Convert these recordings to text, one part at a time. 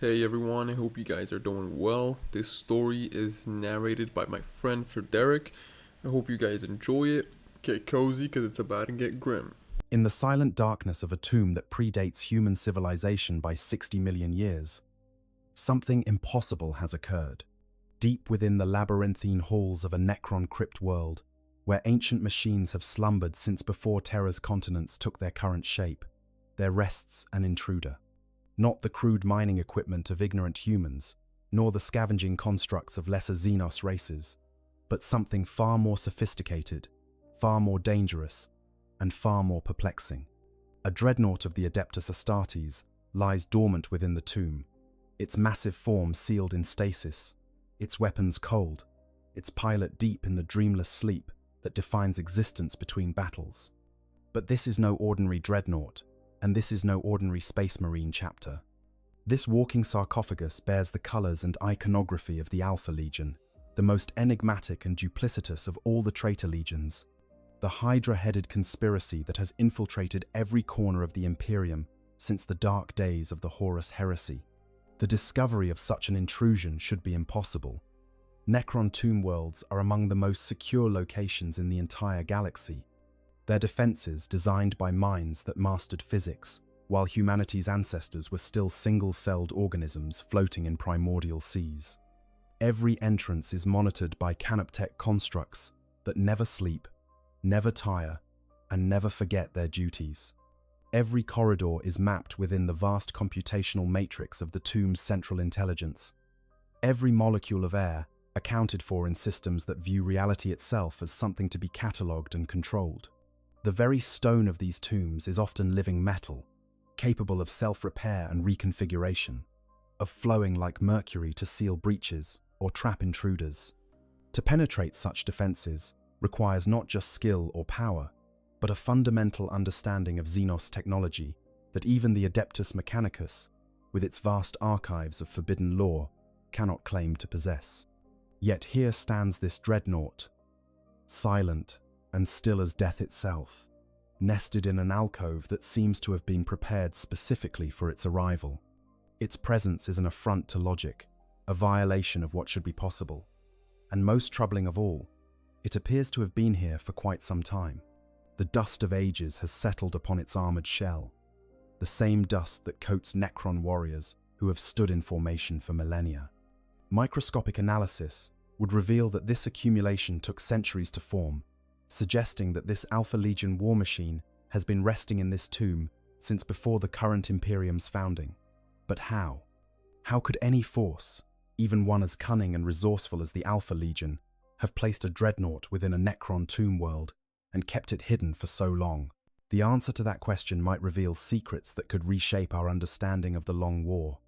Hey everyone, I hope you guys are doing well. This story is narrated by my friend Frederick. I hope you guys enjoy it. Get cozy because it's about to get grim. In the silent darkness of a tomb that predates human civilization by 60 million years, something impossible has occurred. Deep within the labyrinthine halls of a Necron crypt world, where ancient machines have slumbered since before Terra's continents took their current shape, there rests an intruder. Not the crude mining equipment of ignorant humans, nor the scavenging constructs of lesser Xenos races, but something far more sophisticated, far more dangerous, and far more perplexing. A dreadnought of the Adeptus Astartes lies dormant within the tomb, its massive form sealed in stasis, its weapons cold, its pilot deep in the dreamless sleep that defines existence between battles. But this is no ordinary dreadnought, and this is no ordinary Space Marine chapter. This walking sarcophagus bears the colors and iconography of the Alpha Legion, the most enigmatic and duplicitous of all the traitor legions, the Hydra-headed conspiracy that has infiltrated every corner of the Imperium since the dark days of the Horus Heresy. The discovery of such an intrusion should be impossible. Necron tomb worlds are among the most secure locations in the entire galaxy. Their defenses designed by minds that mastered physics, while humanity's ancestors were still single-celled organisms floating in primordial seas. Every entrance is monitored by canoptech constructs that never sleep, never tire, and never forget their duties. Every corridor is mapped within the vast computational matrix of the tomb's central intelligence. Every molecule of air accounted for in systems that view reality itself as something to be catalogued and controlled. The very stone of these tombs is often living metal, capable of self-repair and reconfiguration, of flowing like mercury to seal breaches or trap intruders. To penetrate such defenses requires not just skill or power, but a fundamental understanding of Xenos technology that even the Adeptus Mechanicus, with its vast archives of forbidden lore, cannot claim to possess. Yet here stands this dreadnought, silent and still as death itself, nested in an alcove that seems to have been prepared specifically for its arrival. Its presence is an affront to logic, a violation of what should be possible. And most troubling of all, it appears to have been here for quite some time. The dust of ages has settled upon its armored shell, the same dust that coats Necron warriors who have stood in formation for millennia. Microscopic analysis would reveal that this accumulation took centuries to form, suggesting that this Alpha Legion war machine has been resting in this tomb since before the current Imperium's founding. But how? How could any force, even one as cunning and resourceful as the Alpha Legion, have placed a dreadnought within a Necron tomb world and kept it hidden for so long? The answer to that question might reveal secrets that could reshape our understanding of the Long War,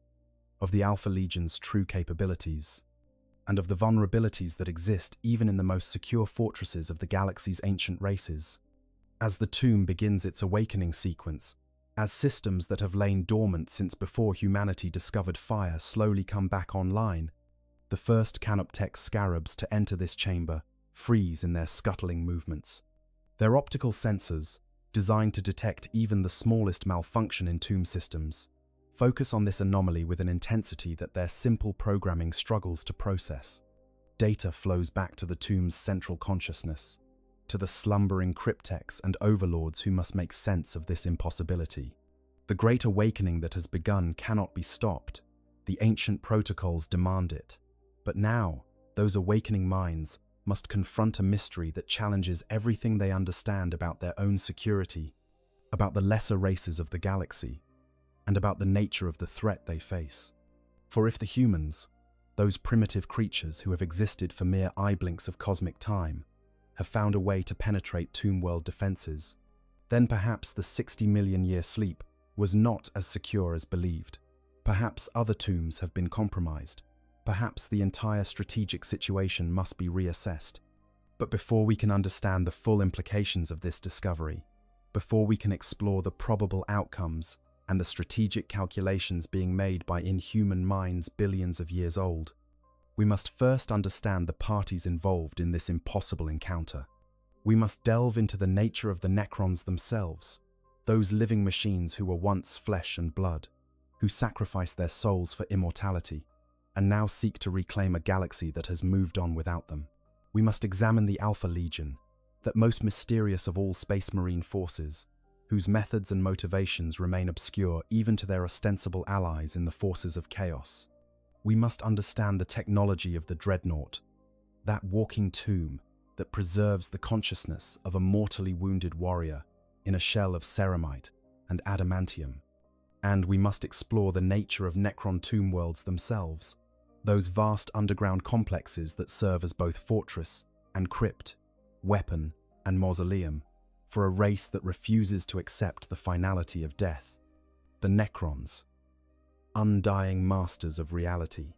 of the Alpha Legion's true capabilities, and of the vulnerabilities that exist even in the most secure fortresses of the galaxy's ancient races. As the tomb begins its awakening sequence, as systems that have lain dormant since before humanity discovered fire slowly come back online, the first canoptech scarabs to enter this chamber freeze in their scuttling movements. Their optical sensors, designed to detect even the smallest malfunction in tomb systems, focus on this anomaly with an intensity that their simple programming struggles to process. Data flows back to the tomb's central consciousness, to the slumbering cryptechs and overlords who must make sense of this impossibility. The great awakening that has begun cannot be stopped. The ancient protocols demand it. But now, those awakening minds must confront a mystery that challenges everything they understand about their own security, about the lesser races of the galaxy, and about the nature of the threat they face. For if the humans, those primitive creatures who have existed for mere eye blinks of cosmic time, have found a way to penetrate tomb world defenses, then perhaps the 60 million year sleep was not as secure as believed. Perhaps other tombs have been compromised. Perhaps the entire strategic situation must be reassessed. But before we can understand the full implications of this discovery, before we can explore the probable outcomes and the strategic calculations being made by inhuman minds billions of years old, we must first understand the parties involved in this impossible encounter. We must delve into the nature of the Necrons themselves, those living machines who were once flesh and blood. who sacrificed their souls for immortality, and now seek to reclaim a galaxy that has moved on without them. We must examine the Alpha Legion, that most mysterious of all space marine forces, whose methods and motivations remain obscure even to their ostensible allies in the forces of chaos. We must understand the technology of the Dreadnought, that walking tomb that preserves the consciousness of a mortally wounded warrior in a shell of ceramite and adamantium. And we must explore the nature of Necron tomb worlds themselves, those vast underground complexes that serve as both fortress and crypt, weapon and mausoleum, for a race that refuses to accept the finality of death. The Necrons, undying masters of reality.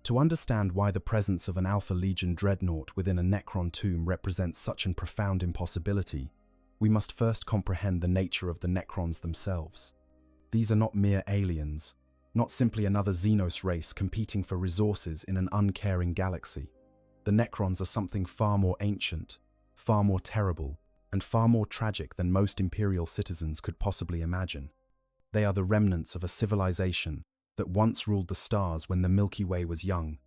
To understand why the presence of an Alpha Legion dreadnought within a Necron tomb represents such an profound impossibility, we must first comprehend the nature of the Necrons themselves. These are not mere aliens, not simply another Xenos race competing for resources in an uncaring galaxy. The Necrons are something far more ancient, far more terrible, and far more tragic than most Imperial citizens could possibly imagine. They are the remnants of a civilization that once ruled the stars when the Milky Way was young,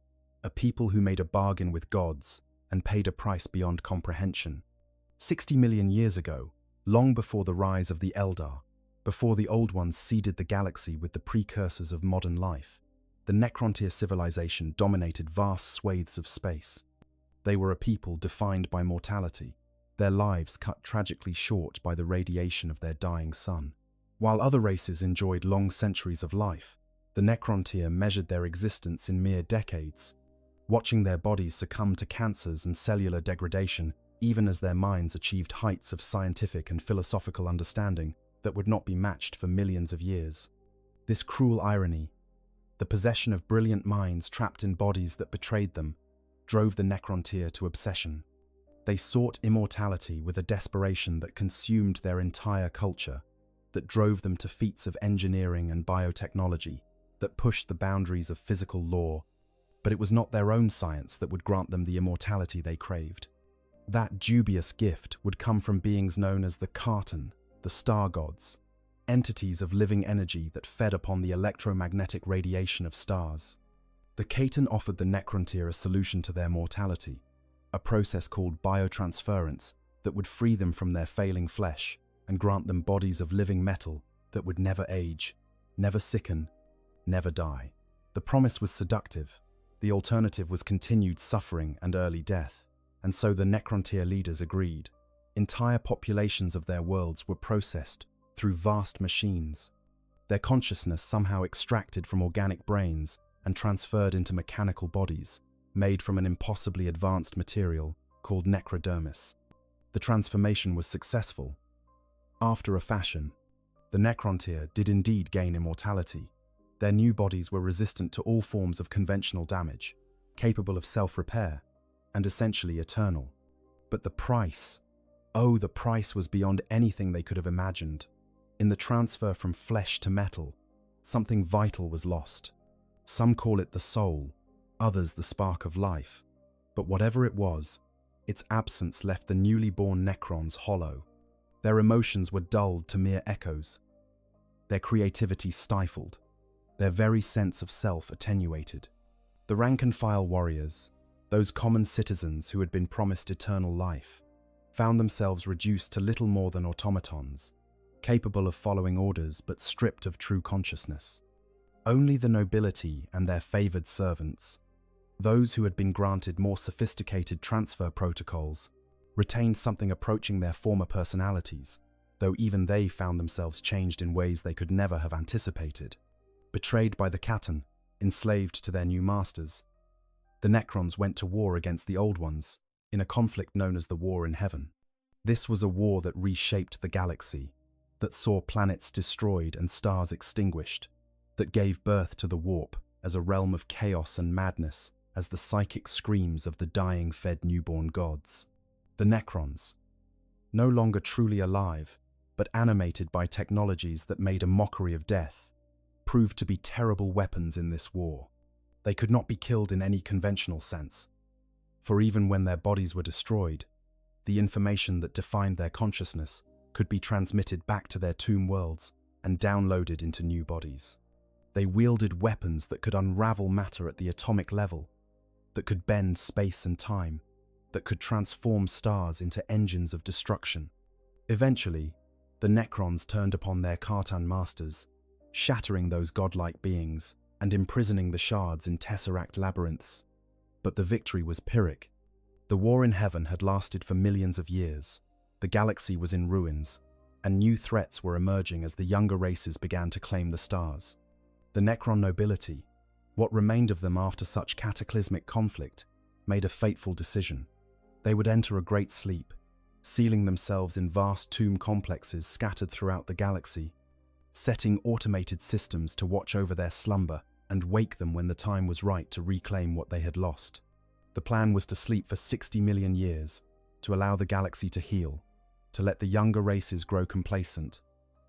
a people who made a bargain with gods and paid a price beyond comprehension. 60 million years ago, long before the rise of the Eldar, before the Old Ones seeded the galaxy with the precursors of modern life, the Necrontyr civilization dominated vast swathes of space. They were a people defined by mortality, their lives cut tragically short by the radiation of their dying sun. While other races enjoyed long centuries of life, the Necrontyr measured their existence in mere decades, watching their bodies succumb to cancers and cellular degradation even as their minds achieved heights of scientific and philosophical understanding that would not be matched for millions of years. This cruel irony, the possession of brilliant minds trapped in bodies that betrayed them, drove the Necrontyr to obsession. They sought immortality with a desperation that consumed their entire culture, that drove them to feats of engineering and biotechnology, that pushed the boundaries of physical law, but it was not their own science that would grant them the immortality they craved. That dubious gift would come from beings known as the Khartan, the star gods, entities of living energy that fed upon the electromagnetic radiation of stars. The Khartan offered the Necrontyr a solution to their mortality, a process called biotransference that would free them from their failing flesh and grant them bodies of living metal that would never age, never sicken, never die. The promise was seductive. The alternative was continued suffering and early death, and so the Necrontyr leaders agreed. Entire populations of their worlds were processed through vast machines, their consciousness somehow extracted from organic brains and transferred into mechanical bodies, made from an impossibly advanced material called necrodermis. The transformation was successful. After a fashion, the Necrontyr did indeed gain immortality. Their new bodies were resistant to all forms of conventional damage, capable of self-repair, and essentially eternal. But the price, oh, the price was beyond anything they could have imagined. In the transfer from flesh to metal, something vital was lost. Some call it the soul, others the spark of life. But whatever it was, its absence left the newly born Necrons hollow. Their emotions were dulled to mere echoes, their creativity stifled, their very sense of self attenuated. The rank-and-file warriors, those common citizens who had been promised eternal life, found themselves reduced to little more than automatons, capable of following orders but stripped of true consciousness. Only the nobility and their favored servants, those who had been granted more sophisticated transfer protocols, retained something approaching their former personalities, though even they found themselves changed in ways they could never have anticipated. Betrayed by the Khartan, enslaved to their new masters, the Necrons went to war against the Old Ones, in a conflict known as the War in Heaven. This was a war that reshaped the galaxy, that saw planets destroyed and stars extinguished, that gave birth to the Warp as a realm of chaos and madness, as the psychic screams of the dying fed newborn gods. The Necrons, no longer truly alive, but animated by technologies that made a mockery of death, proved to be terrible weapons in this war. They could not be killed in any conventional sense, for even when their bodies were destroyed, the information that defined their consciousness could be transmitted back to their tomb worlds and downloaded into new bodies. They wielded weapons that could unravel matter at the atomic level, that could bend space and time, that could transform stars into engines of destruction. Eventually, the Necrons turned upon their Cartan masters, shattering those godlike beings and imprisoning the shards in tesseract labyrinths. But the victory was Pyrrhic. The war in heaven had lasted for millions of years. The galaxy was in ruins, and new threats were emerging as the younger races began to claim the stars. The Necron nobility, what remained of them after such cataclysmic conflict, made a fateful decision. They would enter a great sleep, sealing themselves in vast tomb complexes scattered throughout the galaxy, setting automated systems to watch over their slumber and wake them when the time was right to reclaim what they had lost. The plan was to sleep for 60 million years, to allow the galaxy to heal, to let the younger races grow complacent,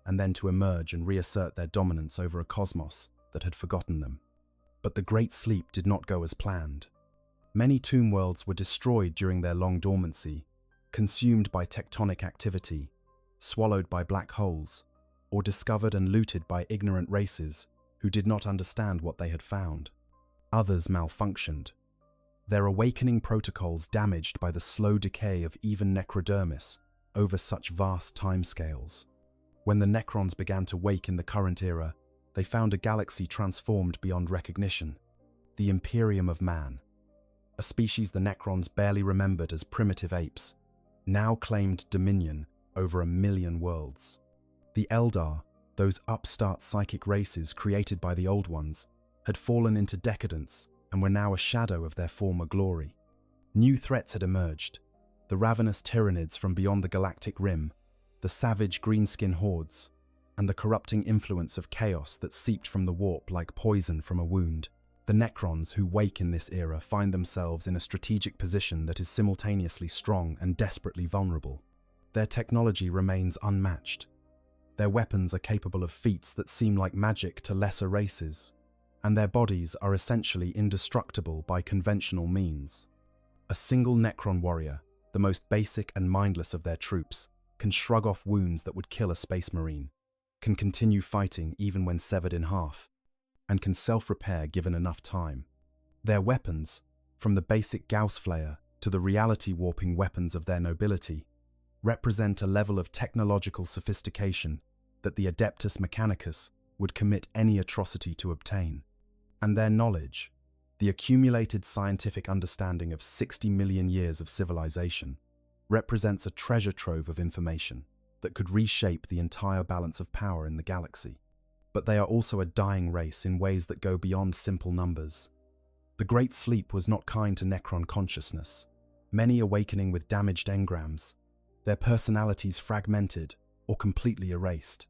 and then to emerge and reassert their dominance over a cosmos that had forgotten them. But the Great Sleep did not go as planned. Many tomb worlds were destroyed during their long dormancy, consumed by tectonic activity, swallowed by black holes, or discovered and looted by ignorant races who did not understand what they had found. Others malfunctioned, their awakening protocols damaged by the slow decay of even necrodermis over such vast timescales. When the Necrons began to wake in the current era, they found a galaxy transformed beyond recognition, the Imperium of Man. A species the Necrons barely remembered as primitive apes, now claimed dominion over 1 million worlds. The Eldar, those upstart psychic races created by the Old Ones, had fallen into decadence and were now a shadow of their former glory. New threats had emerged: the ravenous Tyranids from beyond the galactic rim, the savage greenskin hordes, and the corrupting influence of chaos that seeped from the warp like poison from a wound. The Necrons who wake in this era find themselves in a strategic position that is simultaneously strong and desperately vulnerable. Their technology remains unmatched. Their weapons are capable of feats that seem like magic to lesser races, and their bodies are essentially indestructible by conventional means. A single Necron warrior, the most basic and mindless of their troops, can shrug off wounds that would kill a space marine, can continue fighting even when severed in half, and can self-repair given enough time. Their weapons, from the basic Gauss flare to the reality-warping weapons of their nobility, represent a level of technological sophistication that the Adeptus Mechanicus would commit any atrocity to obtain. And their knowledge, the accumulated scientific understanding of 60 million years of civilization, represents a treasure trove of information that could reshape the entire balance of power in the galaxy. But they are also a dying race in ways that go beyond simple numbers. The Great Sleep was not kind to Necron consciousness, many awakening with damaged engrams, their personalities fragmented or completely erased.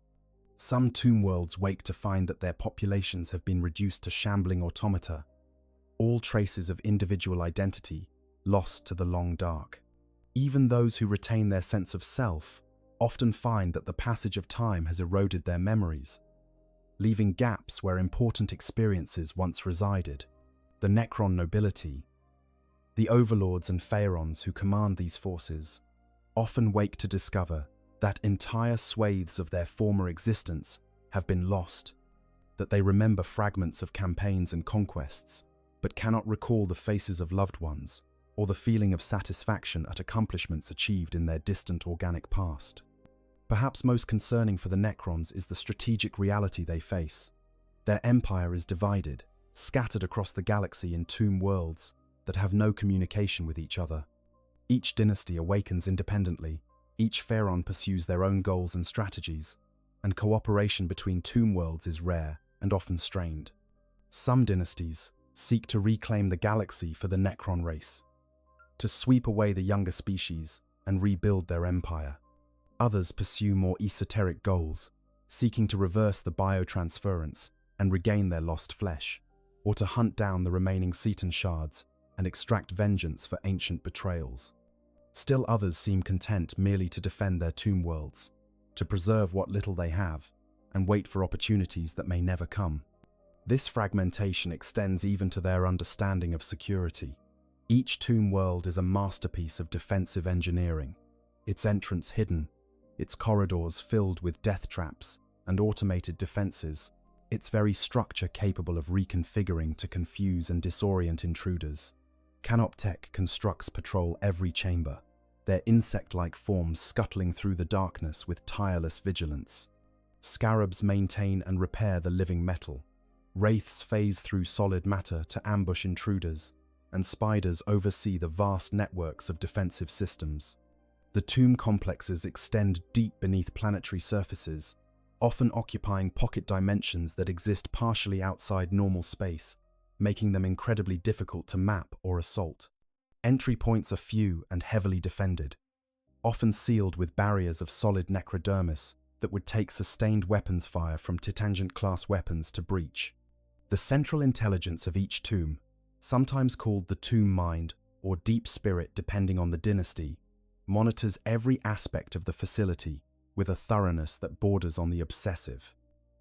Some tomb worlds wake to find that their populations have been reduced to shambling automata, all traces of individual identity lost to the long dark. Even those who retain their sense of self often find that the passage of time has eroded their memories, leaving gaps where important experiences once resided. The Necron nobility, the overlords and pharaons who command these forces, often wake to discover that entire swathes of their former existence have been lost, that they remember fragments of campaigns and conquests, but cannot recall the faces of loved ones or the feeling of satisfaction at accomplishments achieved in their distant organic past. Perhaps most concerning for the Necrons is the strategic reality they face. Their empire is divided, scattered across the galaxy in tomb worlds that have no communication with each other. Each dynasty awakens independently, each pharaon pursues their own goals and strategies, and cooperation between tomb worlds is rare and often strained. Some dynasties seek to reclaim the galaxy for the Necron race, to sweep away the younger species and rebuild their empire. Others pursue more esoteric goals, seeking to reverse the biotransference and regain their lost flesh, or to hunt down the remaining Cetan shards and extract vengeance for ancient betrayals. Still others seem content merely to defend their tomb worlds, to preserve what little they have, and wait for opportunities that may never come. This fragmentation extends even to their understanding of security. Each tomb world is a masterpiece of defensive engineering, its entrance hidden, its corridors filled with death traps and automated defenses, its very structure capable of reconfiguring to confuse and disorient intruders. Canoptech constructs patrol every chamber, their insect-like forms scuttling through the darkness with tireless vigilance. Scarabs maintain and repair the living metal. Wraiths phase through solid matter to ambush intruders, and spiders oversee the vast networks of defensive systems. The tomb complexes extend deep beneath planetary surfaces, often occupying pocket dimensions that exist partially outside normal space, making them incredibly difficult to map or assault. Entry points are few and heavily defended, often sealed with barriers of solid necrodermis that would take sustained weapons fire from Titangent-class weapons to breach. The central intelligence of each tomb, sometimes called the tomb mind or deep spirit depending on the dynasty, monitors every aspect of the facility with a thoroughness that borders on the obsessive.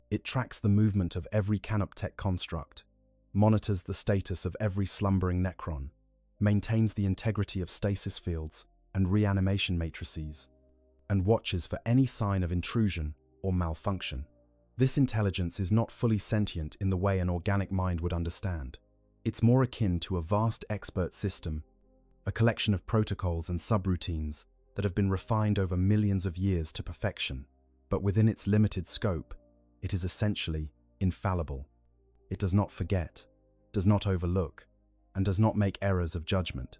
It tracks the movement of every Canoptech construct, monitors the status of every slumbering Necron, maintains the integrity of stasis fields and reanimation matrices, and watches for any sign of intrusion or malfunction. This intelligence is not fully sentient in the way an organic mind would understand. It's more akin to a vast expert system, a collection of protocols and subroutines that have been refined over millions of years to perfection. But within its limited scope, it is essentially infallible. It does not forget, does not overlook, and does not make errors of judgment.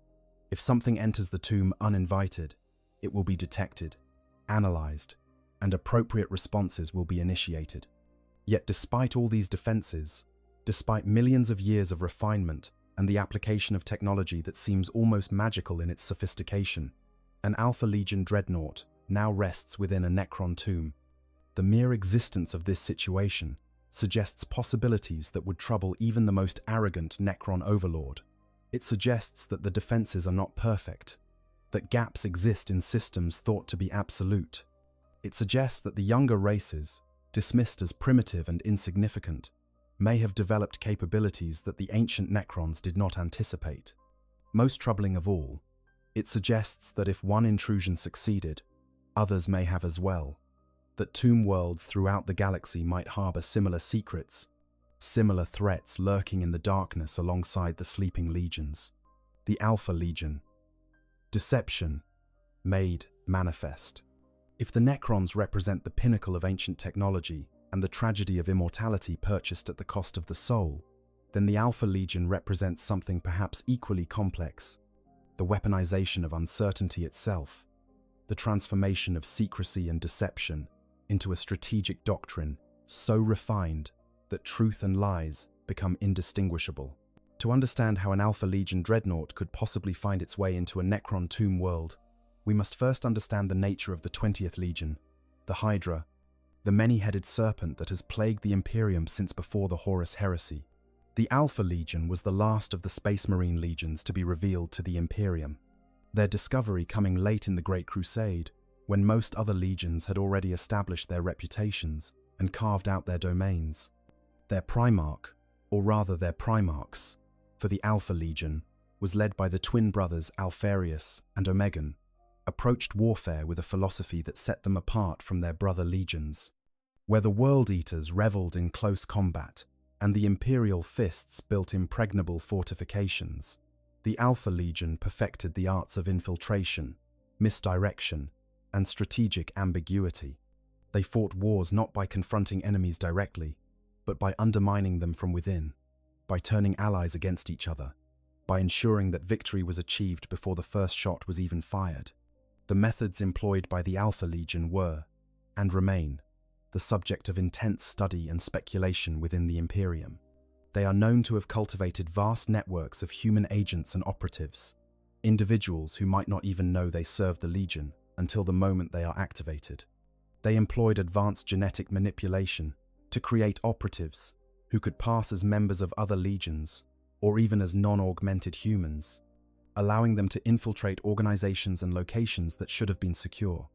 If something enters the tomb uninvited, it will be detected, analyzed, and appropriate responses will be initiated. Yet despite all these defenses, despite millions of years of refinement and the application of technology that seems almost magical in its sophistication, an Alpha Legion dreadnought now rests within a Necron tomb. The mere existence of this situation suggests possibilities that would trouble even the most arrogant Necron overlord. It suggests that the defenses are not perfect, that gaps exist in systems thought to be absolute. It suggests that the younger races, dismissed as primitive and insignificant, may have developed capabilities that the ancient Necrons did not anticipate. Most troubling of all, it suggests that if one intrusion succeeded, others may have as well, that tomb worlds throughout the galaxy might harbor similar secrets, similar threats lurking in the darkness alongside the sleeping legions. The Alpha Legion. Deception, made manifest. If the Necrons represent the pinnacle of ancient technology and the tragedy of immortality purchased at the cost of the soul, then the Alpha Legion represents something perhaps equally complex: the weaponization of uncertainty itself, the transformation of secrecy and deception into a strategic doctrine so refined that truth and lies become indistinguishable. To understand how an Alpha Legion dreadnought could possibly find its way into a Necron tomb world, we must first understand the nature of the 20th Legion, the Hydra, the many-headed serpent that has plagued the Imperium since before the Horus Heresy. The Alpha Legion was the last of the Space Marine legions to be revealed to the Imperium, their discovery coming late in the Great Crusade, when most other legions had already established their reputations and carved out their domains. Their Primarch, or rather their Primarchs, for the Alpha Legion, was led by the twin brothers Alpharius and Omegon, approached warfare with a philosophy that set them apart from their brother legions. Where the World Eaters reveled in close combat and the Imperial fists built impregnable fortifications, the Alpha Legion perfected the arts of infiltration, misdirection, and strategic ambiguity. They fought wars not by confronting enemies directly, but by undermining them from within, by turning allies against each other, by ensuring that victory was achieved before the first shot was even fired. The methods employed by the Alpha Legion were, and remain, the subject of intense study and speculation within the Imperium. They are known to have cultivated vast networks of human agents and operatives, individuals who might not even know they serve the Legion until the moment they are activated. They employed advanced genetic manipulation to create operatives who could pass as members of other legions or even as non-augmented humans, allowing them to infiltrate organizations and locations that should have been secure.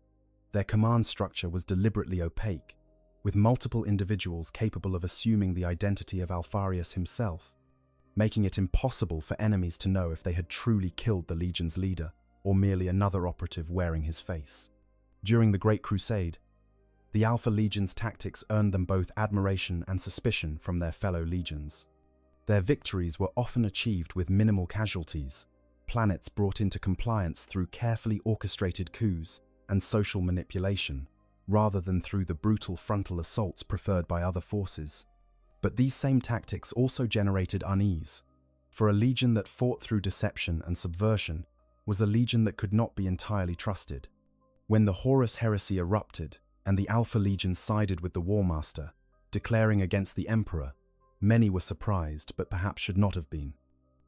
Their command structure was deliberately opaque, with multiple individuals capable of assuming the identity of Alpharius himself, making it impossible for enemies to know if they had truly killed the Legion's leader or merely another operative wearing his face. During the Great Crusade, The Alpha Legion's tactics earned them both admiration and suspicion from their fellow legions. Their victories were often achieved with minimal casualties, planets brought into compliance through carefully orchestrated coups and social manipulation, rather than through the brutal frontal assaults preferred by other forces. But these same tactics also generated unease, for a legion that fought through deception and subversion was a legion that could not be entirely trusted. When the Horus heresy erupted and the Alpha Legion sided with the War Master, declaring against the Emperor, many were surprised but perhaps should not have been.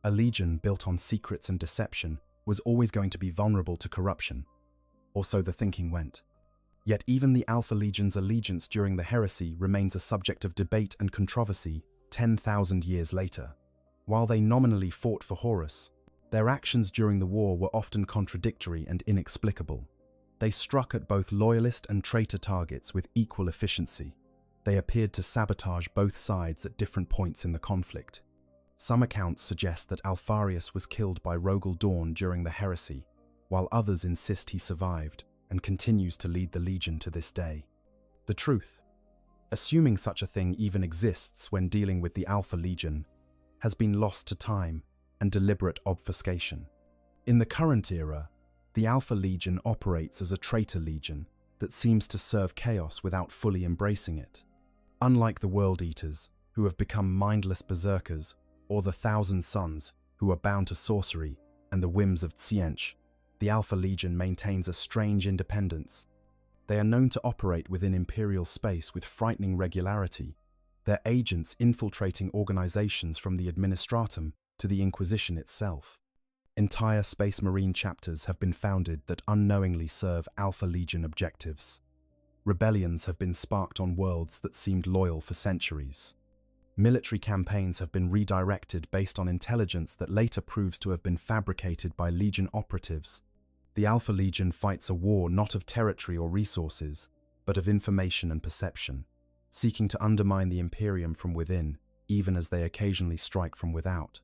A legion built on secrets and deception was always going to be vulnerable to corruption, or so the thinking went. Yet even the Alpha Legion's allegiance during the heresy remains a subject of debate and controversy 10,000 years later. While they nominally fought for Horus, their actions during the war were often contradictory and inexplicable. They struck at both loyalist and traitor targets with equal efficiency. They appeared to sabotage both sides at different points in the conflict. Some accounts suggest that Alpharius was killed by Rogel Dawn during the heresy, while others insist he survived and continues to lead the Legion to this day. The truth, assuming such a thing even exists when dealing with the Alpha Legion, has been lost to time and deliberate obfuscation. In the current era, the Alpha Legion operates as a traitor legion that seems to serve chaos without fully embracing it. Unlike the World Eaters, who have become mindless berserkers, or the Thousand Sons, who are bound to sorcery and the whims of Tsiench, the Alpha Legion maintains a strange independence. They are known to operate within Imperial space with frightening regularity, their agents infiltrating organizations from the Administratum to the Inquisition itself. Entire Space Marine chapters have been founded that unknowingly serve Alpha Legion objectives. Rebellions have been sparked on worlds that seemed loyal for centuries. Military campaigns have been redirected based on intelligence that later proves to have been fabricated by Legion operatives. The Alpha Legion fights a war not of territory or resources, but of information and perception, seeking to undermine the Imperium from within, even as they occasionally strike from without.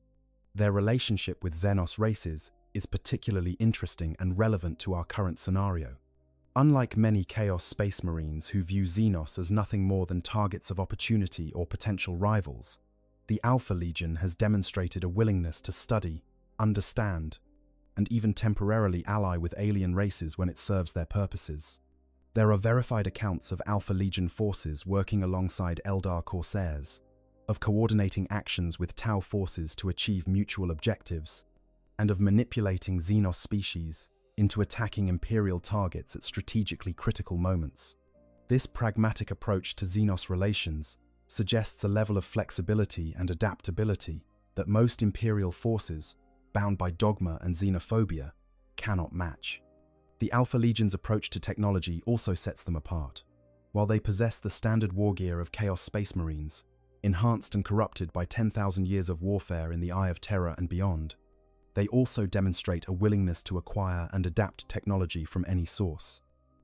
Their relationship with Xenos races is particularly interesting and relevant to our current scenario. Unlike many Chaos Space Marines who view Xenos as nothing more than targets of opportunity or potential rivals, the Alpha Legion has demonstrated a willingness to study, understand, and even temporarily ally with alien races when it serves their purposes. There are verified accounts of Alpha Legion forces working alongside Eldar Corsairs, of coordinating actions with Tau forces to achieve mutual objectives, and of manipulating Xenos species into attacking Imperial targets at strategically critical moments. This pragmatic approach to Xenos relations suggests a level of flexibility and adaptability that most Imperial forces, bound by dogma and xenophobia, cannot match. The Alpha Legion's approach to technology also sets them apart. While they possess the standard war gear of Chaos Space Marines, enhanced and corrupted by 10,000 years of warfare in the Eye of Terror and beyond, they also demonstrate a willingness to acquire and adapt technology from any source.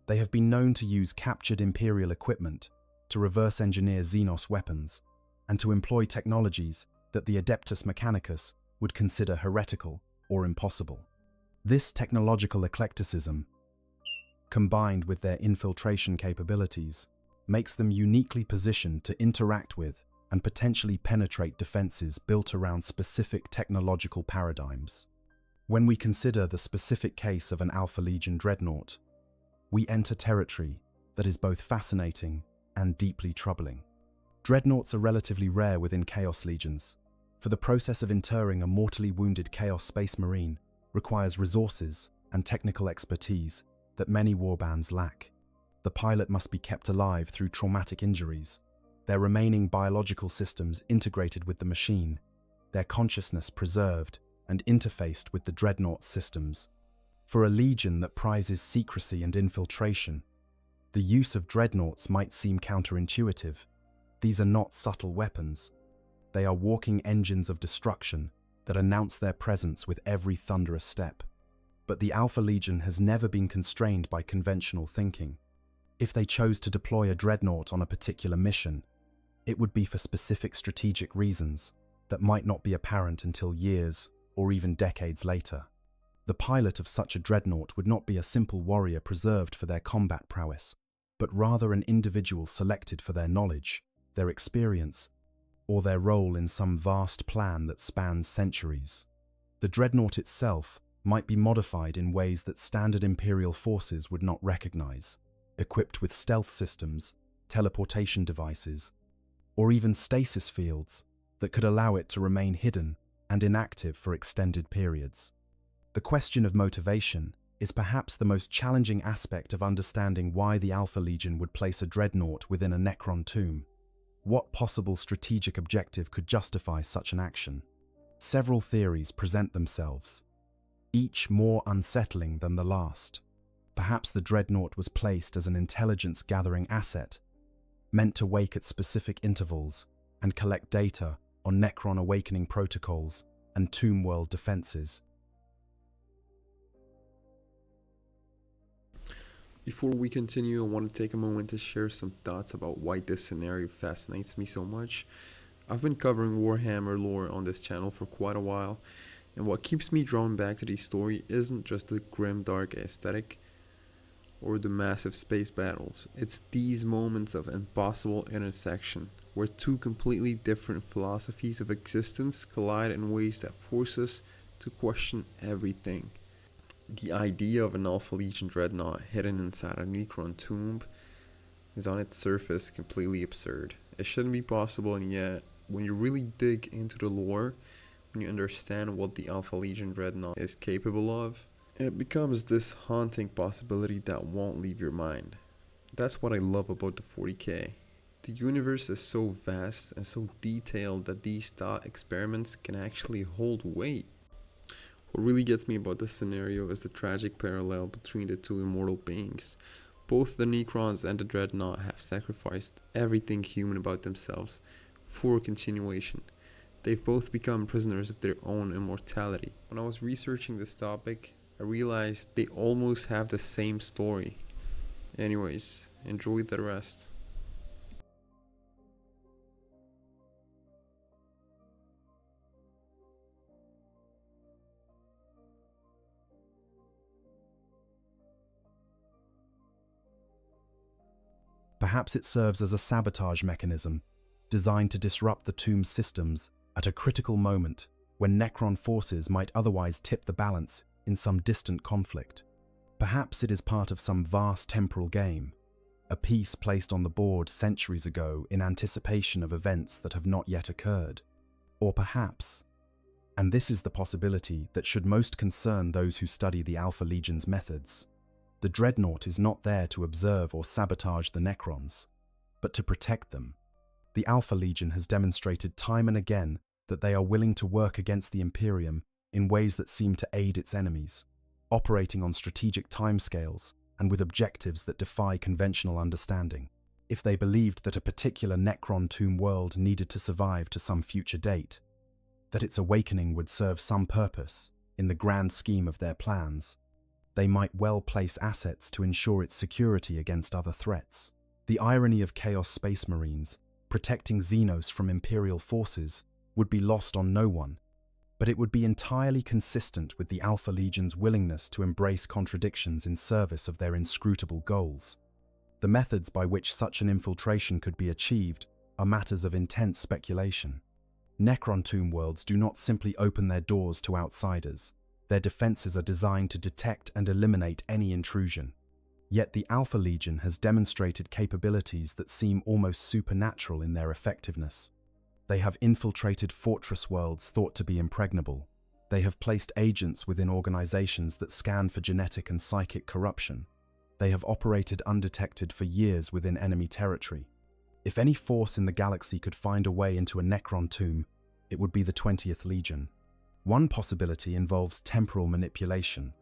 They have been known to use captured Imperial equipment to reverse engineer Xenos weapons, and to employ technologies that the Adeptus Mechanicus would consider heretical or impossible. This technological eclecticism, combined with their infiltration capabilities, makes them uniquely positioned to interact with and potentially penetrate defenses built around specific technological paradigms. When we consider the specific case of an Alpha Legion dreadnought, we enter territory that is both fascinating and deeply troubling. Dreadnoughts are relatively rare within Chaos Legions, for the process of interring a mortally wounded Chaos Space Marine requires resources and technical expertise that many warbands lack. The pilot must be kept alive through traumatic injuries, their remaining biological systems integrated with the machine, their consciousness preserved and interfaced with the dreadnought's systems. For a legion that prizes secrecy and infiltration, the use of dreadnoughts might seem counterintuitive. These are not subtle weapons. They are walking engines of destruction that announce their presence with every thunderous step. But the Alpha Legion has never been constrained by conventional thinking. If they chose to deploy a dreadnought on a particular mission, it would be for specific strategic reasons that might not be apparent until years or even decades later. The pilot of such a dreadnought would not be a simple warrior preserved for their combat prowess. but rather an individual selected for their knowledge, their experience, or their role in some vast plan that spans centuries. The dreadnought itself might be modified in ways that standard Imperial forces would not recognize, equipped with stealth systems, teleportation devices, or even stasis fields that could allow it to remain hidden and inactive for extended periods. The question of motivation is perhaps the most challenging aspect of understanding why the Alpha Legion would place a dreadnought within a Necron tomb. What possible strategic objective could justify such an action? Several theories present themselves, each more unsettling than the last. Perhaps the dreadnought was placed as an intelligence-gathering asset, meant to wake at specific intervals and collect data on Necron awakening protocols and tomb world defenses. Before we continue, I want to take a moment to share some thoughts about why this scenario fascinates me so much. I've been covering Warhammer lore on this channel for quite a while, and what keeps me drawn back to the story isn't just the grim dark aesthetic or the massive space battles. It's these moments of impossible intersection, where two completely different philosophies of existence collide in ways that force us to question everything. The idea of an Alpha Legion dreadnought hidden inside a Necron tomb is on its surface completely absurd. It shouldn't be possible, and yet, when you really dig into the lore, when you understand what the Alpha Legion dreadnought is capable of, it becomes this haunting possibility that won't leave your mind. That's what I love about the 40k. The universe is so vast and so detailed that these thought experiments can actually hold weight. What really gets me about this scenario is the tragic parallel between the two immortal beings. Both the Necrons and the Dreadnought have sacrificed everything human about themselves for continuation. They've both become prisoners of their own immortality. When I was researching this topic, I realized they almost have the same story. Anyways, enjoy the rest. Perhaps it serves as a sabotage mechanism, designed to disrupt the tomb's systems at a critical moment when Necron forces might otherwise tip the balance in some distant conflict. Perhaps it is part of some vast temporal game, a piece placed on the board centuries ago in anticipation of events that have not yet occurred. Or perhaps, and this is the possibility that should most concern those who study the Alpha Legion's methods, the dreadnought is not there to observe or sabotage the Necrons, but to protect them. The Alpha Legion has demonstrated time and again that they are willing to work against the Imperium in ways that seem to aid its enemies, operating on strategic timescales and with objectives that defy conventional understanding. If they believed that a particular Necron tomb world needed to survive to some future date, that its awakening would serve some purpose in the grand scheme of their plans, they might well place assets to ensure its security against other threats. The irony of Chaos Space Marines protecting Xenos from Imperial forces would be lost on no one, but it would be entirely consistent with the Alpha Legion's willingness to embrace contradictions in service of their inscrutable goals. The methods by which such an infiltration could be achieved are matters of intense speculation. Necron tomb worlds do not simply open their doors to outsiders. Their defenses are designed to detect and eliminate any intrusion. Yet the Alpha Legion has demonstrated capabilities that seem almost supernatural in their effectiveness. They have infiltrated fortress worlds thought to be impregnable. They have placed agents within organizations that scan for genetic and psychic corruption. They have operated undetected for years within enemy territory. If any force in the galaxy could find a way into a Necron tomb, it would be the 20th Legion. One possibility involves temporal manipulation.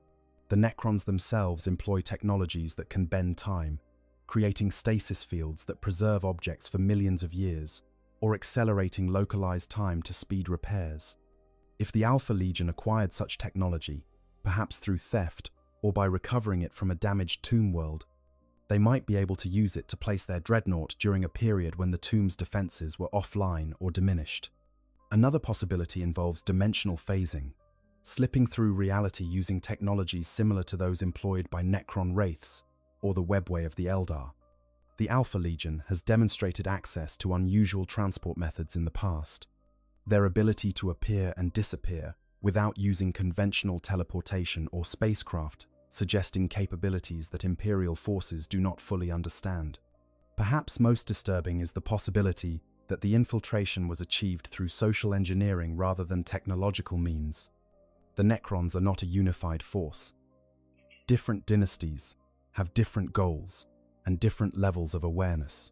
The Necrons themselves employ technologies that can bend time, creating stasis fields that preserve objects for millions of years, or accelerating localized time to speed repairs. If the Alpha Legion acquired such technology, perhaps through theft or by recovering it from a damaged tomb world, they might be able to use it to place their dreadnought during a period when the tomb's defenses were offline or diminished. Another possibility involves dimensional phasing, slipping through reality using technologies similar to those employed by Necron wraiths or the webway of the Eldar. The Alpha Legion has demonstrated access to unusual transport methods in the past. Their ability to appear and disappear without using conventional teleportation or spacecraft, suggesting capabilities that Imperial forces do not fully understand. Perhaps most disturbing is the possibility that the infiltration was achieved through social engineering rather than technological means. The Necrons are not a unified force. Different dynasties have different goals and different levels of awareness.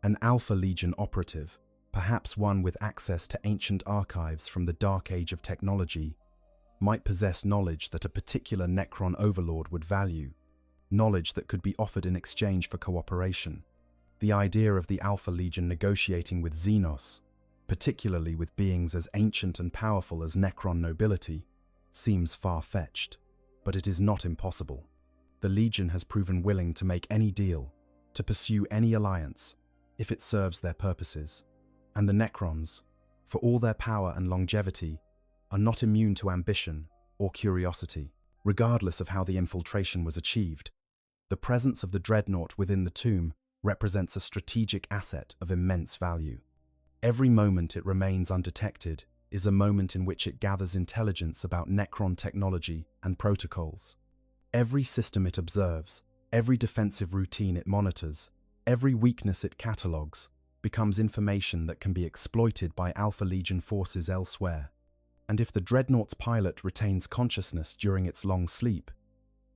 An Alpha Legion operative, perhaps one with access to ancient archives from the dark age of technology, might possess knowledge that a particular Necron overlord would value, knowledge that could be offered in exchange for cooperation. The idea of the Alpha Legion negotiating with Xenos, particularly with beings as ancient and powerful as Necron nobility, seems far-fetched, but it is not impossible. The Legion has proven willing to make any deal, to pursue any alliance, if it serves their purposes. And the Necrons, for all their power and longevity, are not immune to ambition or curiosity. Regardless of how the infiltration was achieved, the presence of the Dreadnought within the tomb represents a strategic asset of immense value. Every moment it remains undetected is a moment in which it gathers intelligence about Necron technology and protocols. Every system it observes, every defensive routine it monitors, every weakness it catalogues, becomes information that can be exploited by Alpha Legion forces elsewhere. And if the Dreadnought's pilot retains consciousness during its long sleep,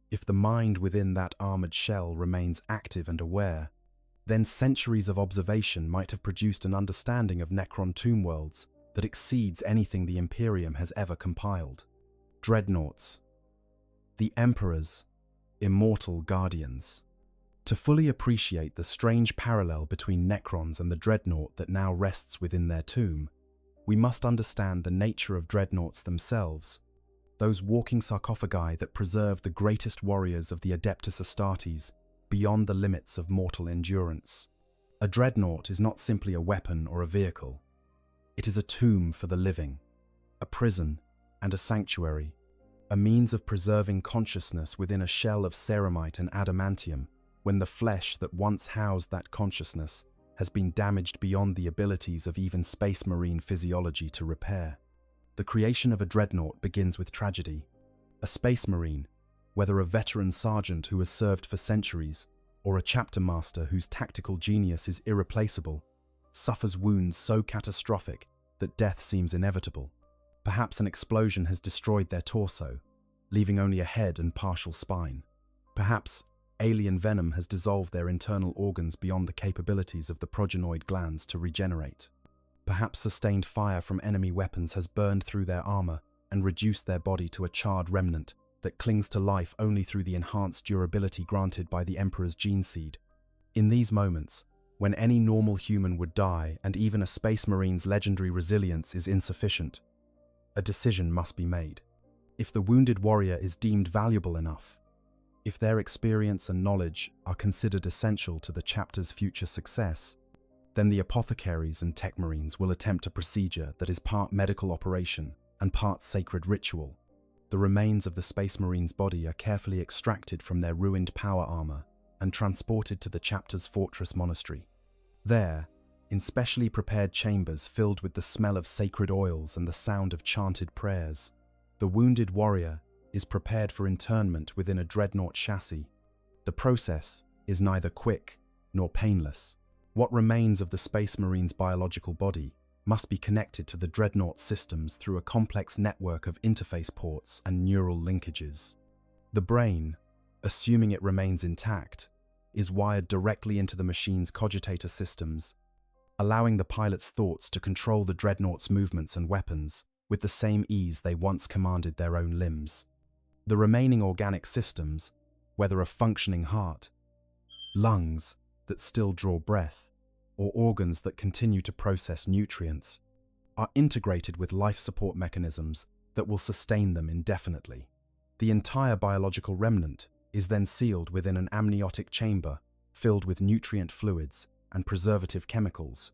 if the mind within that armored shell remains active and aware, then centuries of observation might have produced an understanding of Necron tomb worlds that exceeds anything the Imperium has ever compiled. Dreadnoughts, the Emperor's immortal guardians. To fully appreciate the strange parallel between Necrons and the Dreadnought that now rests within their tomb, we must understand the nature of Dreadnoughts themselves, those walking sarcophagi that preserve the greatest warriors of the Adeptus Astartes beyond the limits of mortal endurance. A Dreadnought is not simply a weapon or a vehicle. It is a tomb for the living, a prison and a sanctuary, a means of preserving consciousness within a shell of ceramite and adamantium, when the flesh that once housed that consciousness has been damaged beyond the abilities of even space marine physiology to repair. The creation of a Dreadnought begins with tragedy. A space marine, whether a veteran sergeant who has served for centuries or a chapter master whose tactical genius is irreplaceable, suffers wounds so catastrophic that death seems inevitable. Perhaps an explosion has destroyed their torso, leaving only a head and partial spine. Perhaps alien venom has dissolved their internal organs beyond the capabilities of the progenoid glands to regenerate. Perhaps sustained fire from enemy weapons has burned through their armor and reduced their body to a charred remnant that clings to life only through the enhanced durability granted by the Emperor's gene seed. In these moments, when any normal human would die and even a space marine's legendary resilience is insufficient, a decision must be made. If the wounded warrior is deemed valuable enough, if their experience and knowledge are considered essential to the chapter's future success, then the apothecaries and tech marines will attempt a procedure that is part medical operation and part sacred ritual. The remains of the space marine's body are carefully extracted from their ruined power armor and transported to the chapter's fortress monastery. There, in specially prepared chambers filled with the smell of sacred oils and the sound of chanted prayers, the wounded warrior is prepared for internment within a Dreadnought chassis. The process is neither quick nor painless. What remains of the Space Marine's biological body must be connected to the Dreadnought systems through a complex network of interface ports and neural linkages. The brain, assuming it remains intact, is wired directly into the machine's cogitator systems, allowing the pilot's thoughts to control the Dreadnought's movements and weapons with the same ease they once commanded their own limbs. The remaining organic systems, whether a functioning heart, lungs that still draw breath, or organs that continue to process nutrients, are integrated with life support mechanisms that will sustain them indefinitely. The entire biological remnant is then sealed within an amniotic chamber filled with nutrient fluids and preservative chemicals,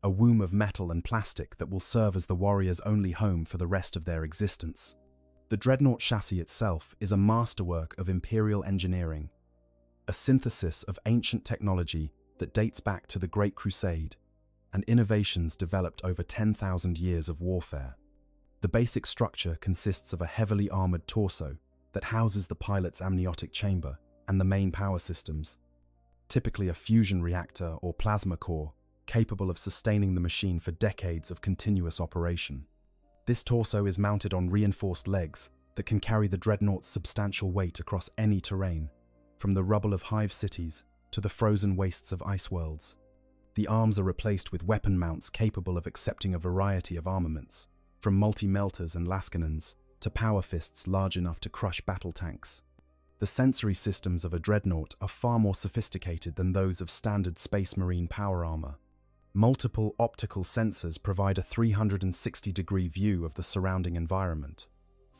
a womb of metal and plastic that will serve as the warrior's only home for the rest of their existence. The Dreadnought chassis itself is a masterwork of Imperial engineering, a synthesis of ancient technology that dates back to the Great Crusade and innovations developed over 10,000 years of warfare. The basic structure consists of a heavily armored torso that houses the pilot's amniotic chamber and the main power systems, typically a fusion reactor or plasma core capable of sustaining the machine for decades of continuous operation. This torso is mounted on reinforced legs that can carry the dreadnought's substantial weight across any terrain, from the rubble of hive cities to the frozen wastes of ice worlds. The arms are replaced with weapon mounts capable of accepting a variety of armaments, from multi-melters and lascanons to power fists large enough to crush battle tanks. The sensory systems of a dreadnought are far more sophisticated than those of standard Space Marine power armor. Multiple optical sensors provide a 360-degree view of the surrounding environment.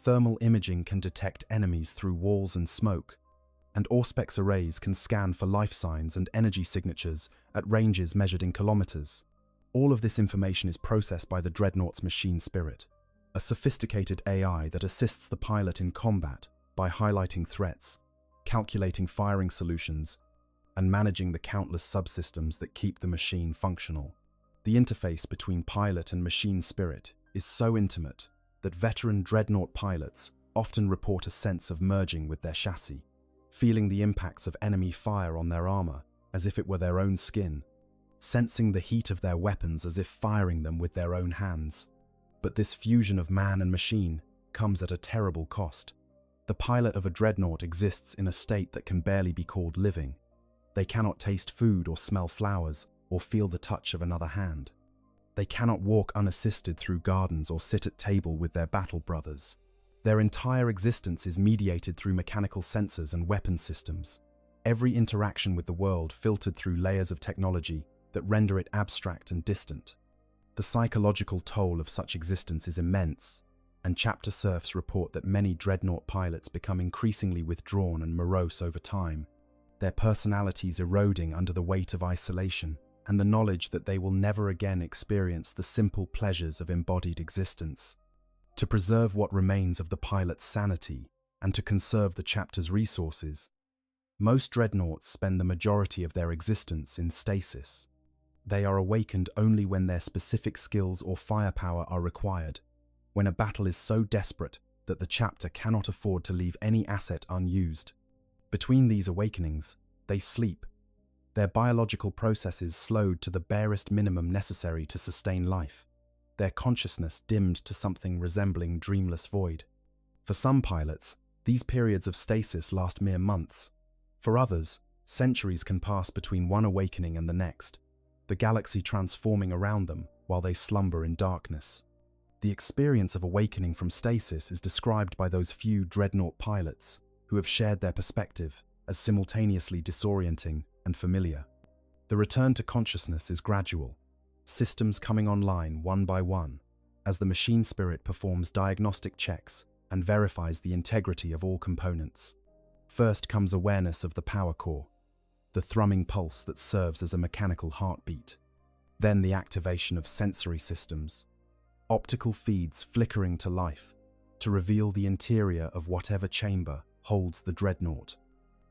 Thermal imaging can detect enemies through walls and smoke, and Auspex arrays can scan for life signs and energy signatures at ranges measured in kilometers. All of this information is processed by the dreadnought's machine spirit, a sophisticated AI that assists the pilot in combat by highlighting threats, calculating firing solutions, and managing the countless subsystems that keep the machine functional. The interface between pilot and machine spirit is so intimate that veteran dreadnought pilots often report a sense of merging with their chassis, feeling the impacts of enemy fire on their armor as if it were their own skin, sensing the heat of their weapons as if firing them with their own hands. But this fusion of man and machine comes at a terrible cost. The pilot of a dreadnought exists in a state that can barely be called living. They cannot taste food or smell flowers or feel the touch of another hand. They cannot walk unassisted through gardens or sit at table with their battle brothers. Their entire existence is mediated through mechanical sensors and weapon systems. Every interaction with the world filtered through layers of technology that render it abstract and distant. The psychological toll of such existence is immense, and chapter serfs report that many dreadnought pilots become increasingly withdrawn and morose over time, their personalities eroding under the weight of isolation and the knowledge that they will never again experience the simple pleasures of embodied existence. To preserve what remains of the pilot's sanity and to conserve the chapter's resources, most dreadnoughts spend the majority of their existence in stasis. They are awakened only when their specific skills or firepower are required, when a battle is so desperate that the chapter cannot afford to leave any asset unused. Between these awakenings, they sleep, their biological processes slowed to the barest minimum necessary to sustain life, their consciousness dimmed to something resembling dreamless void. For some pilots, these periods of stasis last mere months. For others, centuries can pass between one awakening and the next, the galaxy transforming around them while they slumber in darkness. The experience of awakening from stasis is described by those few dreadnought pilots who have shared their perspective as simultaneously disorienting and familiar. The return to consciousness is gradual, systems coming online one by one, as the machine spirit performs diagnostic checks and verifies the integrity of all components. First comes awareness of the power core, the thrumming pulse that serves as a mechanical heartbeat. Then the activation of sensory systems, optical feeds flickering to life to reveal the interior of whatever chamber holds the dreadnought.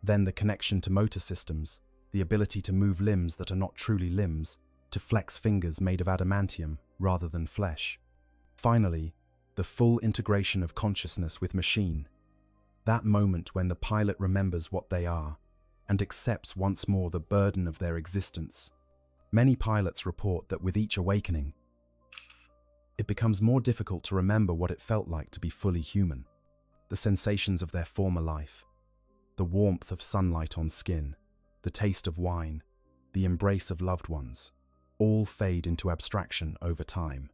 Then the connection to motor systems, the ability to move limbs that are not truly limbs, to flex fingers made of adamantium rather than flesh. Finally, the full integration of consciousness with machine. That moment when the pilot remembers what they are and accepts once more the burden of their existence. Many pilots report that with each awakening, it becomes more difficult to remember what it felt like to be fully human. The sensations of their former life, the warmth of sunlight on skin, the taste of wine, the embrace of loved ones, all fade into abstraction over time.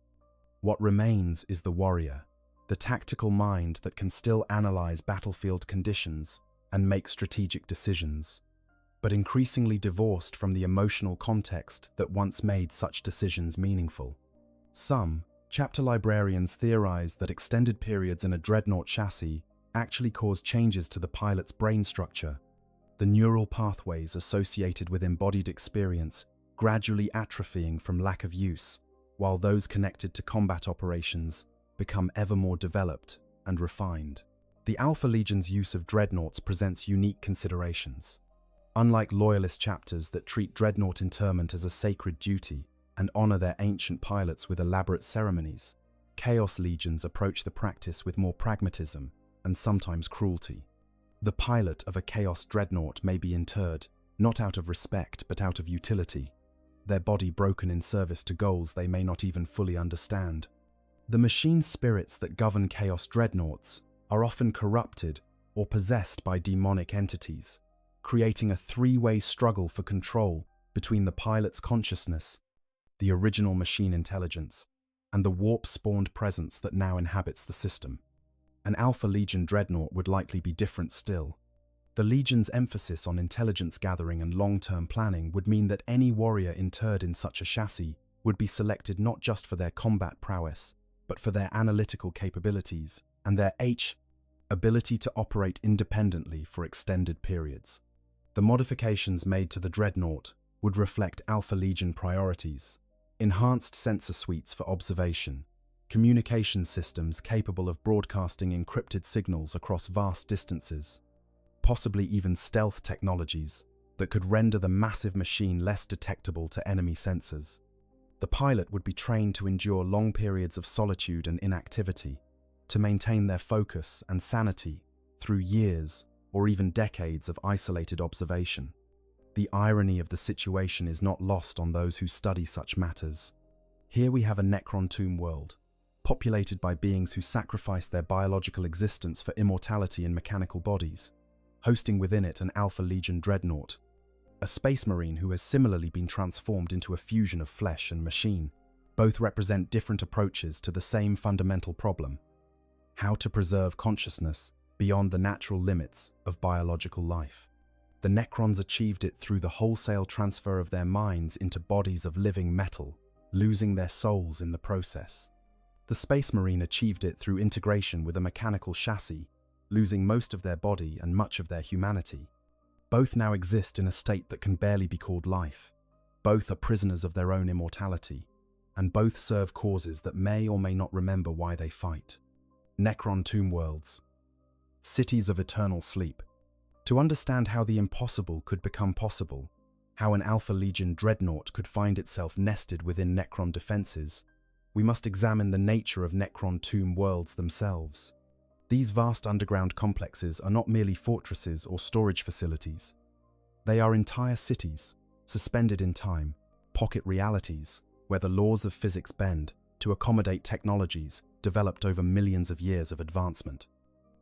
What remains is the warrior, the tactical mind that can still analyze battlefield conditions and make strategic decisions, but increasingly divorced from the emotional context that once made such decisions meaningful. Some chapter librarians theorize that extended periods in a dreadnought chassis actually cause changes to the pilot's brain structure, the neural pathways associated with embodied experience gradually atrophying from lack of use, while those connected to combat operations become ever more developed and refined. The Alpha Legion's use of dreadnoughts presents unique considerations. Unlike loyalist chapters that treat dreadnought interment as a sacred duty and honor their ancient pilots with elaborate ceremonies, Chaos Legions approach the practice with more pragmatism and sometimes cruelty. The pilot of a Chaos dreadnought may be interred, not out of respect but out of utility, their body broken in service to goals they may not even fully understand. The machine spirits that govern Chaos dreadnoughts are often corrupted or possessed by demonic entities, creating a three-way struggle for control between the pilot's consciousness, the original machine intelligence, and the warp-spawned presence that now inhabits the system. An Alpha Legion dreadnought would likely be different still. The Legion's emphasis on intelligence gathering and long-term planning would mean that any warrior interred in such a chassis would be selected not just for their combat prowess, but for their analytical capabilities and their ability to operate independently for extended periods. The modifications made to the dreadnought would reflect Alpha Legion priorities: enhanced sensor suites for observation, communication systems capable of broadcasting encrypted signals across vast distances, possibly even stealth technologies that could render the massive machine less detectable to enemy sensors. The pilot would be trained to endure long periods of solitude and inactivity, to maintain their focus and sanity through years or even decades of isolated observation. The irony of the situation is not lost on those who study such matters. Here we have a Necron tomb world, populated by beings who sacrifice their biological existence for immortality in mechanical bodies, hosting within it an Alpha Legion dreadnought, a space marine who has similarly been transformed into a fusion of flesh and machine. Both represent different approaches to the same fundamental problem: how to preserve consciousness beyond the natural limits of biological life. The Necrons achieved it through the wholesale transfer of their minds into bodies of living metal, losing their souls in the process. The Space Marine achieved it through integration with a mechanical chassis, losing most of their body and much of their humanity. Both now exist in a state that can barely be called life. Both are prisoners of their own immortality, and both serve causes that may or may not remember why they fight. Necron tomb worlds, cities of eternal sleep. To understand how the impossible could become possible, how an Alpha Legion dreadnought could find itself nested within Necron defenses, we must examine the nature of Necron tomb worlds themselves. These vast underground complexes are not merely fortresses or storage facilities. They are entire cities, suspended in time, pocket realities, where the laws of physics bend to accommodate technologies developed over millions of years of advancement.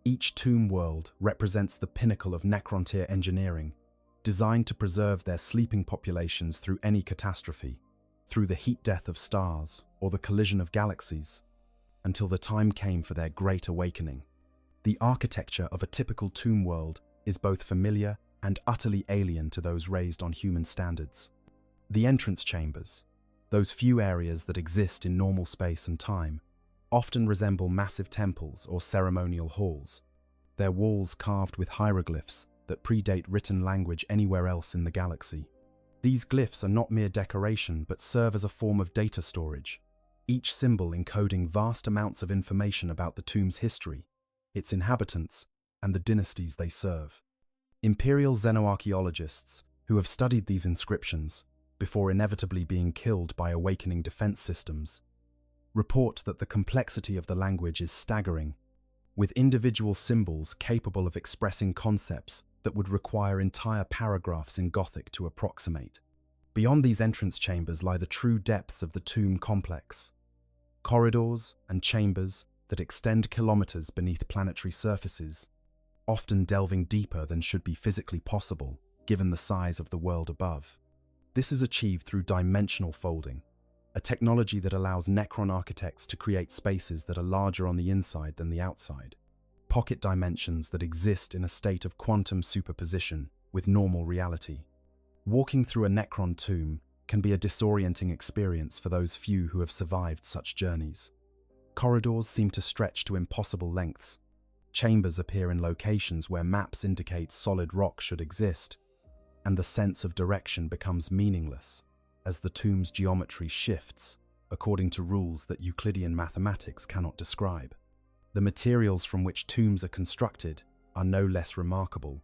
Each tomb world represents the pinnacle of Necrontier engineering, designed to preserve their sleeping populations through any catastrophe, through the heat death of stars or the collision of galaxies, until the time came for their great awakening. The architecture of a typical tomb world is both familiar and utterly alien to those raised on human standards. The entrance chambers, those few areas that exist in normal space and time, often resemble massive temples or ceremonial halls, their walls carved with hieroglyphs that predate written language anywhere else in the galaxy. These glyphs are not mere decoration but serve as a form of data storage, each symbol encoding vast amounts of information about the tomb's history, its inhabitants, and the dynasties they serve. Imperial xenoarchaeologists, who have studied these inscriptions before inevitably being killed by awakening defense systems, report that the complexity of the language is staggering, with individual symbols capable of expressing concepts that would require entire paragraphs in Gothic to approximate. Beyond these entrance chambers lie the true depths of the tomb complex. Corridors and chambers that extend kilometers beneath planetary surfaces, often delving deeper than should be physically possible, given the size of the world above. This is achieved through dimensional folding, a technology that allows Necron architects to create spaces that are larger on the inside than the outside, pocket dimensions that exist in a state of quantum superposition with normal reality. Walking through a Necron tomb can be a disorienting experience for those few who have survived such journeys. Corridors seem to stretch to impossible lengths. Chambers appear in locations where maps indicate solid rock should exist, and the sense of direction becomes meaningless as the tomb's geometry shifts according to rules that Euclidean mathematics cannot describe. The materials from which tombs are constructed are no less remarkable.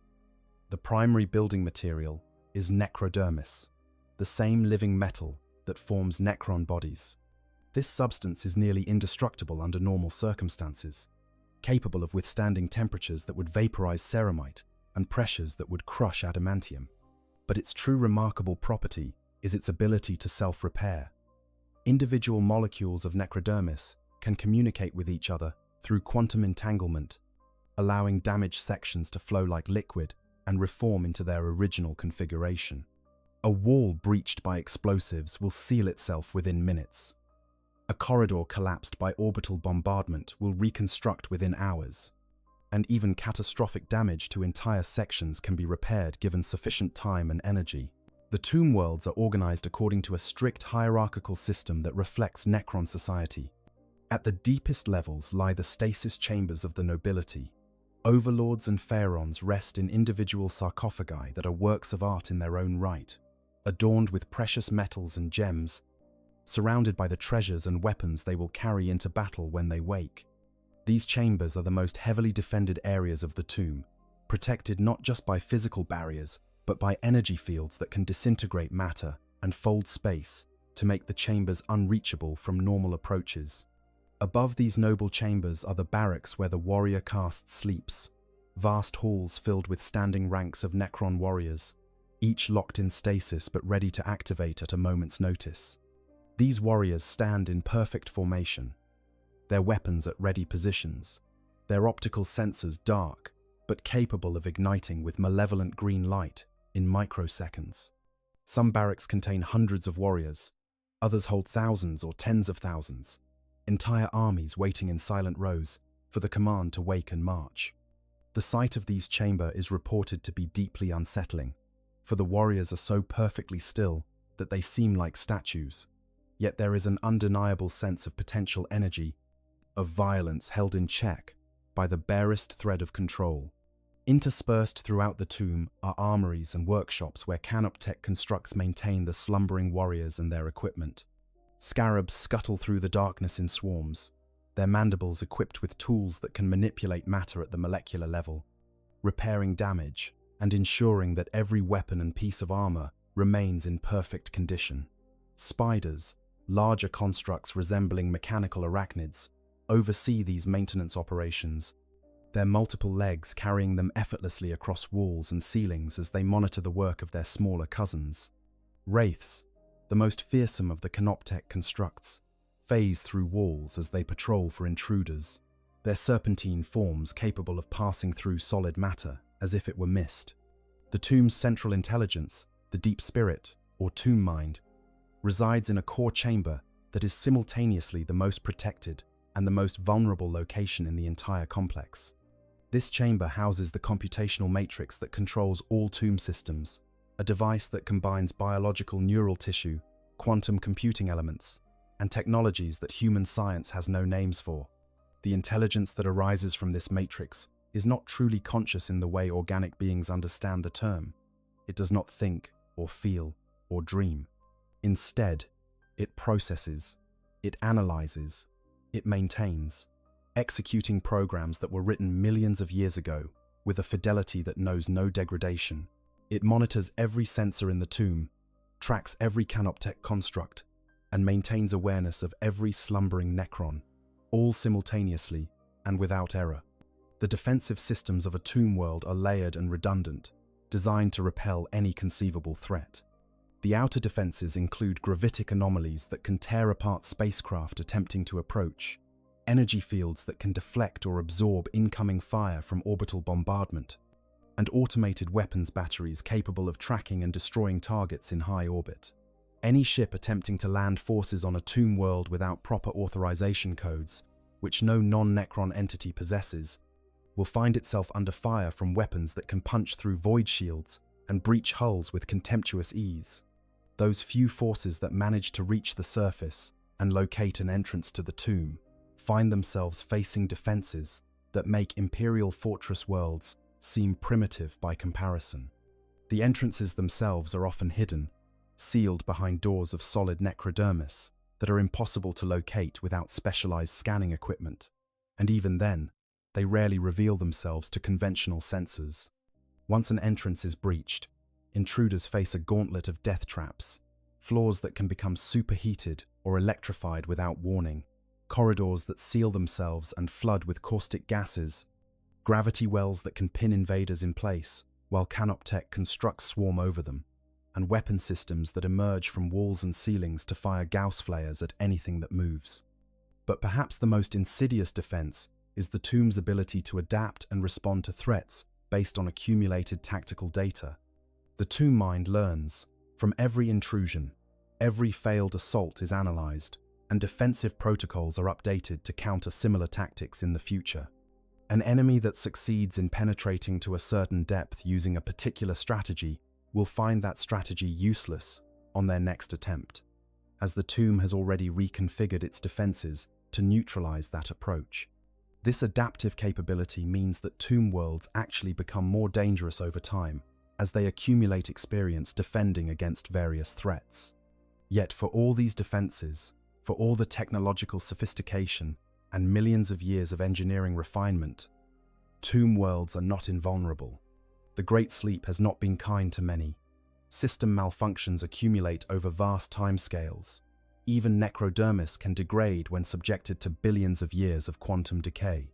The primary building material is necrodermis, the same living metal that forms Necron bodies. This substance is nearly indestructible under normal circumstances, capable of withstanding temperatures that would vaporize ceramite and pressures that would crush adamantium. But its true remarkable property is its ability to self-repair. Individual molecules of necrodermis can communicate with each other through quantum entanglement, allowing damaged sections to flow like liquid and reform into their original configuration. A wall breached by explosives will seal itself within minutes. A corridor collapsed by orbital bombardment will reconstruct within hours. And even catastrophic damage to entire sections can be repaired given sufficient time and energy. The tomb worlds are organized according to a strict hierarchical system that reflects Necron society. At the deepest levels lie the stasis chambers of the nobility. Overlords and pharaohs rest in individual sarcophagi that are works of art in their own right, adorned with precious metals and gems, surrounded by the treasures and weapons they will carry into battle when they wake. These chambers are the most heavily defended areas of the tomb, protected not just by physical barriers, but by energy fields that can disintegrate matter and fold space to make the chambers unreachable from normal approaches. Above these noble chambers are the barracks where the warrior caste sleeps, vast halls filled with standing ranks of Necron warriors, each locked in stasis but ready to activate at a moment's notice. These warriors stand in perfect formation, their weapons at ready positions, their optical sensors dark but capable of igniting with malevolent green light in microseconds. Some barracks contain hundreds of warriors, others hold thousands or tens of thousands, entire armies waiting in silent rows for the command to wake and march. The sight of these chambers is reported to be deeply unsettling, for the warriors are so perfectly still that they seem like statues. Yet there is an undeniable sense of potential energy, of violence held in check by the barest thread of control. Interspersed throughout the tomb are armories and workshops where Canoptech constructs maintain the slumbering warriors and their equipment. Scarabs scuttle through the darkness in swarms, their mandibles equipped with tools that can manipulate matter at the molecular level, repairing damage and ensuring that every weapon and piece of armor remains in perfect condition. Spiders, larger constructs resembling mechanical arachnids, oversee these maintenance operations, their multiple legs carrying them effortlessly across walls and ceilings as they monitor the work of their smaller cousins. Wraiths, the most fearsome of the Canoptech constructs, phase through walls as they patrol for intruders, their serpentine forms capable of passing through solid matter as if it were mist. The tomb's central intelligence, the deep spirit, or tomb mind, resides in a core chamber that is simultaneously the most protected and the most vulnerable location in the entire complex. This chamber houses the computational matrix that controls all tomb systems, a device that combines biological neural tissue, quantum computing elements, and technologies that human science has no names for. The intelligence that arises from this matrix is not truly conscious in the way organic beings understand the term. It does not think, or feel, or dream. Instead, it processes, it analyzes, it maintains, executing programs that were written millions of years ago with a fidelity that knows no degradation. It monitors every sensor in the tomb, tracks every Canoptech construct, and maintains awareness of every slumbering Necron, all simultaneously and without error. The defensive systems of a tomb world are layered and redundant, designed to repel any conceivable threat. The outer defenses include gravitic anomalies that can tear apart spacecraft attempting to approach, energy fields that can deflect or absorb incoming fire from orbital bombardment, and automated weapons batteries capable of tracking and destroying targets in high orbit. Any ship attempting to land forces on a tomb world without proper authorization codes, which no non-Necron entity possesses, will find itself under fire from weapons that can punch through void shields and breach hulls with contemptuous ease. Those few forces that manage to reach the surface and locate an entrance to the tomb find themselves facing defenses that make Imperial fortress worlds seem primitive by comparison. The entrances themselves are often hidden, sealed behind doors of solid necrodermis that are impossible to locate without specialized scanning equipment, and even then, they rarely reveal themselves to conventional sensors. Once an entrance is breached, intruders face a gauntlet of death traps, floors that can become superheated or electrified without warning, corridors that seal themselves and flood with caustic gases, gravity wells that can pin invaders in place, while Canoptech constructs swarm over them, and weapon systems that emerge from walls and ceilings to fire Gauss flares at anything that moves. But perhaps the most insidious defense is the tomb's ability to adapt and respond to threats based on accumulated tactical data. The tomb mind learns. From every intrusion, every failed assault is analyzed, and defensive protocols are updated to counter similar tactics in the future. An enemy that succeeds in penetrating to a certain depth using a particular strategy will find that strategy useless on their next attempt, as the tomb has already reconfigured its defenses to neutralize that approach. This adaptive capability means that tomb worlds actually become more dangerous over time as they accumulate experience defending against various threats. Yet for all these defenses, for all the technological sophistication and millions of years of engineering refinement, tomb worlds are not invulnerable. The Great Sleep has not been kind to many. System malfunctions accumulate over vast timescales. Even necrodermis can degrade when subjected to billions of years of quantum decay.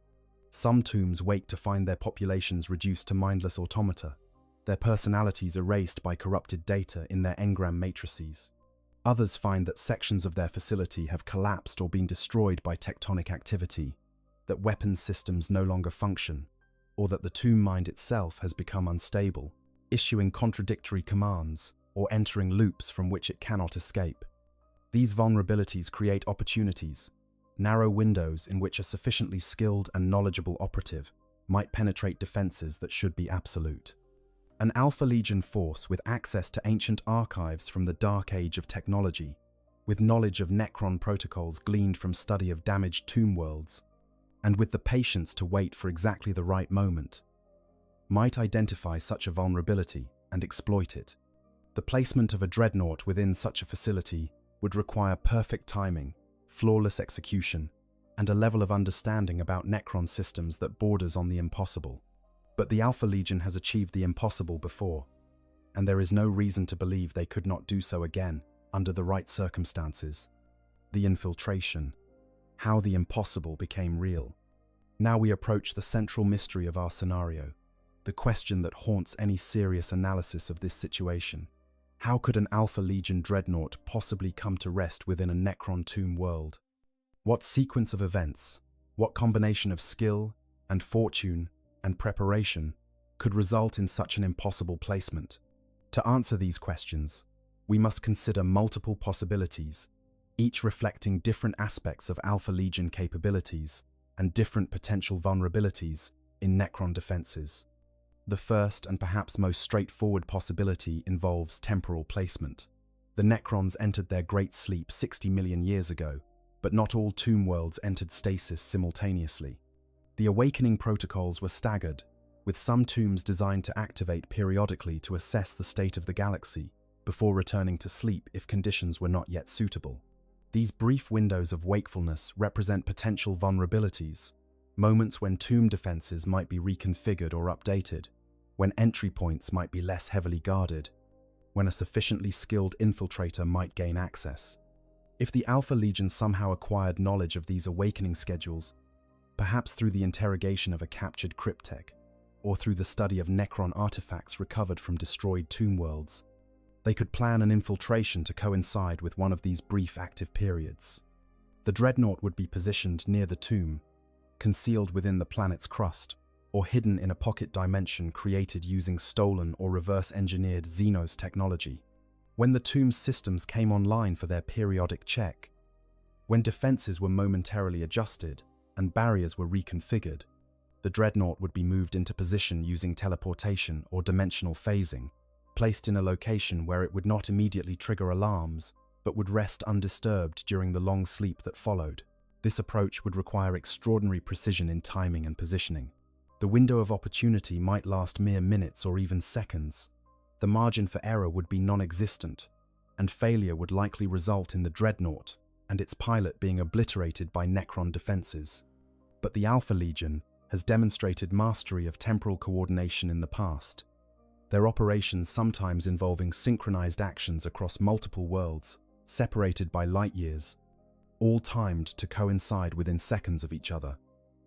Some tombs wake to find their populations reduced to mindless automata, their personalities erased by corrupted data in their engram matrices. Others find that sections of their facility have collapsed or been destroyed by tectonic activity, that weapons systems no longer function, or that the tomb mind itself has become unstable, issuing contradictory commands or entering loops from which it cannot escape. These vulnerabilities create opportunities, narrow windows in which a sufficiently skilled and knowledgeable operative might penetrate defenses that should be absolute. An Alpha Legion force with access to ancient archives from the dark age of technology, with knowledge of Necron protocols gleaned from study of damaged tomb worlds, and with the patience to wait for exactly the right moment, might identify such a vulnerability and exploit it. The placement of a dreadnought within such a facility would require perfect timing, flawless execution, and a level of understanding about Necron systems that borders on the impossible. But the Alpha Legion has achieved the impossible before, and there is no reason to believe they could not do so again under the right circumstances. The infiltration. How the impossible became real. Now we approach the central mystery of our scenario, the question that haunts any serious analysis of this situation. How could an Alpha Legion dreadnought possibly come to rest within a Necron tomb world? What sequence of events, what combination of skill and fortune and preparation could result in such an impossible placement? To answer these questions, we must consider multiple possibilities, each reflecting different aspects of Alpha Legion capabilities and different potential vulnerabilities in Necron defenses. The first and perhaps most straightforward possibility involves temporal placement. The Necrons entered their Great Sleep 60 million years ago, but not all tomb worlds entered stasis simultaneously. The awakening protocols were staggered, with some tombs designed to activate periodically to assess the state of the galaxy before returning to sleep if conditions were not yet suitable. These brief windows of wakefulness represent potential vulnerabilities, moments when tomb defenses might be reconfigured or updated, when entry points might be less heavily guarded, when a sufficiently skilled infiltrator might gain access. If the Alpha Legion somehow acquired knowledge of these awakening schedules, perhaps through the interrogation of a captured cryptech, or through the study of Necron artifacts recovered from destroyed tomb worlds, they could plan an infiltration to coincide with one of these brief active periods. The dreadnought would be positioned near the tomb, concealed within the planet's crust, or hidden in a pocket dimension created using stolen or reverse-engineered Xenos technology. When the tomb's systems came online for their periodic check, when defenses were momentarily adjusted and barriers were reconfigured, the dreadnought would be moved into position using teleportation or dimensional phasing, placed in a location where it would not immediately trigger alarms, but would rest undisturbed during the long sleep that followed. This approach would require extraordinary precision in timing and positioning. The window of opportunity might last mere minutes or even seconds. The margin for error would be non-existent, and failure would likely result in the dreadnought and its pilot being obliterated by Necron defenses. But the Alpha Legion has demonstrated mastery of temporal coordination in the past. their operations sometimes involving synchronized actions across multiple worlds, separated by light years, all timed to coincide within seconds of each other.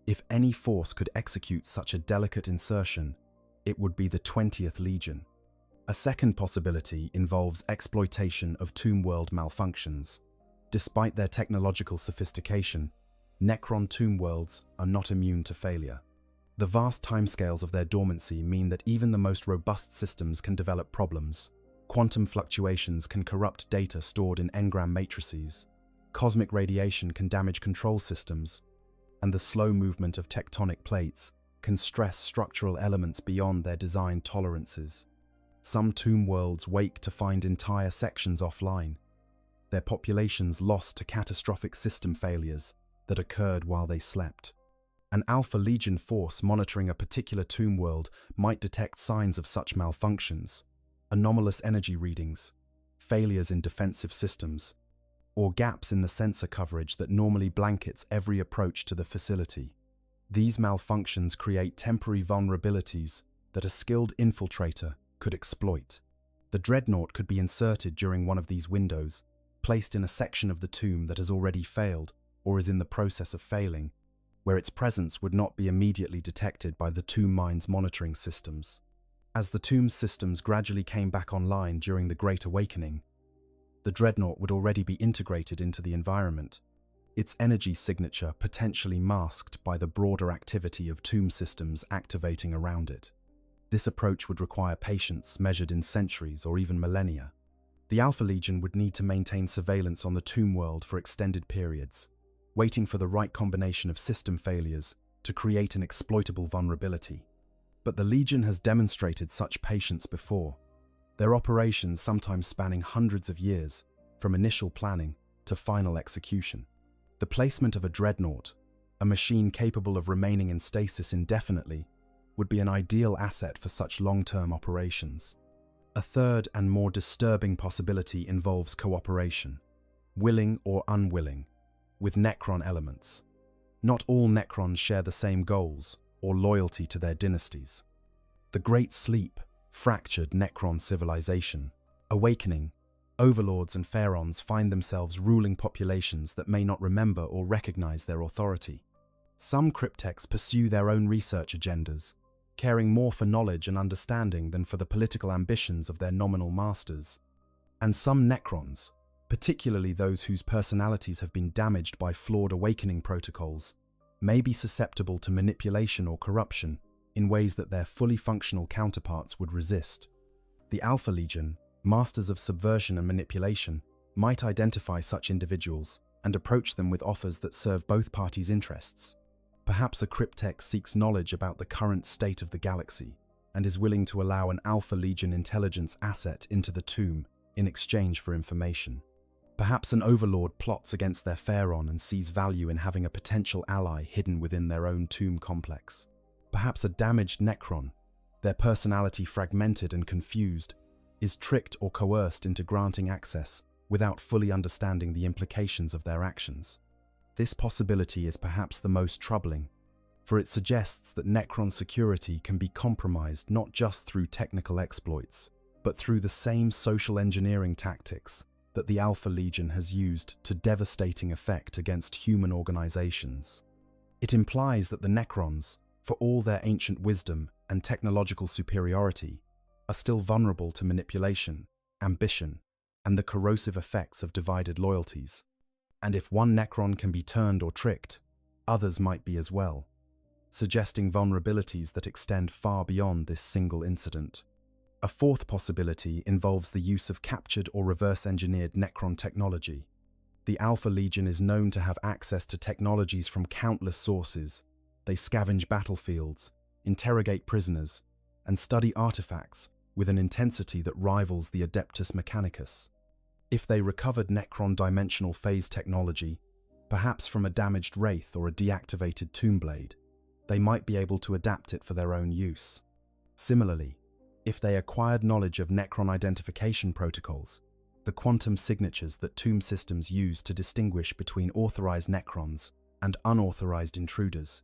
If any force could execute such a delicate insertion, it would be the 20th Legion. A second possibility involves exploitation of tomb world malfunctions. Despite their technological sophistication, Necron tomb worlds are not immune to failure. The vast timescales of their dormancy mean that even the most robust systems can develop problems. Quantum fluctuations can corrupt data stored in engram matrices. Cosmic radiation can damage control systems, and the slow movement of tectonic plates can stress structural elements beyond their design tolerances. Some tomb worlds wake to find entire sections offline, their populations lost to catastrophic system failures that occurred while they slept. An Alpha Legion force monitoring a particular tomb world might detect signs of such malfunctions, anomalous energy readings, failures in defensive systems, or gaps in the sensor coverage that normally blankets every approach to the facility. These malfunctions create temporary vulnerabilities that a skilled infiltrator could exploit. The Dreadnought could be inserted during one of these windows, placed in a section of the tomb that has already failed or is in the process of failing, where its presence would not be immediately detected by the tomb mine's monitoring systems. As the tomb's systems gradually came back online during the Great Awakening, the Dreadnought would already be integrated into the environment, its energy signature potentially masked by the broader activity of tomb systems activating around it. This approach would require patience measured in centuries or even millennia. The Alpha Legion would need to maintain surveillance on the tomb world for extended periods, waiting for the right combination of system failures to create an exploitable vulnerability. But the Legion has demonstrated such patience before, their operations sometimes spanning hundreds of years, from initial planning to final execution. The placement of a Dreadnought, a machine capable of remaining in stasis indefinitely, would be an ideal asset for such long-term operations. A third and more disturbing possibility involves cooperation, willing or unwilling, with Necron elements. Not all Necrons share the same goals or loyalty to their dynasties. The Great Sleep fractured Necron civilization. Awakening, overlords and pharaons find themselves ruling populations that may not remember or recognize their authority. Some cryptechs pursue their own research agendas, caring more for knowledge and understanding than for the political ambitions of their nominal masters. And some Necrons, particularly those whose personalities have been damaged by flawed awakening protocols, may be susceptible to manipulation or corruption in ways that their fully functional counterparts would resist. The Alpha Legion, masters of subversion and manipulation, might identify such individuals and approach them with offers that serve both parties' interests. Perhaps a cryptech seeks knowledge about the current state of the galaxy and is willing to allow an Alpha Legion intelligence asset into the tomb in exchange for information. Perhaps an overlord plots against their pharaon and sees value in having a potential ally hidden within their own tomb complex. Perhaps a damaged Necron, their personality fragmented and confused, is tricked or coerced into granting access without fully understanding the implications of their actions. This possibility is perhaps the most troubling, for it suggests that Necron security can be compromised not just through technical exploits, but through the same social engineering tactics that the Alpha Legion has used to devastating effect against human organizations. It implies that the Necrons, for all their ancient wisdom and technological superiority, are still vulnerable to manipulation, ambition, and the corrosive effects of divided loyalties. And if one Necron can be turned or tricked, others might be as well, suggesting vulnerabilities that extend far beyond this single incident. A fourth possibility involves the use of captured or reverse-engineered Necron technology. The Alpha Legion is known to have access to technologies from countless sources. They scavenge battlefields, interrogate prisoners, and study artifacts with an intensity that rivals the Adeptus Mechanicus. If they recovered Necron dimensional phase technology, perhaps from a damaged wraith or a deactivated tomb blade, they might be able to adapt it for their own use. Similarly, if they acquired knowledge of Necron identification protocols, the quantum signatures that tomb systems use to distinguish between authorized Necrons and unauthorized intruders,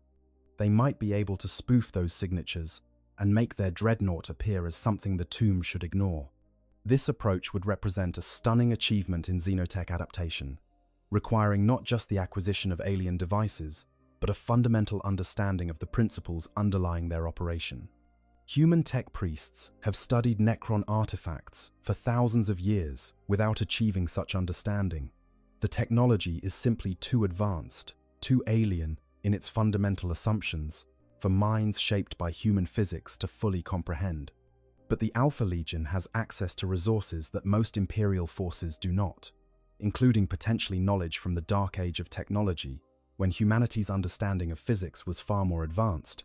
they might be able to spoof those signatures and make their dreadnought appear as something the tomb should ignore. This approach would represent a stunning achievement in xenotech adaptation, requiring not just the acquisition of alien devices, but a fundamental understanding of the principles underlying their operation. Human tech priests have studied Necron artifacts for thousands of years without achieving such understanding. The technology is simply too advanced, too alien in its fundamental assumptions, for minds shaped by human physics to fully comprehend. But the Alpha Legion has access to resources that most Imperial forces do not, including potentially knowledge from the Dark Age of technology, when humanity's understanding of physics was far more advanced,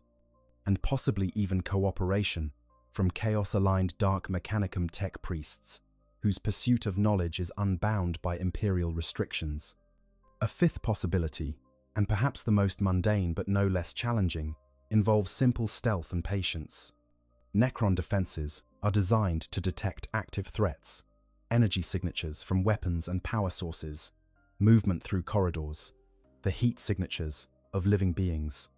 and possibly even cooperation from chaos-aligned Dark Mechanicum tech priests, whose pursuit of knowledge is unbound by Imperial restrictions. A fifth possibility, and perhaps the most mundane but no less challenging, involves simple stealth and patience. Necron defenses are designed to detect active threats, energy signatures from weapons and power sources, movement through corridors, the heat signatures of living beings.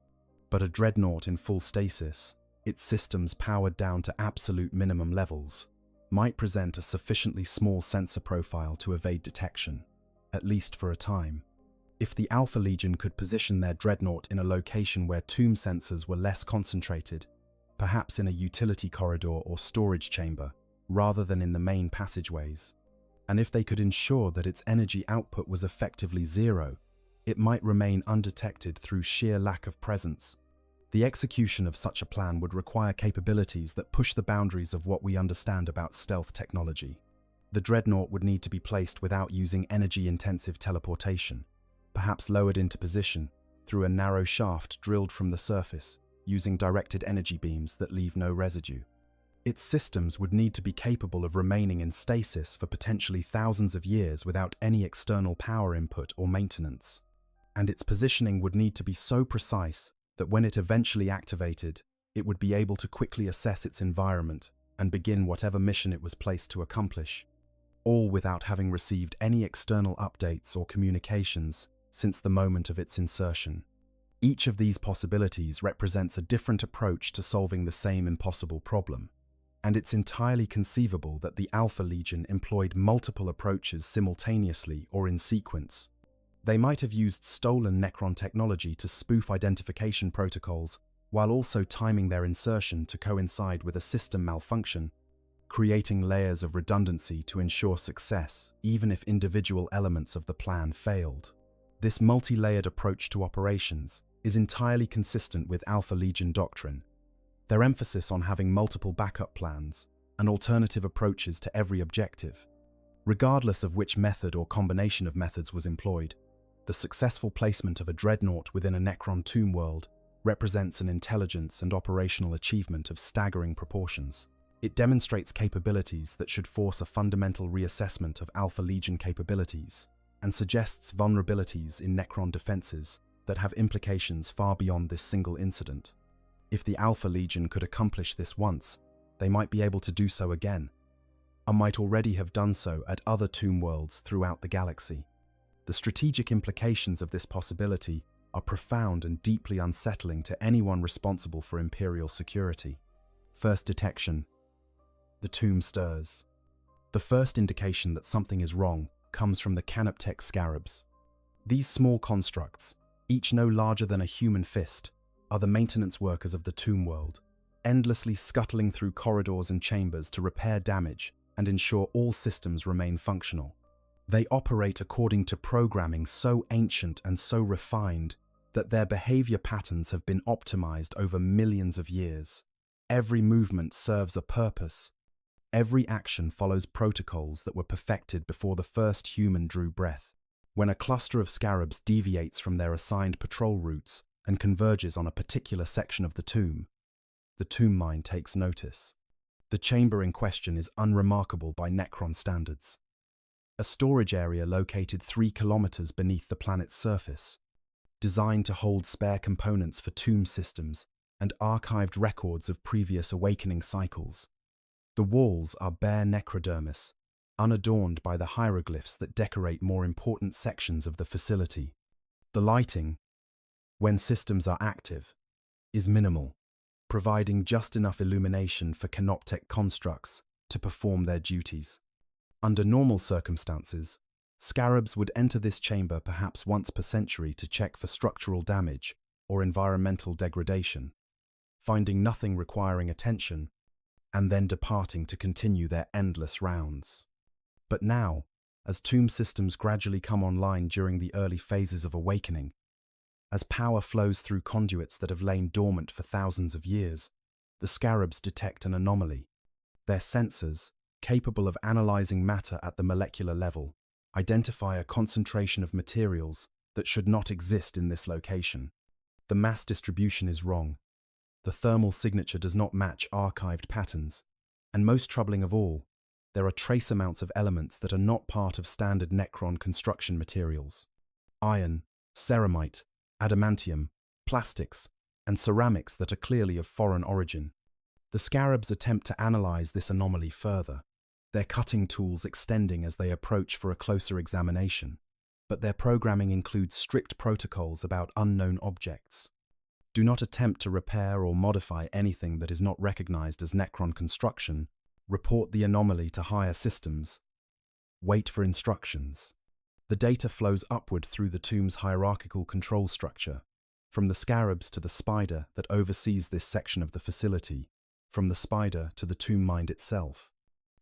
But a dreadnought in full stasis, its systems powered down to absolute minimum levels, might present a sufficiently small sensor profile to evade detection, at least for a time. If the Alpha Legion could position their dreadnought in a location where tomb sensors were less concentrated, perhaps in a utility corridor or storage chamber, rather than in the main passageways, and if they could ensure that its energy output was effectively zero, it might remain undetected through sheer lack of presence. The execution of such a plan would require capabilities that push the boundaries of what we understand about stealth technology. The dreadnought would need to be placed without using energy-intensive teleportation, perhaps lowered into position through a narrow shaft drilled from the surface, using directed energy beams that leave no residue. Its systems would need to be capable of remaining in stasis for potentially thousands of years without any external power input or maintenance. And its positioning would need to be so precise that when it eventually activated, it would be able to quickly assess its environment and begin whatever mission it was placed to accomplish, all without having received any external updates or communications since the moment of its insertion. Each of these possibilities represents a different approach to solving the same impossible problem, and it's entirely conceivable that the Alpha Legion employed multiple approaches simultaneously or in sequence. They might have used stolen Necron technology to spoof identification protocols while also timing their insertion to coincide with a system malfunction, creating layers of redundancy to ensure success even if individual elements of the plan failed. This multi-layered approach to operations is entirely consistent with Alpha Legion doctrine. Their emphasis on having multiple backup plans and alternative approaches to every objective. Regardless of which method or combination of methods was employed, the successful placement of a dreadnought within a Necron tomb world represents an intelligence and operational achievement of staggering proportions. It demonstrates capabilities that should force a fundamental reassessment of Alpha Legion capabilities and suggests vulnerabilities in Necron defenses that have implications far beyond this single incident. If the Alpha Legion could accomplish this once, they might be able to do so again, and might already have done so at other tomb worlds throughout the galaxy. The strategic implications of this possibility are profound and deeply unsettling to anyone responsible for Imperial security. First detection. The tomb stirs. The first indication that something is wrong comes from the Canoptech scarabs. These small constructs, each no larger than a human fist, are the maintenance workers of the tomb world, endlessly scuttling through corridors and chambers to repair damage and ensure all systems remain functional. They operate according to programming so ancient and so refined that their behavior patterns have been optimized over millions of years. Every movement serves a purpose. Every action follows protocols that were perfected before the first human drew breath. When a cluster of scarabs deviates from their assigned patrol routes and converges on a particular section of the tomb mine takes notice. The chamber in question is unremarkable by Necron standards. A storage area located 3 kilometers beneath the planet's surface, designed to hold spare components for tomb systems and archived records of previous awakening cycles. The walls are bare necrodermis, unadorned by the hieroglyphs that decorate more important sections of the facility. The lighting, when systems are active, is minimal. providing just enough illumination for canoptek constructs to perform their duties. Under normal circumstances, scarabs would enter this chamber perhaps once per century to check for structural damage or environmental degradation, finding nothing requiring attention, and then departing to continue their endless rounds. But now, as tomb systems gradually come online during the early phases of awakening, as power flows through conduits that have lain dormant for thousands of years, the scarabs detect an anomaly. Their sensors, capable of analyzing matter at the molecular level, identify a concentration of materials that should not exist in this location. The mass distribution is wrong. The thermal signature does not match archived patterns, and most troubling of all, there are trace amounts of elements that are not part of standard Necron construction materials. Iron, ceramite, adamantium, plastics, and ceramics that are clearly of foreign origin. The scarabs attempt to analyze this anomaly further, their cutting tools extending as they approach for a closer examination, but their programming includes strict protocols about unknown objects. Do not attempt to repair or modify anything that is not recognized as Necron construction. Report the anomaly to higher systems. Wait for instructions. The data flows upward through the tomb's hierarchical control structure, from the scarabs to the spider that oversees this section of the facility, from the spider to the tomb mind itself.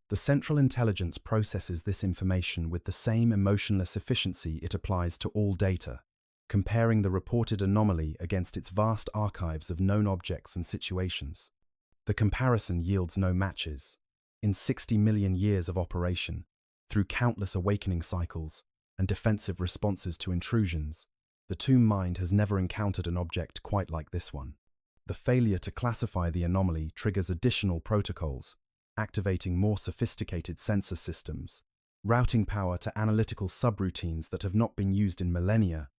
The central intelligence processes this information with the same emotionless efficiency it applies to all data, comparing the reported anomaly against its vast archives of known objects and situations. The comparison yields no matches. In 60 million years of operation, through countless awakening cycles and defensive responses to intrusions, the tomb mind has never encountered an object quite like this one. The failure to classify the anomaly triggers additional protocols, activating more sophisticated sensor systems, routing power to analytical subroutines that have not been used in millennia,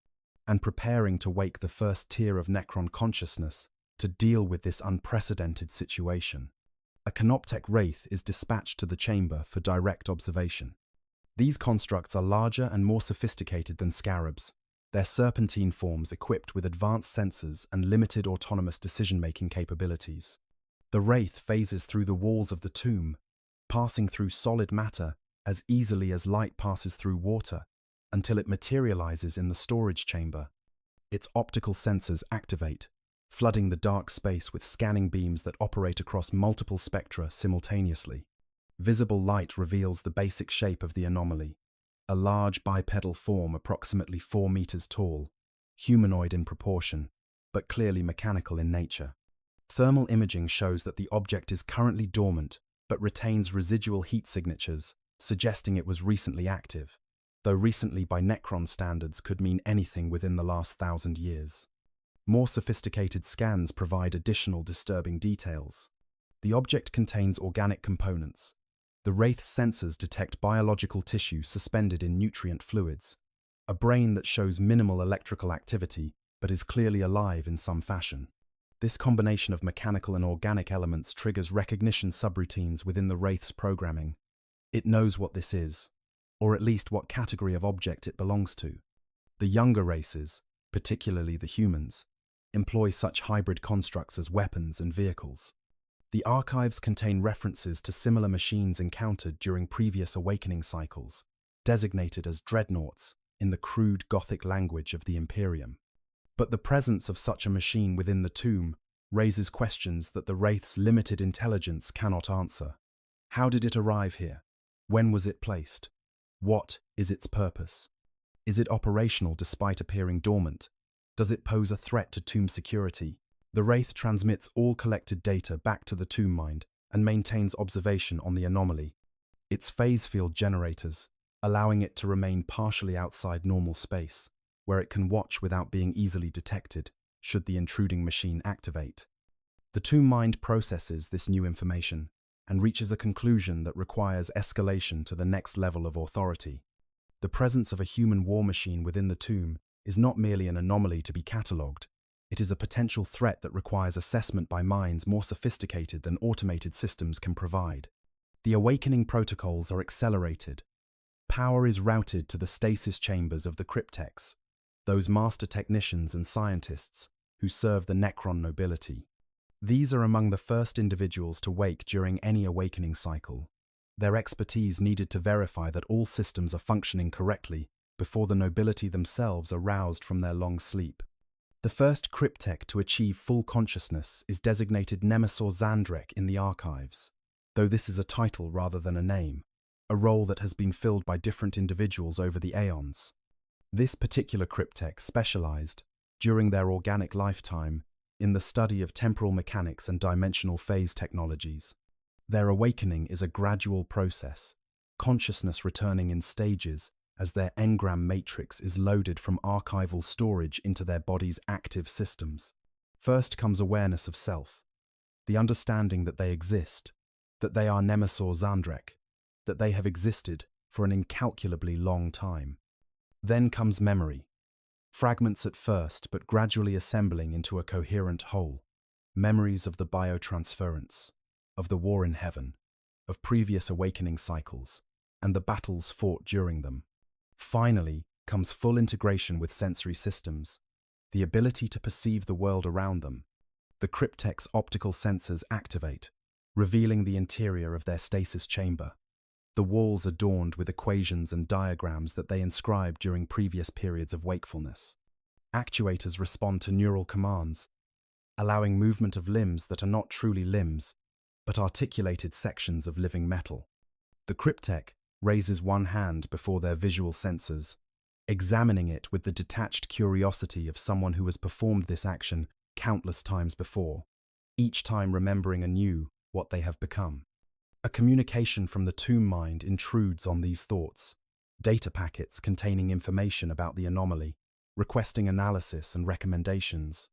and preparing to wake the first tier of Necron consciousness to deal with this unprecedented situation. A canoptek wraith is dispatched to the chamber for direct observation. These constructs are larger and more sophisticated than scarabs, their serpentine forms equipped with advanced sensors and limited autonomous decision-making capabilities. The wraith phases through the walls of the tomb, passing through solid matter as easily as light passes through water, until it materializes in the storage chamber. Its optical sensors activate, flooding the dark space with scanning beams that operate across multiple spectra simultaneously. Visible light reveals the basic shape of the anomaly, a large bipedal form approximately 4 meters tall, humanoid in proportion, but clearly mechanical in nature. Thermal imaging shows that the object is currently dormant, but retains residual heat signatures, suggesting it was recently active, though recently by Necron standards could mean anything within the last 1,000 years. More sophisticated scans provide additional disturbing details. The object contains organic components. The wraith's sensors detect biological tissue suspended in nutrient fluids, a brain that shows minimal electrical activity but is clearly alive in some fashion. This combination of mechanical and organic elements triggers recognition subroutines within the wraith's programming. It knows what this is, or at least what category of object it belongs to. The younger races, particularly the humans, employ such hybrid constructs as weapons and vehicles. The archives contain references to similar machines encountered during previous awakening cycles, designated as dreadnoughts in the crude Gothic language of the Imperium. But the presence of such a machine within the tomb raises questions that the Wraith's limited intelligence cannot answer. How did it arrive here? When was it placed? What is its purpose? Is it operational despite appearing dormant? Does it pose a threat to tomb security? The Wraith transmits all collected data back to the tomb mind and maintains observation on the anomaly. Its phase field generators, allowing it to remain partially outside normal space, where it can watch without being easily detected should the intruding machine activate. The tomb mind processes this new information and reaches a conclusion that requires escalation to the next level of authority. The presence of a human war machine within the tomb is not merely an anomaly to be catalogued. It is a potential threat that requires assessment by minds more sophisticated than automated systems can provide. The awakening protocols are accelerated. Power is routed to the stasis chambers of the cryptex, those master technicians and scientists who serve the Necron nobility. These are among the first individuals to wake during any awakening cycle. Their expertise needed to verify that all systems are functioning correctly before the nobility themselves are roused from their long sleep. The first cryptech to achieve full consciousness is designated Nemesor Zandrek in the archives, though this is a title rather than a name, a role that has been filled by different individuals over the aeons. This particular cryptech specialized, during their organic lifetime, in the study of temporal mechanics and dimensional phase technologies. Their awakening is a gradual process, consciousness returning in stages as their engram matrix is loaded from archival storage into their body's active systems. First comes awareness of self, the understanding that they exist, that they are Nemesor Zandrek, that they have existed for an incalculably long time. Then comes memory, fragments at first but gradually assembling into a coherent whole, memories of the biotransference, of the war in heaven, of previous awakening cycles, and the battles fought during them. Finally comes full integration with sensory systems, the ability to perceive the world around them. The cryptech's optical sensors activate, revealing the interior of their stasis chamber. The walls adorned with equations and diagrams that they inscribed during previous periods of wakefulness. Actuators respond to neural commands, allowing movement of limbs that are not truly limbs, but articulated sections of living metal. The cryptech raises one hand before their visual sensors, examining it with the detached curiosity of someone who has performed this action countless times before, each time remembering anew what they have become. A communication from the tomb mind intrudes on these thoughts, data packets containing information about the anomaly, requesting analysis and recommendations.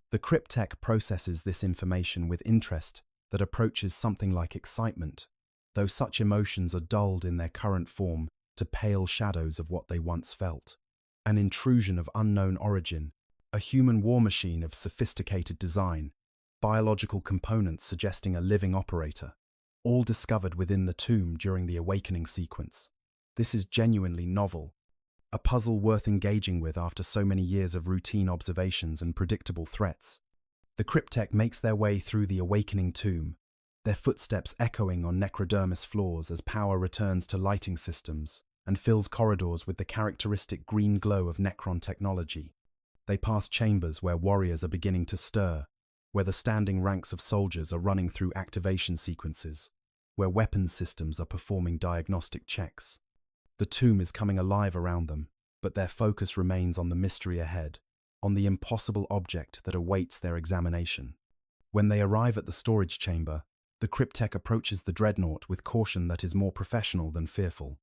The cryptech processes this information with interest that approaches something like excitement, though such emotions are dulled in their current form to pale shadows of what they once felt. An intrusion of unknown origin, a human war machine of sophisticated design, biological components suggesting a living operator, all discovered within the tomb during the awakening sequence. This is genuinely novel, a puzzle worth engaging with after so many years of routine observations and predictable threats. The cryptech makes their way through the awakening tomb, their footsteps echoing on necrodermis floors as power returns to lighting systems and fills corridors with the characteristic green glow of Necron technology. They pass chambers where warriors are beginning to stir, where the standing ranks of soldiers are running through activation sequences, where weapons systems are performing diagnostic checks. The tomb is coming alive around them, but their focus remains on the mystery ahead, on the impossible object that awaits their examination. When they arrive at the storage chamber, the cryptech approaches the dreadnought with caution that is more professional than fearful.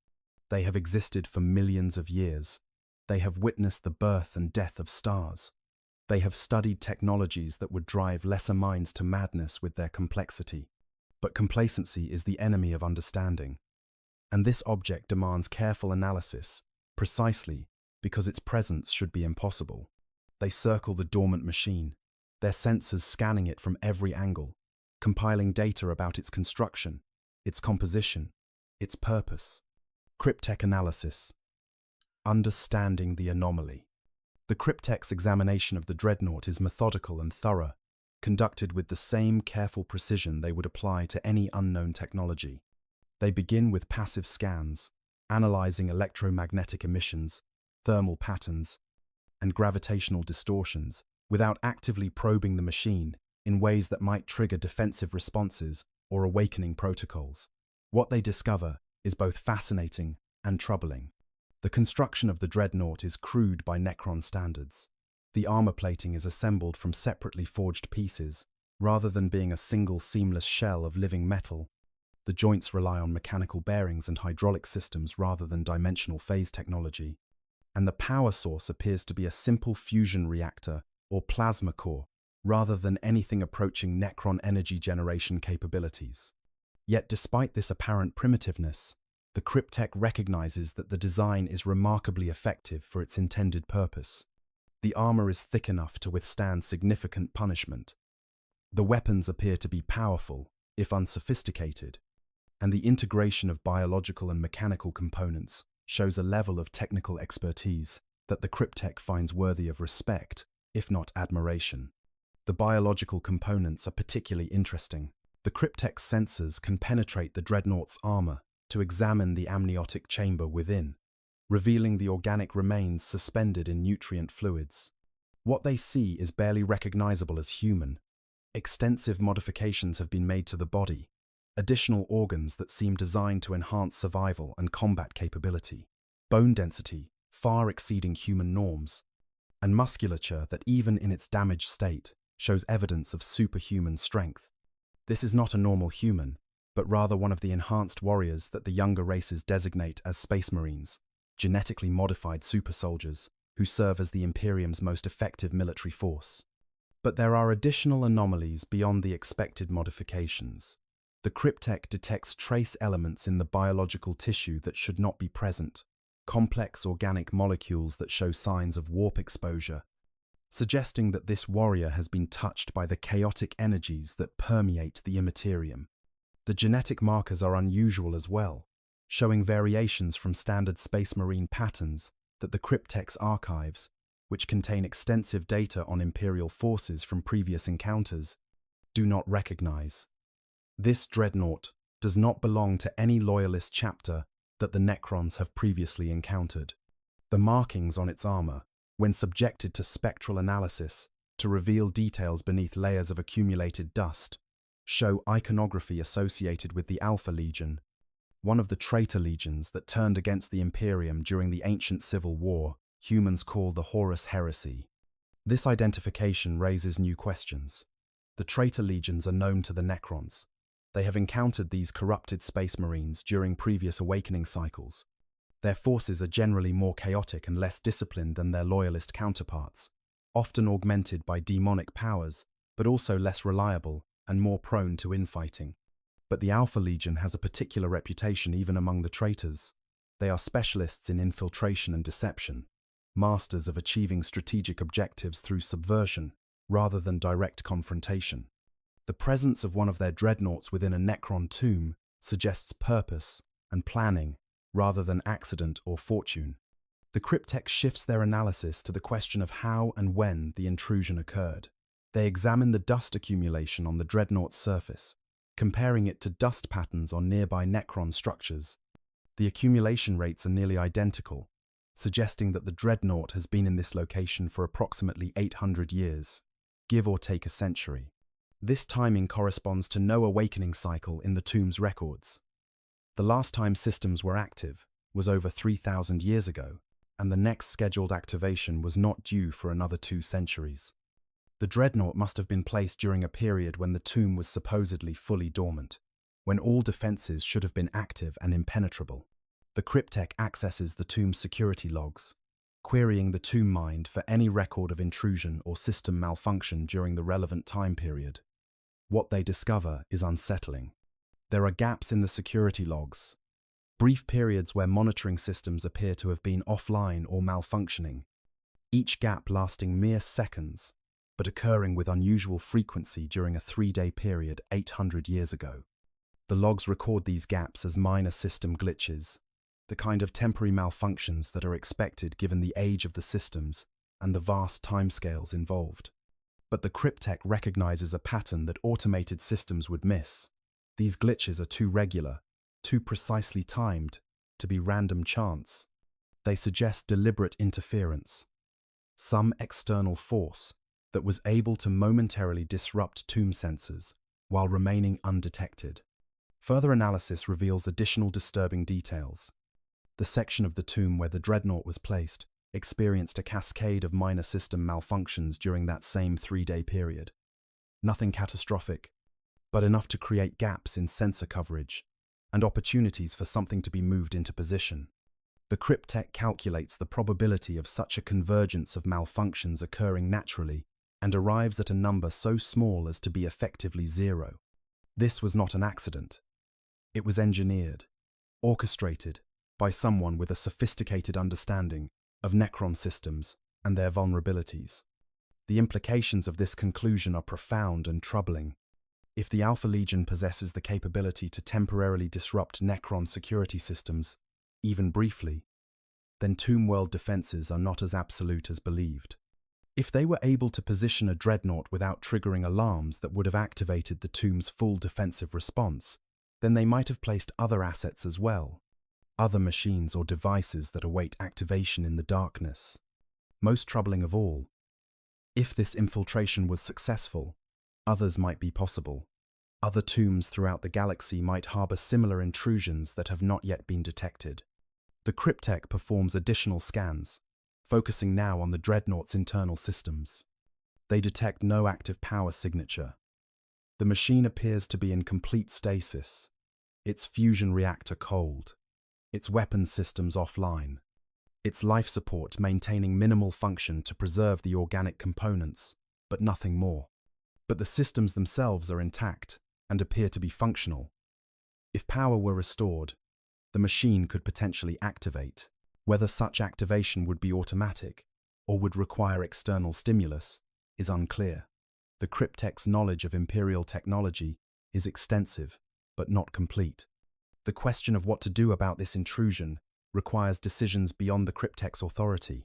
They have existed for millions of years. They have witnessed the birth and death of stars. They have studied technologies that would drive lesser minds to madness with their complexity. But complacency is the enemy of understanding. And this object demands careful analysis, precisely because its presence should be impossible. They circle the dormant machine, their sensors scanning it from every angle, compiling data about its construction, its composition, its purpose. Cryptech analysis. Understanding the anomaly. The cryptech's examination of the dreadnought is methodical and thorough, conducted with the same careful precision they would apply to any unknown technology. They begin with passive scans, analyzing electromagnetic emissions, thermal patterns, and gravitational distortions, without actively probing the machine in ways that might trigger defensive responses or awakening protocols. What they discover is both fascinating and troubling. The construction of the dreadnought is crude by Necron standards. The armor plating is assembled from separately forged pieces, rather than being a single seamless shell of living metal. The joints rely on mechanical bearings and hydraulic systems rather than dimensional phase technology. And the power source appears to be a simple fusion reactor or plasma core, rather than anything approaching Necron energy generation capabilities. Yet despite this apparent primitiveness, the cryptech recognizes that the design is remarkably effective for its intended purpose. The armor is thick enough to withstand significant punishment. The weapons appear to be powerful, if unsophisticated, and the integration of biological and mechanical components shows a level of technical expertise that the cryptech finds worthy of respect, if not admiration. The biological components are particularly interesting. The Cryptek's sensors can penetrate the Dreadnought's armor to examine the amniotic chamber within, revealing the organic remains suspended in nutrient fluids. What they see is barely recognizable as human. Extensive modifications have been made to the body, additional organs that seem designed to enhance survival and combat capability, bone density far exceeding human norms, and musculature that even in its damaged state shows evidence of superhuman strength. This is not a normal human, but rather one of the enhanced warriors that the younger races designate as Space Marines, genetically modified super soldiers who serve as the Imperium's most effective military force. But there are additional anomalies beyond the expected modifications. The Cryptek detects trace elements in the biological tissue that should not be present, complex organic molecules that show signs of warp exposure, suggesting that this warrior has been touched by the chaotic energies that permeate the immaterium. The genetic markers are unusual as well, showing variations from standard Space Marine patterns that the Cryptek's archives, which contain extensive data on Imperial forces from previous encounters, do not recognize. This dreadnought does not belong to any loyalist chapter that the Necrons have previously encountered. The markings on its armor, when subjected to spectral analysis to reveal details beneath layers of accumulated dust, show iconography associated with the Alpha Legion, one of the traitor legions that turned against the Imperium during the ancient civil war humans call the Horus Heresy. This identification raises new questions. The traitor legions are known to the Necrons. They have encountered these corrupted Space Marines during previous awakening cycles. Their forces are generally more chaotic and less disciplined than their loyalist counterparts, often augmented by demonic powers, but also less reliable and more prone to infighting. But the Alpha Legion has a particular reputation even among the traitors. They are specialists in infiltration and deception, masters of achieving strategic objectives through subversion rather than direct confrontation. The presence of one of their dreadnoughts within a Necron tomb suggests purpose and planning rather than accident or fortune. The Cryptek shifts their analysis to the question of how and when the intrusion occurred. They examine the dust accumulation on the dreadnought's surface, comparing it to dust patterns on nearby Necron structures. The accumulation rates are nearly identical, suggesting that the dreadnought has been in this location for approximately 800 years, give or take a century. This timing corresponds to no awakening cycle in the tomb's records. The last time systems were active was over 3,000 years ago, and the next scheduled activation was not due for another 2 centuries. The dreadnought must have been placed during a period when the tomb was supposedly fully dormant, when all defenses should have been active and impenetrable. The Cryptek accesses the tomb's security logs, querying the tomb mind for any record of intrusion or system malfunction during the relevant time period. What they discover is unsettling. There are gaps in the security logs, brief periods where monitoring systems appear to have been offline or malfunctioning, each gap lasting mere seconds, but occurring with unusual frequency during a 3-day period 800 years ago. The logs record these gaps as minor system glitches, the kind of temporary malfunctions that are expected given the age of the systems and the vast timescales involved. But the Cryptek recognizes a pattern that automated systems would miss. These glitches are too regular, too precisely timed, to be random chance. They suggest deliberate interference, some external force that was able to momentarily disrupt tomb sensors while remaining undetected. Further analysis reveals additional disturbing details. The section of the tomb where the dreadnought was placed experienced a cascade of minor system malfunctions during that same 3-day period. Nothing catastrophic, but enough to create gaps in sensor coverage and opportunities for something to be moved into position. The Cryptek calculates the probability of such a convergence of malfunctions occurring naturally and arrives at a number so small as to be effectively 0. This was not an accident. It was engineered, orchestrated by someone with a sophisticated understanding of Necron systems and their vulnerabilities. The implications of this conclusion are profound and troubling. If the Alpha Legion possesses the capability to temporarily disrupt Necron security systems, even briefly, then tomb world defenses are not as absolute as believed. If they were able to position a dreadnought without triggering alarms that would have activated the tomb's full defensive response, then they might have placed other assets as well, other machines or devices that await activation in the darkness. Most troubling of all, if this infiltration was successful, others might be possible. Other tombs throughout the galaxy might harbor similar intrusions that have not yet been detected. The Cryptek performs additional scans, focusing now on the dreadnought's internal systems. They detect no active power signature. The machine appears to be in complete stasis, its fusion reactor cold, its weapons systems offline, its life support maintaining minimal function to preserve the organic components, but nothing more. But the systems themselves are intact and appear to be functional. If power were restored, the machine could potentially activate. Whether such activation would be automatic or would require external stimulus is unclear. The Cryptek's knowledge of Imperial technology is extensive, but not complete. The question of what to do about this intrusion requires decisions beyond the Cryptek's authority.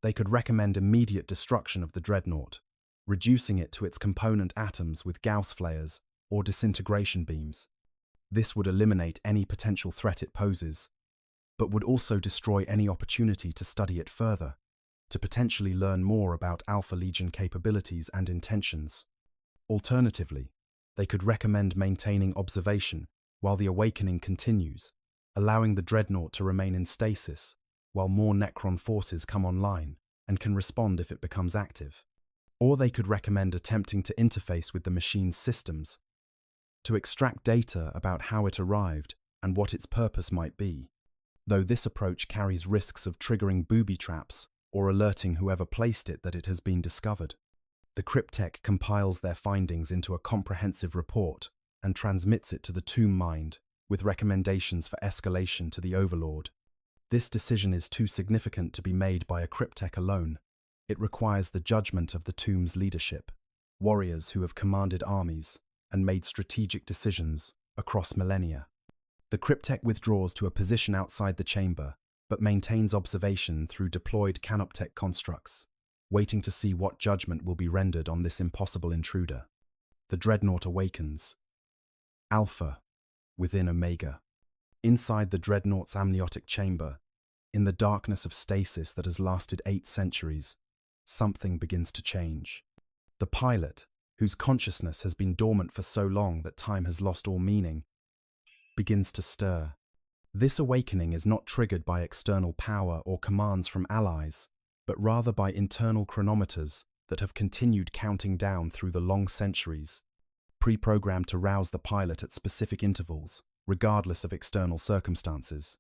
They could recommend immediate destruction of the dreadnought, reducing it to its component atoms with Gauss flares or disintegration beams. This would eliminate any potential threat it poses, but would also destroy any opportunity to study it further, to potentially learn more about Alpha Legion capabilities and intentions. Alternatively, they could recommend maintaining observation while the awakening continues, allowing the dreadnought to remain in stasis while more Necron forces come online and can respond if it becomes active. Or they could recommend attempting to interface with the machine's systems, to extract data about how it arrived and what its purpose might be, though this approach carries risks of triggering booby traps or alerting whoever placed it that it has been discovered. The Cryptek compiles their findings into a comprehensive report and transmits it to the Tomb Mind with recommendations for escalation to the Overlord. This decision is too significant to be made by a Cryptek alone. It requires the judgment of the Tomb's leadership, warriors who have commanded armies and made strategic decisions across millennia. The Cryptek withdraws to a position outside the chamber, but maintains observation through deployed canoptek constructs, waiting to see what judgment will be rendered on this impossible intruder. The dreadnought awakens. Alpha, within Omega. Inside the dreadnought's amniotic chamber, in the darkness of stasis that has lasted 8 centuries, something begins to change. The pilot, whose consciousness has been dormant for so long that time has lost all meaning, begins to stir. This awakening is not triggered by external power or commands from allies, but rather by internal chronometers that have continued counting down through the long centuries, pre-programmed to rouse the pilot at specific intervals, regardless of external circumstances.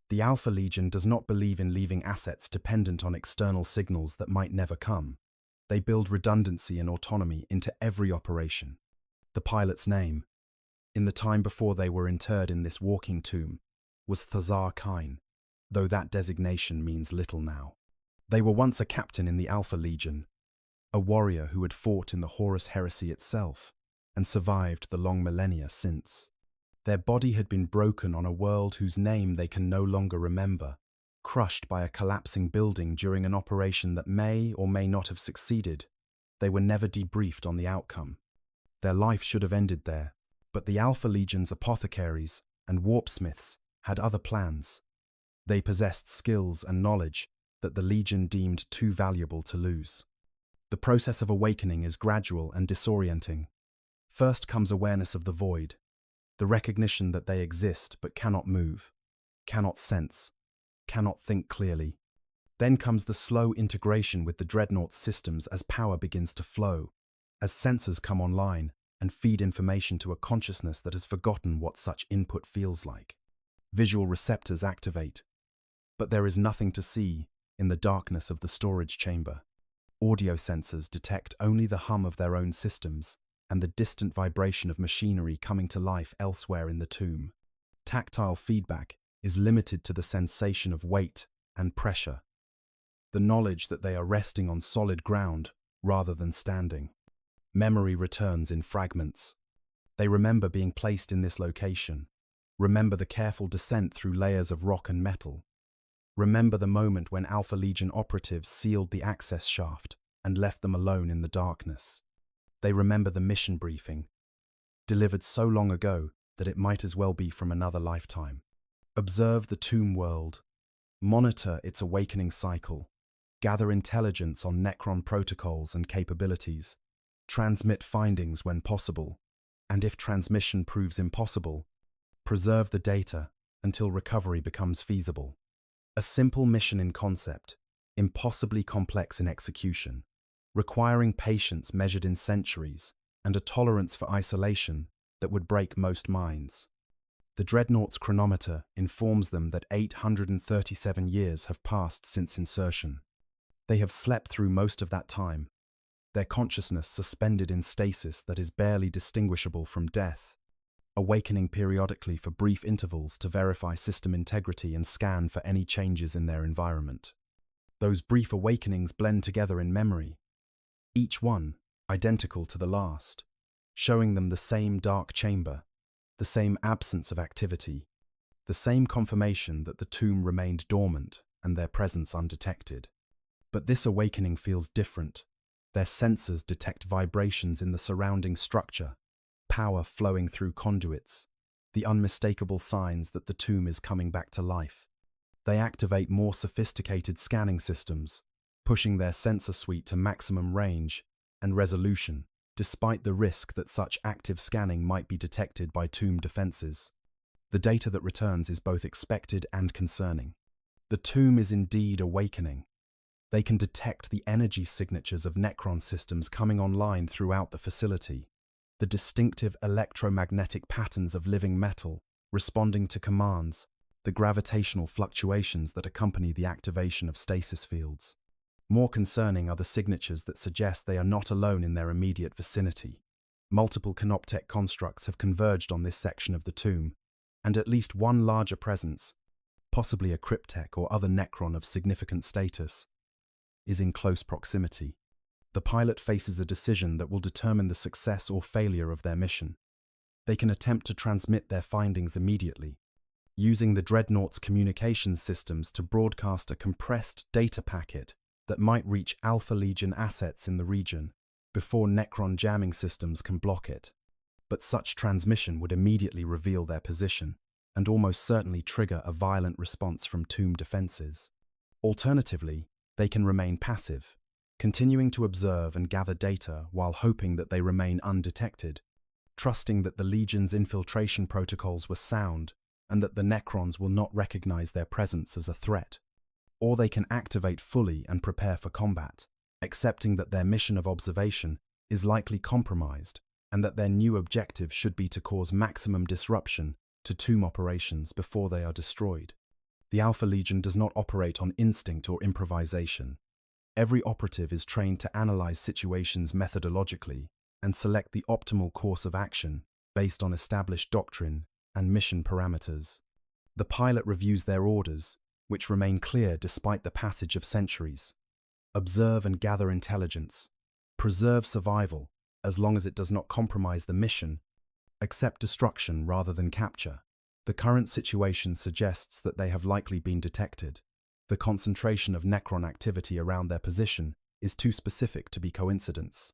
The Alpha Legion does not believe in leaving assets dependent on external signals that might never come. They build redundancy and autonomy into every operation. The pilot's name, in the time before they were interred in this walking tomb, was Thazar Kine, though that designation means little now. They were once a captain in the Alpha Legion, a warrior who had fought in the Horus Heresy itself and survived the long millennia since. Their body had been broken on a world whose name they can no longer remember, crushed by a collapsing building during an operation that may or may not have succeeded. They were never debriefed on the outcome. Their life should have ended there, but the Alpha Legion's apothecaries and warpsmiths had other plans. They possessed skills and knowledge that the Legion deemed too valuable to lose. The process of awakening is gradual and disorienting. First comes awareness of the void, the recognition that they exist but cannot move, cannot sense, cannot think clearly. Then comes the slow integration with the Dreadnought's systems as power begins to flow, as sensors come online and feed information to a consciousness that has forgotten what such input feels like. Visual receptors activate, but there is nothing to see in the darkness of the storage chamber. Audio sensors detect only the hum of their own systems and the distant vibration of machinery coming to life elsewhere in the tomb. Tactile feedback is limited to the sensation of weight and pressure, the knowledge that they are resting on solid ground rather than standing. Memory returns in fragments. They remember being placed in this location, remember the careful descent through layers of rock and metal, remember the moment when Alpha Legion operatives sealed the access shaft, and left them alone in the darkness. They remember the mission briefing, delivered so long ago that it might as well be from another lifetime. Observe the tomb world, monitor its awakening cycle, gather intelligence on Necron protocols and capabilities, transmit findings when possible, and if transmission proves impossible, preserve the data until recovery becomes feasible. A simple mission in concept, impossibly complex in execution, requiring patience measured in centuries and a tolerance for isolation that would break most minds. The Dreadnought's chronometer informs them that 837 years have passed since insertion. They have slept through most of that time, their consciousness suspended in stasis that is barely distinguishable from death, awakening periodically for brief intervals to verify system integrity and scan for any changes in their environment. Those brief awakenings blend together in memory, each one identical to the last, showing them the same dark chamber, the same absence of activity, the same confirmation that the tomb remained dormant and their presence undetected. But this awakening feels different. Their sensors detect vibrations in the surrounding structure, power flowing through conduits, the unmistakable signs that the tomb is coming back to life. They activate more sophisticated scanning systems, pushing their sensor suite to maximum range and resolution, despite the risk that such active scanning might be detected by tomb defenses. The data that returns is both expected and concerning. The tomb is indeed awakening. They can detect the energy signatures of Necron systems coming online throughout the facility, the distinctive electromagnetic patterns of living metal responding to commands, the gravitational fluctuations that accompany the activation of stasis fields. More concerning are the signatures that suggest they are not alone in their immediate vicinity. Multiple canoptech constructs have converged on this section of the tomb, and at least one larger presence, possibly a cryptech or other Necron of significant status, is in close proximity. The pilot faces a decision that will determine the success or failure of their mission. They can attempt to transmit their findings immediately, using the Dreadnought's communications systems to broadcast a compressed data packet that might reach Alpha Legion assets in the region before Necron jamming systems can block it. But such transmission would immediately reveal their position and almost certainly trigger a violent response from tomb defenses. Alternatively, they can remain passive, continuing to observe and gather data while hoping that they remain undetected, trusting that the Legion's infiltration protocols were sound and that the Necrons will not recognize their presence as a threat. Or they can activate fully and prepare for combat, accepting that their mission of observation is likely compromised and that their new objective should be to cause maximum disruption to tomb operations before they are destroyed. The Alpha Legion does not operate on instinct or improvisation. Every operative is trained to analyze situations methodologically and select the optimal course of action based on established doctrine and mission parameters. The pilot reviews their orders, which remain clear despite the passage of centuries. Observe and gather intelligence. Preserve survival, as long as it does not compromise the mission. Accept destruction rather than capture. The current situation suggests that they have likely been detected. The concentration of Necron activity around their position is too specific to be coincidence.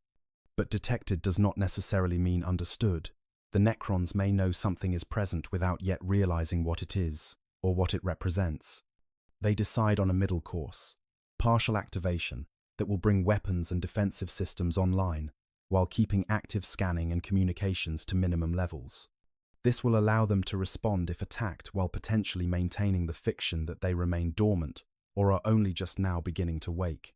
But detected does not necessarily mean understood. The Necrons may know something is present without yet realizing what it is, or what it represents. They decide on a middle course, partial activation that will bring weapons and defensive systems online, while keeping active scanning and communications to minimum levels. This will allow them to respond if attacked while potentially maintaining the fiction that they remain dormant or are only just now beginning to wake.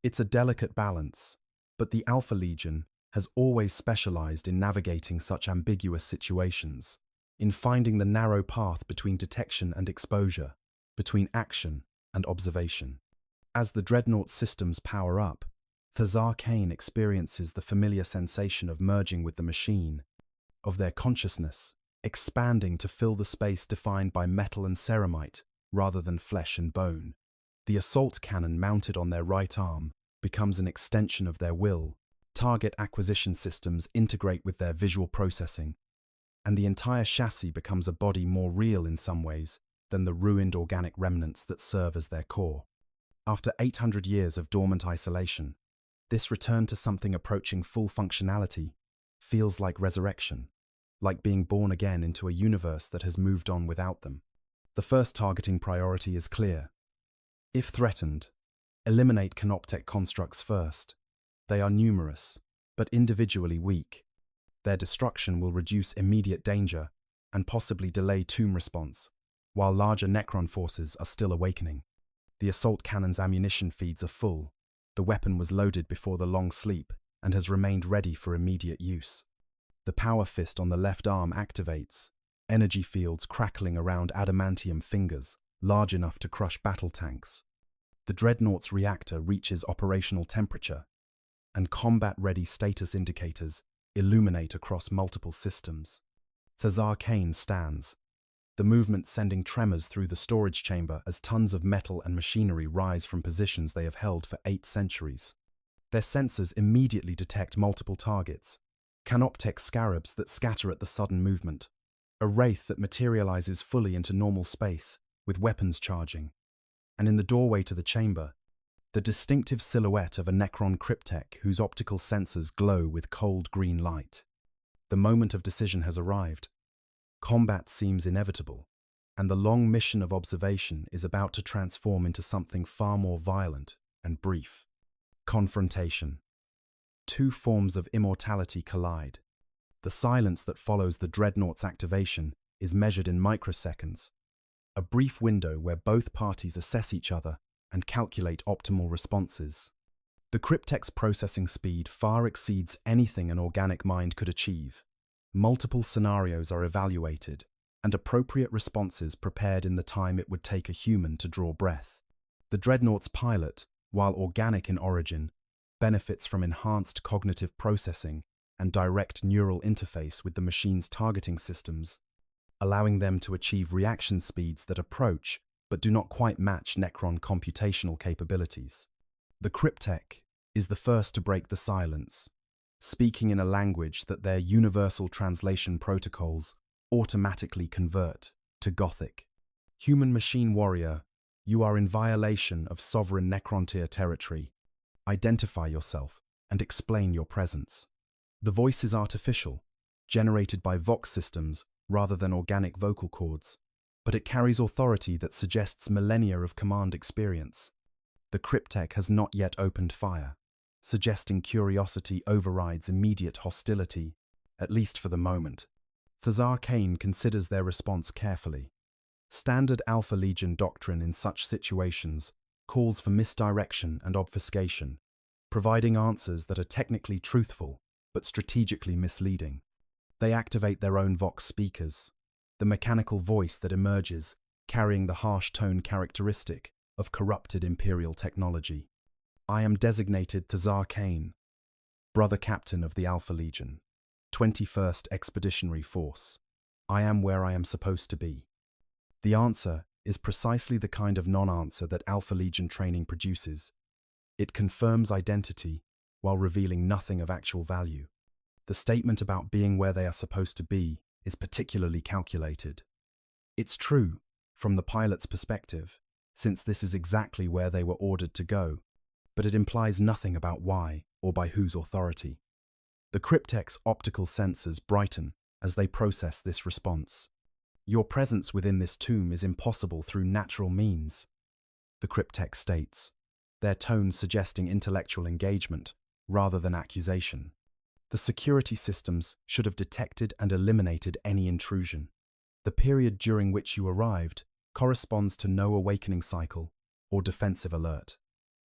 It's a delicate balance, but the Alpha Legion has always specialized in navigating such ambiguous situations, in finding the narrow path between detection and exposure, between action and observation. As the Dreadnought systems power up, Thazar Kane experiences the familiar sensation of merging with the machine, of their consciousness expanding to fill the space defined by metal and ceramite rather than flesh and bone. The assault cannon mounted on their right arm becomes an extension of their will. Target acquisition systems integrate with their visual processing, and the entire chassis becomes a body more real in some ways than the ruined organic remnants that serve as their core. After 800 years of dormant isolation, This return to something approaching full functionality feels like resurrection, like being born again into a universe that has moved on without them. The first targeting priority is clear. If threatened, eliminate canoptech constructs first. They are numerous, but individually weak. Their destruction will reduce immediate danger and possibly delay tomb response, while larger Necron forces are still awakening. The assault cannon's ammunition feeds are full. The weapon was loaded before the long sleep and has remained ready for immediate use. The power fist on the left arm activates, energy fields crackling around adamantium fingers, large enough to crush battle tanks. The Dreadnought's reactor reaches operational temperature, and combat-ready status indicators illuminate across multiple systems. Thazar Kane stands, the movement sending tremors through the storage chamber as tons of metal and machinery rise from positions they have held for 8 centuries. Their sensors immediately detect multiple targets, canoptech scarabs that scatter at the sudden movement, a wraith that materializes fully into normal space, with weapons charging, and in the doorway to the chamber, the distinctive silhouette of a Necron cryptech whose optical sensors glow with cold green light. The moment of decision has arrived. Combat seems inevitable, and the long mission of observation is about to transform into something far more violent and brief. Confrontation. 2 forms of immortality collide. The silence that follows the Dreadnought's activation is measured in microseconds, a brief window where both parties assess each other and calculate optimal responses. The cryptech's processing speed far exceeds anything an organic mind could achieve. Multiple scenarios are evaluated, and appropriate responses prepared in the time it would take a human to draw breath. The Dreadnought's pilot, while organic in origin, benefits from enhanced cognitive processing and direct neural interface with the machine's targeting systems, allowing them to achieve reaction speeds that approach but do not quite match Necron computational capabilities. The cryptech is the first to break the silence, speaking in a language that their universal translation protocols automatically convert to Gothic. Human-machine warrior, you are in violation of sovereign Necrontyr territory. Identify yourself and explain your presence. The voice is artificial, generated by Vox systems rather than organic vocal cords, but it carries authority that suggests millennia of command experience. The cryptech has not yet opened fire, suggesting curiosity overrides immediate hostility, at least for the moment. Thazar Kane considers their response carefully. Standard Alpha Legion doctrine in such situations calls for misdirection and obfuscation, providing answers that are technically truthful but strategically misleading. They activate their own Vox speakers, the mechanical voice that emerges carrying the harsh tone characteristic of corrupted Imperial technology. I am designated Thazar Kane, brother captain of the Alpha Legion, 21st Expeditionary Force. I am where I am supposed to be. The answer is precisely the kind of non-answer that Alpha Legion training produces. It confirms identity while revealing nothing of actual value. The statement about being where they are supposed to be is particularly calculated. It's true, from the pilot's perspective, since this is exactly where they were ordered to go, but it implies nothing about why or by whose authority. The cryptech's optical sensors brighten as they process this response. Your presence within this tomb is impossible through natural means, the cryptech states, their tone suggesting intellectual engagement rather than accusation. The security systems should have detected and eliminated any intrusion. The period during which you arrived corresponds to no awakening cycle or defensive alert.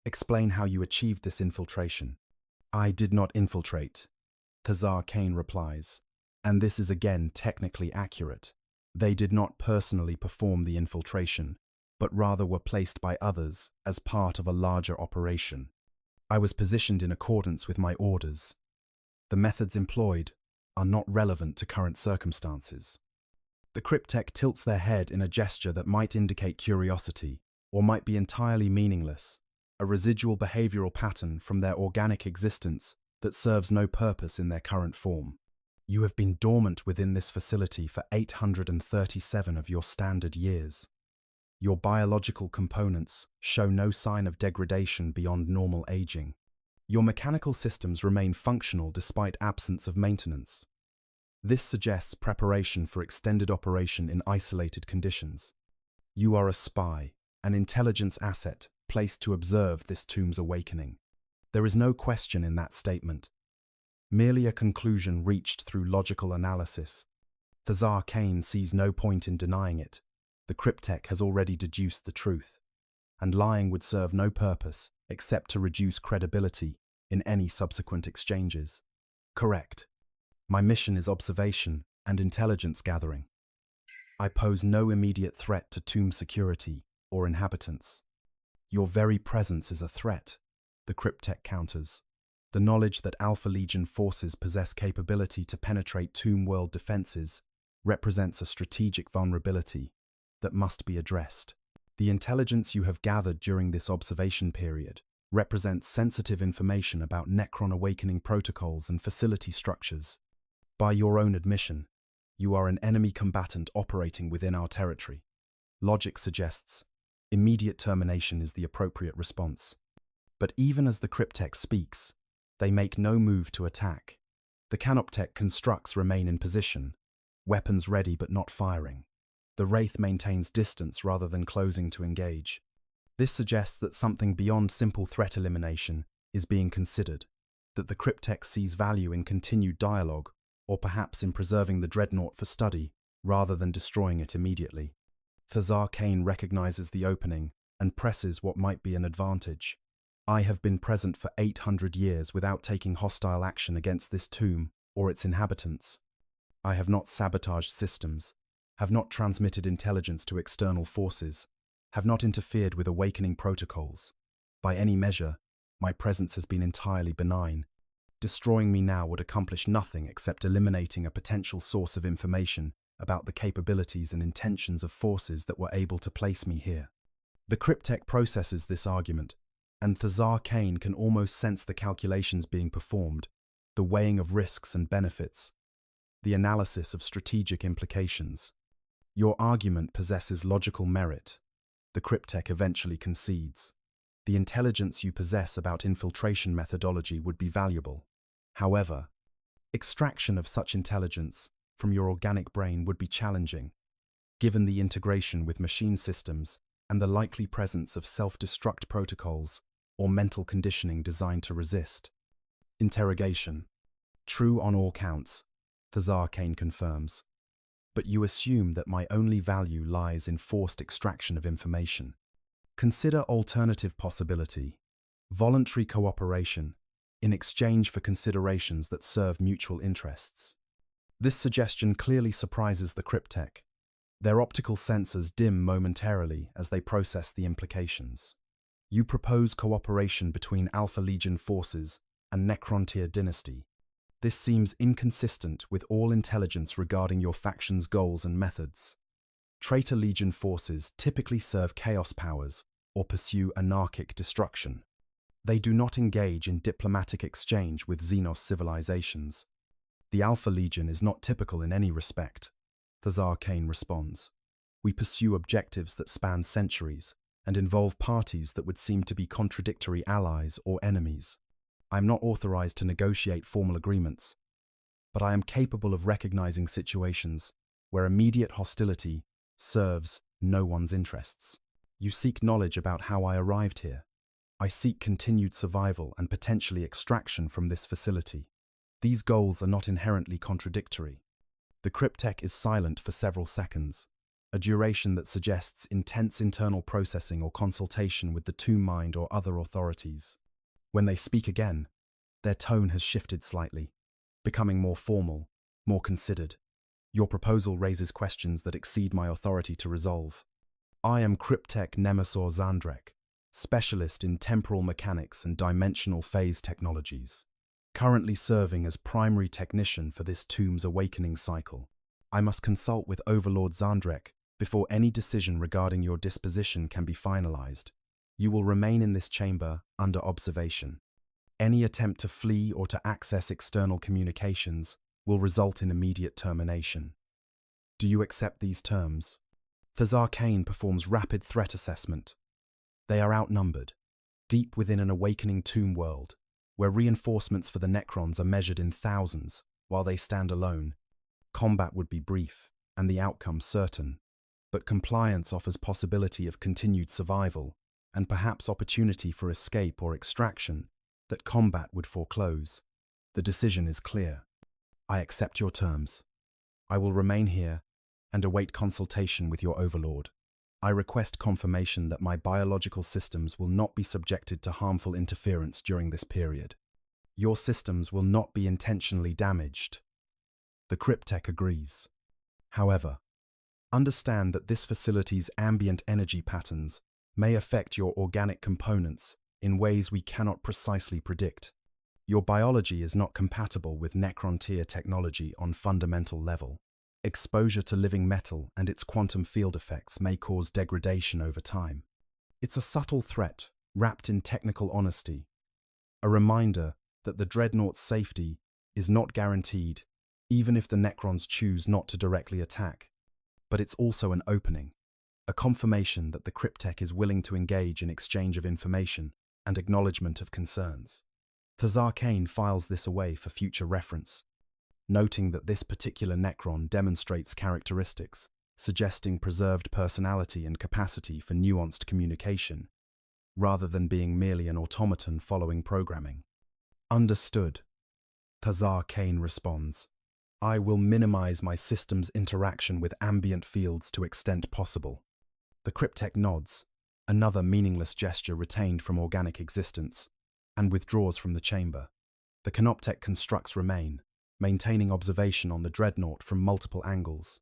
Explain how you achieved this infiltration. I did not infiltrate, Thazar Kane replies, and this is again technically accurate. They did not personally perform the infiltration, but rather were placed by others as part of a larger operation. I was positioned in accordance with my orders. The methods employed are not relevant to current circumstances. The cryptech tilts their head in a gesture that might indicate curiosity or might be entirely meaningless, a residual behavioral pattern from their organic existence that serves no purpose in their current form. You have been dormant within this facility for 837 of your standard years. Your biological components show no sign of degradation beyond normal aging. Your mechanical systems remain functional despite absence of maintenance. This suggests preparation for extended operation in isolated conditions. You are a spy, an intelligence asset placed to observe this tomb's awakening. There is no question in that statement. Merely a conclusion reached through logical analysis. Thazar Kane sees no point in denying it. The cryptech has already deduced the truth, and lying would serve no purpose except to reduce credibility in any subsequent exchanges. Correct. My mission is observation and intelligence gathering. I pose no immediate threat to tomb security or inhabitants. Your very presence is a threat, the cryptech counters. The knowledge that Alpha Legion forces possess capability to penetrate tomb world defenses represents a strategic vulnerability that must be addressed. The intelligence you have gathered during this observation period represents sensitive information about Necron awakening protocols and facility structures. By your own admission, you are an enemy combatant operating within our territory. Logic suggests immediate termination is the appropriate response. But even as the cryptech speaks, they make no move to attack. The canoptech constructs remain in position, weapons ready but not firing. The Wraith maintains distance rather than closing to engage. This suggests that something beyond simple threat elimination is being considered, that the cryptech sees value in continued dialogue, or perhaps in preserving the dreadnought for study rather than destroying it immediately. Thazar Kane recognizes the opening and presses what might be an advantage. I have been present for 800 years without taking hostile action against this tomb or its inhabitants. I have not sabotaged systems, have not transmitted intelligence to external forces, have not interfered with awakening protocols. By any measure, my presence has been entirely benign. Destroying me now would accomplish nothing except eliminating a potential source of information about the capabilities and intentions of forces that were able to place me here. The cryptech processes this argument, and Thazar Kane can almost sense the calculations being performed, the weighing of risks and benefits, the analysis of strategic implications. Your argument possesses logical merit. The cryptech eventually concedes. The intelligence you possess about infiltration methodology would be valuable. However, extraction of such intelligence from your organic brain would be challenging, given the integration with machine systems and the likely presence of self-destruct protocols or mental conditioning designed to resist. Interrogation. True on all counts, Thazar Kane confirms. But you assume that my only value lies in forced extraction of information. Consider alternative possibility, voluntary cooperation, in exchange for considerations that serve mutual interests. This suggestion clearly surprises the cryptech. Their optical sensors dim momentarily as they process the implications. You propose cooperation between Alpha Legion forces and Necrontier dynasty. This seems inconsistent with all intelligence regarding your faction's goals and methods. Traitor Legion forces typically serve chaos powers or pursue anarchic destruction. They do not engage in diplomatic exchange with Xenos civilizations. The Alpha Legion is not typical in any respect. Thazar Kane responds. We pursue objectives that span centuries and involve parties that would seem to be contradictory allies or enemies. I am not authorized to negotiate formal agreements, but I am capable of recognizing situations where immediate hostility serves no one's interests. You seek knowledge about how I arrived here. I seek continued survival and potentially extraction from this facility. These goals are not inherently contradictory. The cryptech is silent for several seconds, a duration that suggests intense internal processing or consultation with the tomb mind or other authorities. When they speak again, their tone has shifted slightly, becoming more formal, more considered. Your proposal raises questions that exceed my authority to resolve. I am Cryptech Nemesor Zandrek, specialist in temporal mechanics and dimensional phase technologies, currently serving as primary technician for this tomb's awakening cycle. I must consult with Overlord Zandrek before any decision regarding your disposition can be finalized. You will remain in this chamber under observation. Any attempt to flee or to access external communications will result in immediate termination. Do you accept these terms? Thazar Kane performs rapid threat assessment. They are outnumbered, deep within an awakening tomb world, where reinforcements for the Necrons are measured in thousands while they stand alone. Combat would be brief and the outcome certain, but compliance offers possibility of continued survival and perhaps opportunity for escape or extraction that combat would foreclose. The decision is clear. I accept your terms. I will remain here and await consultation with your overlord. I request confirmation that my biological systems will not be subjected to harmful interference during this period. Your systems will not be intentionally damaged. The Cryptek agrees. However, understand that this facility's ambient energy patterns may affect your organic components in ways we cannot precisely predict. Your biology is not compatible with Necron-tier technology on fundamental level. Exposure to living metal and its quantum field effects may cause degradation over time. It's a subtle threat wrapped in technical honesty, a reminder that the Dreadnought's safety is not guaranteed, even if the Necrons choose not to directly attack. But it's also an opening, a confirmation that the Cryptek is willing to engage in exchange of information and acknowledgement of concerns. Thazar Kane files this away for future reference, noting that this particular Necron demonstrates characteristics suggesting preserved personality and capacity for nuanced communication, rather than being merely an automaton following programming. Understood. Thazar Kane responds, I will minimize my system's interaction with ambient fields to extent possible. The Cryptek nods, another meaningless gesture retained from organic existence, and withdraws from the chamber. The Canoptek constructs remain, maintaining observation on the Dreadnought from multiple angles.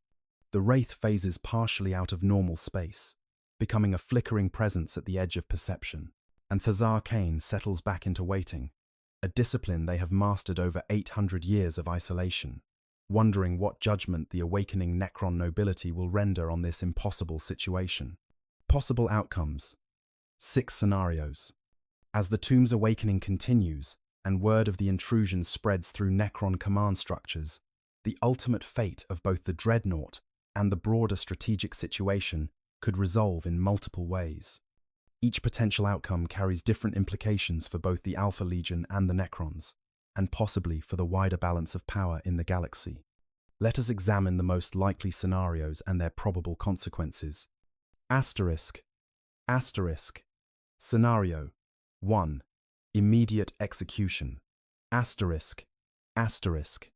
The Wraith phases partially out of normal space, becoming a flickering presence at the edge of perception, and Thazar Kane settles back into waiting, a discipline they have mastered over 800 years of isolation, wondering what judgment the awakening Necron nobility will render on this impossible situation. Possible outcomes. 6 scenarios. As the tomb's awakening continues, and word of the intrusion spreads through Necron command structures, the ultimate fate of both the Dreadnought and the broader strategic situation could resolve in multiple ways. Each potential outcome carries different implications for both the Alpha Legion and the Necrons, and possibly for the wider balance of power in the galaxy. Let us examine the most likely scenarios and their probable consequences. Asterisk. Asterisk. Scenario 1. Immediate execution. Asterisk. Asterisk.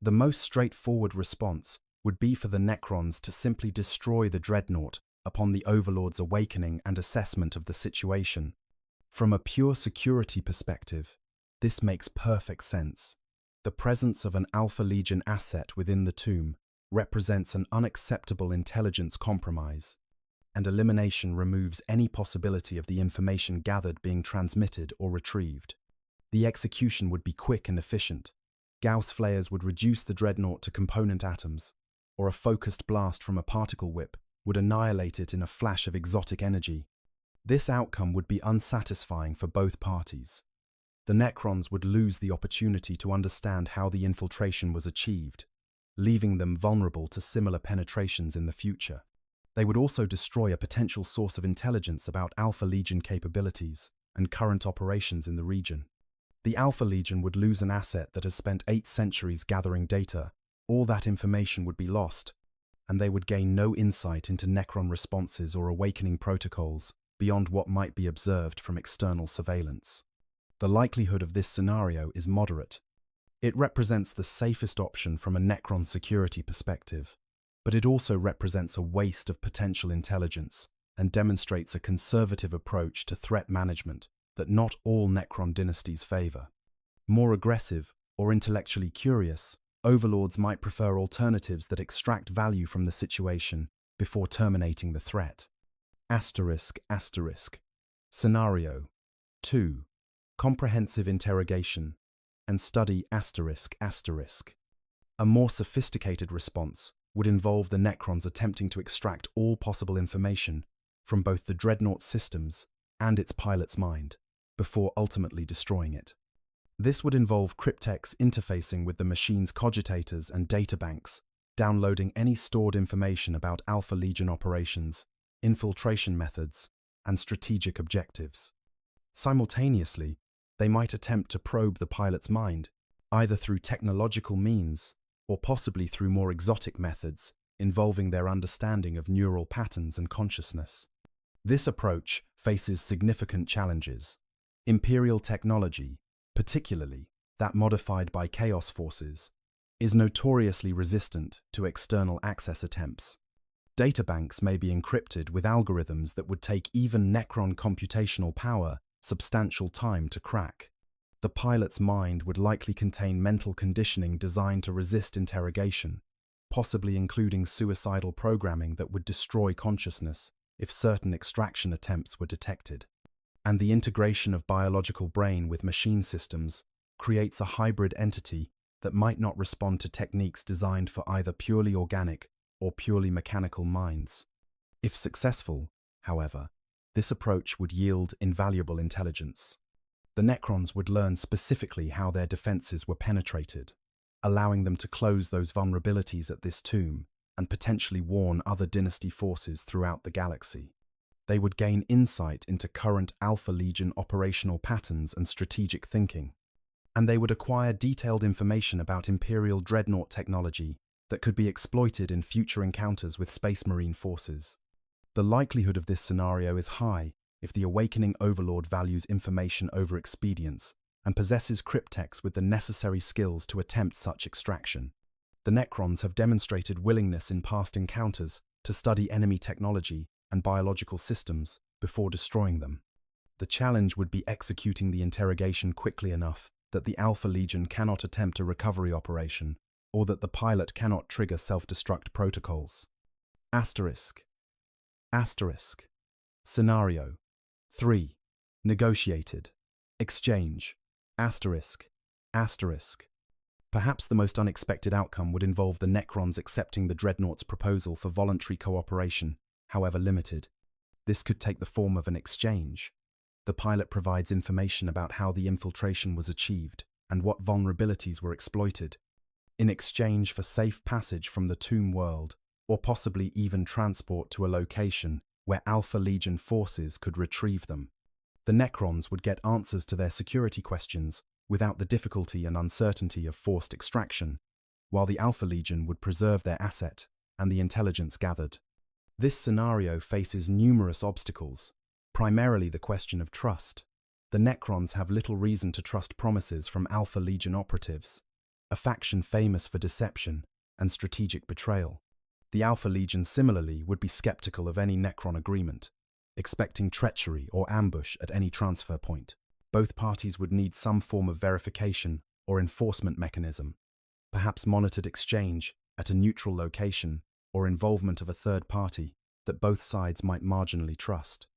The most straightforward response would be for the Necrons to simply destroy the Dreadnought upon the Overlord's awakening and assessment of the situation. From a pure security perspective, this makes perfect sense. The presence of an Alpha Legion asset within the tomb represents an unacceptable intelligence compromise, and elimination removes any possibility of the information gathered being transmitted or retrieved. The execution would be quick and efficient. Gauss flares would reduce the Dreadnought to component atoms, or a focused blast from a particle whip would annihilate it in a flash of exotic energy. This outcome would be unsatisfying for both parties. The Necrons would lose the opportunity to understand how the infiltration was achieved, leaving them vulnerable to similar penetrations in the future. They would also destroy a potential source of intelligence about Alpha Legion capabilities and current operations in the region. The Alpha Legion would lose an asset that has spent 8 centuries gathering data. All that information would be lost, and they would gain no insight into Necron responses or awakening protocols beyond what might be observed from external surveillance. The likelihood of this scenario is moderate. It represents the safest option from a Necron security perspective, but it also represents a waste of potential intelligence and demonstrates a conservative approach to threat management that not all Necron dynasties favor. More aggressive or intellectually curious, overlords might prefer alternatives that extract value from the situation before terminating the threat. Asterisk, asterisk. Scenario 2. Comprehensive interrogation and study asterisk, asterisk. A more sophisticated response would involve the Necrons attempting to extract all possible information from both the Dreadnought systems and its pilot's mind, before ultimately destroying it. This would involve Cryptek's interfacing with the machine's cogitators and databanks, downloading any stored information about Alpha Legion operations, infiltration methods, and strategic objectives. Simultaneously, They might attempt to probe the pilot's mind, either through technological means or possibly through more exotic methods involving their understanding of neural patterns and consciousness. This approach faces significant challenges. Imperial technology, particularly that modified by chaos forces, is notoriously resistant to external access attempts. Databanks may be encrypted with algorithms that would take even Necron computational power substantial time to crack. The pilot's mind would likely contain mental conditioning designed to resist interrogation, possibly including suicidal programming that would destroy consciousness if certain extraction attempts were detected. And the integration of biological brain with machine systems creates a hybrid entity that might not respond to techniques designed for either purely organic or purely mechanical minds. If successful, however, this approach would yield invaluable intelligence. The Necrons would learn specifically how their defenses were penetrated, allowing them to close those vulnerabilities at this tomb and potentially warn other dynasty forces throughout the galaxy. They would gain insight into current Alpha Legion operational patterns and strategic thinking, and they would acquire detailed information about Imperial dreadnought technology that could be exploited in future encounters with Space Marine forces. The likelihood of this scenario is high if the Awakening Overlord values information over expedience and possesses cryptex with the necessary skills to attempt such extraction. The Necrons have demonstrated willingness in past encounters to study enemy technology and biological systems before destroying them. The challenge would be executing the interrogation quickly enough that the Alpha Legion cannot attempt a recovery operation, or that the pilot cannot trigger self-destruct protocols. Asterisk. Asterisk. Scenario 3. Negotiated. Exchange. Asterisk. Asterisk. Perhaps the most unexpected outcome would involve the Necrons accepting the Dreadnought's proposal for voluntary cooperation, however limited. This could take the form of an exchange. The pilot provides information about how the infiltration was achieved and what vulnerabilities were exploited, in exchange for safe passage from the tomb world, or possibly even transport to a location where Alpha Legion forces could retrieve them. The Necrons would get answers to their security questions without the difficulty and uncertainty of forced extraction, while the Alpha Legion would preserve their asset and the intelligence gathered. This scenario faces numerous obstacles, primarily the question of trust. The Necrons have little reason to trust promises from Alpha Legion operatives, a faction famous for deception and strategic betrayal. The Alpha Legion similarly would be skeptical of any Necron agreement, expecting treachery or ambush at any transfer point. Both parties would need some form of verification or enforcement mechanism, perhaps monitored exchange at a neutral location or involvement of a third party that both sides might marginally trust.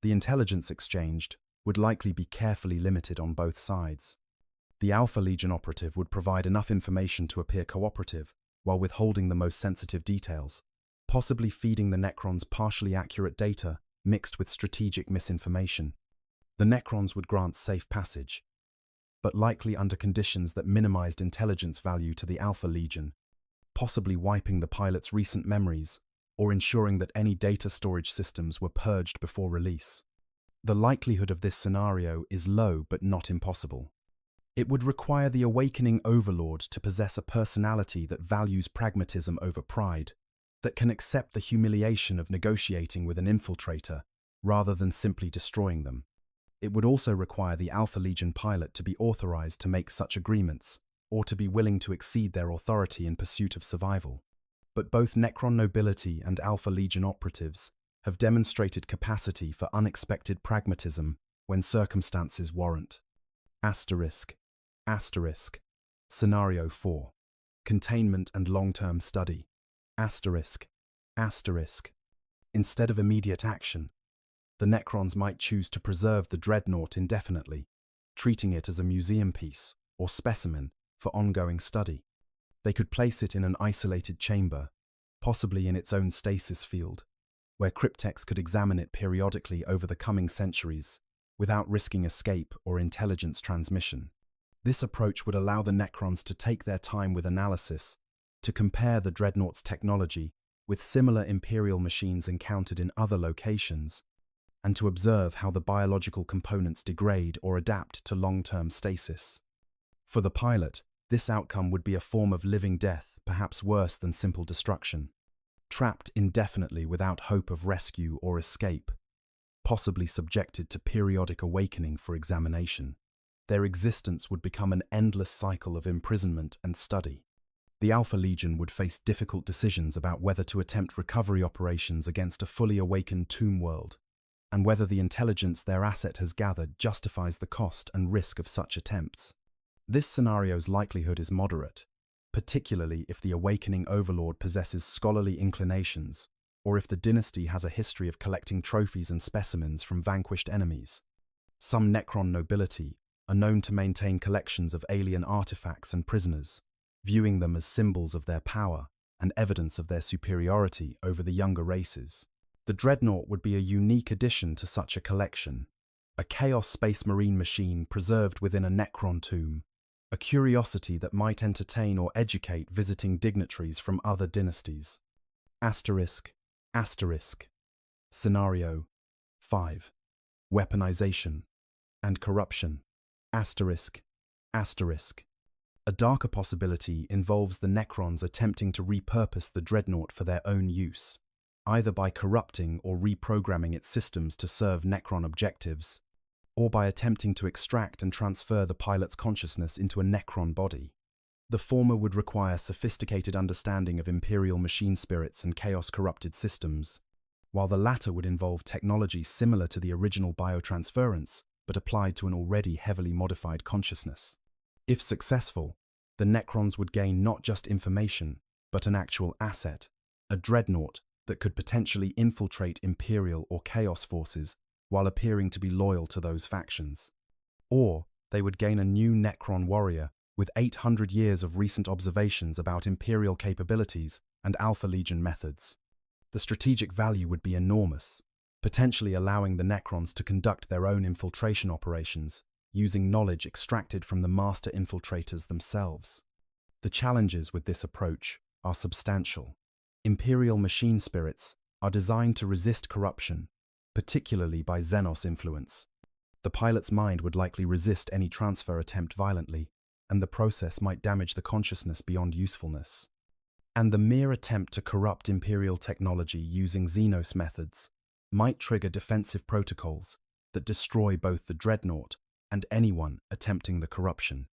The intelligence exchanged would likely be carefully limited on both sides. The Alpha Legion operative would provide enough information to appear cooperative while withholding the most sensitive details, possibly feeding the Necrons partially accurate data mixed with strategic misinformation. The Necrons would grant safe passage, but likely under conditions that minimized intelligence value to the Alpha Legion, possibly wiping the pilot's recent memories or ensuring that any data storage systems were purged before release. The likelihood of this scenario is low but not impossible. It would require the Awakening Overlord to possess a personality that values pragmatism over pride, that can accept the humiliation of negotiating with an infiltrator rather than simply destroying them. It would also require the Alpha Legion pilot to be authorized to make such agreements, or to be willing to exceed their authority in pursuit of survival. But both Necron nobility and Alpha Legion operatives have demonstrated capacity for unexpected pragmatism when circumstances warrant. Asterisk. Asterisk. Scenario 4. Containment and long-term study. Asterisk. Asterisk. Instead of immediate action, the Necrons might choose to preserve the Dreadnought indefinitely, treating it as a museum piece or specimen for ongoing study. They could place it in an isolated chamber, possibly in its own stasis field, where cryptex could examine it periodically over the coming centuries without risking escape or intelligence transmission. This approach would allow the Necrons to take their time with analysis, to compare the Dreadnought's technology with similar Imperial machines encountered in other locations, and to observe how the biological components degrade or adapt to long-term stasis. For the pilot, this outcome would be a form of living death, perhaps worse than simple destruction. Trapped indefinitely without hope of rescue or escape, possibly subjected to periodic awakening for examination, their existence would become an endless cycle of imprisonment and study. The Alpha Legion would face difficult decisions about whether to attempt recovery operations against a fully awakened tomb world, and whether the intelligence their asset has gathered justifies the cost and risk of such attempts. This scenario's likelihood is moderate, particularly if the awakening overlord possesses scholarly inclinations, or if the dynasty has a history of collecting trophies and specimens from vanquished enemies. Some Necron nobility are known to maintain collections of alien artifacts and prisoners, viewing them as symbols of their power and evidence of their superiority over the younger races. The Dreadnought would be a unique addition to such a collection, a Chaos Space Marine machine preserved within a Necron tomb, a curiosity that might entertain or educate visiting dignitaries from other dynasties. Asterisk. Scenario 5. Weaponization and corruption. Asterisk. A darker possibility involves the Necrons attempting to repurpose the Dreadnought for their own use, either by corrupting or reprogramming its systems to serve Necron objectives, or by attempting to extract and transfer the pilot's consciousness into a Necron body. The former would require sophisticated understanding of Imperial machine spirits and chaos-corrupted systems, while the latter would involve technology similar to the original biotransference, but applied to an already heavily modified consciousness. If successful, the Necrons would gain not just information, but an actual asset, a Dreadnought that could potentially infiltrate Imperial or Chaos forces while appearing to be loyal to those factions. Or they would gain a new Necron warrior with 800 years of recent observations about Imperial capabilities and Alpha Legion methods. The strategic value would be enormous, potentially allowing the Necrons to conduct their own infiltration operations, using knowledge extracted from the master infiltrators themselves. The challenges with this approach are substantial. Imperial machine spirits are designed to resist corruption, particularly by Xenos influence. The pilot's mind would likely resist any transfer attempt violently, and the process might damage the consciousness beyond usefulness. And the mere attempt to corrupt Imperial technology using Xenos methods might trigger defensive protocols that destroy both the Dreadnought and anyone attempting the corruption.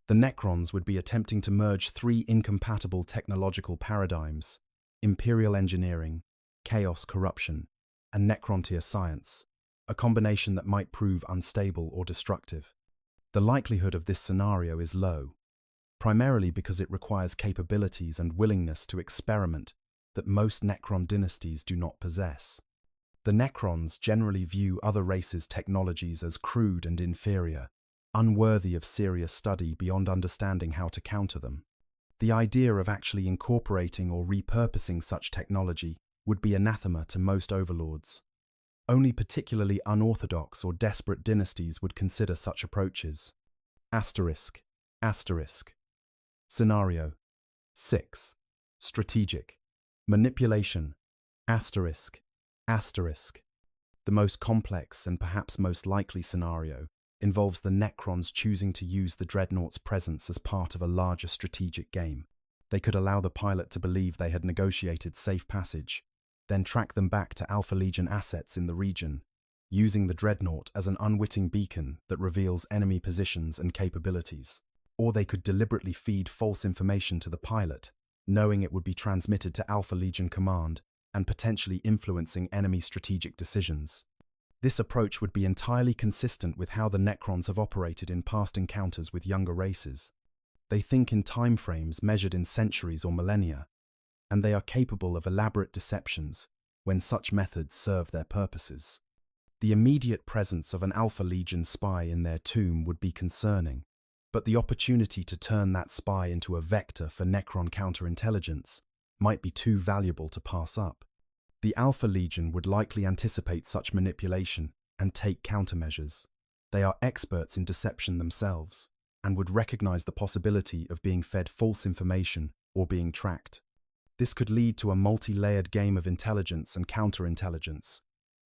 The Necrons would be attempting to merge three incompatible technological paradigms: Imperial engineering, chaos corruption, and Necrontier science, a combination that might prove unstable or destructive. The likelihood of this scenario is low, primarily because it requires capabilities and willingness to experiment that most Necron dynasties do not possess. The Necrons generally view other races' technologies as crude and inferior, unworthy of serious study beyond understanding how to counter them. The idea of actually incorporating or repurposing such technology would be anathema to most overlords. Only particularly unorthodox or desperate dynasties would consider such approaches. Asterisk. Scenario 6. Strategic. Manipulation. Asterisk. The most complex and perhaps most likely scenario involves the Necrons choosing to use the Dreadnought's presence as part of a larger strategic game. They could allow the pilot to believe they had negotiated safe passage, then track them back to Alpha Legion assets in the region, using the Dreadnought as an unwitting beacon that reveals enemy positions and capabilities. Or they could deliberately feed false information to the pilot, knowing it would be transmitted to Alpha Legion Command and potentially influencing enemy strategic decisions. This approach would be entirely consistent with how the Necrons have operated in past encounters with younger races. They think in time frames measured in centuries or millennia, and they are capable of elaborate deceptions when such methods serve their purposes. The immediate presence of an Alpha Legion spy in their tomb would be concerning, but the opportunity to turn that spy into a vector for Necron counterintelligence might be too valuable to pass up. The Alpha Legion would likely anticipate such manipulation and take countermeasures. They are experts in deception themselves and would recognize the possibility of being fed false information or being tracked. This could lead to a multi-layered game of intelligence and counterintelligence,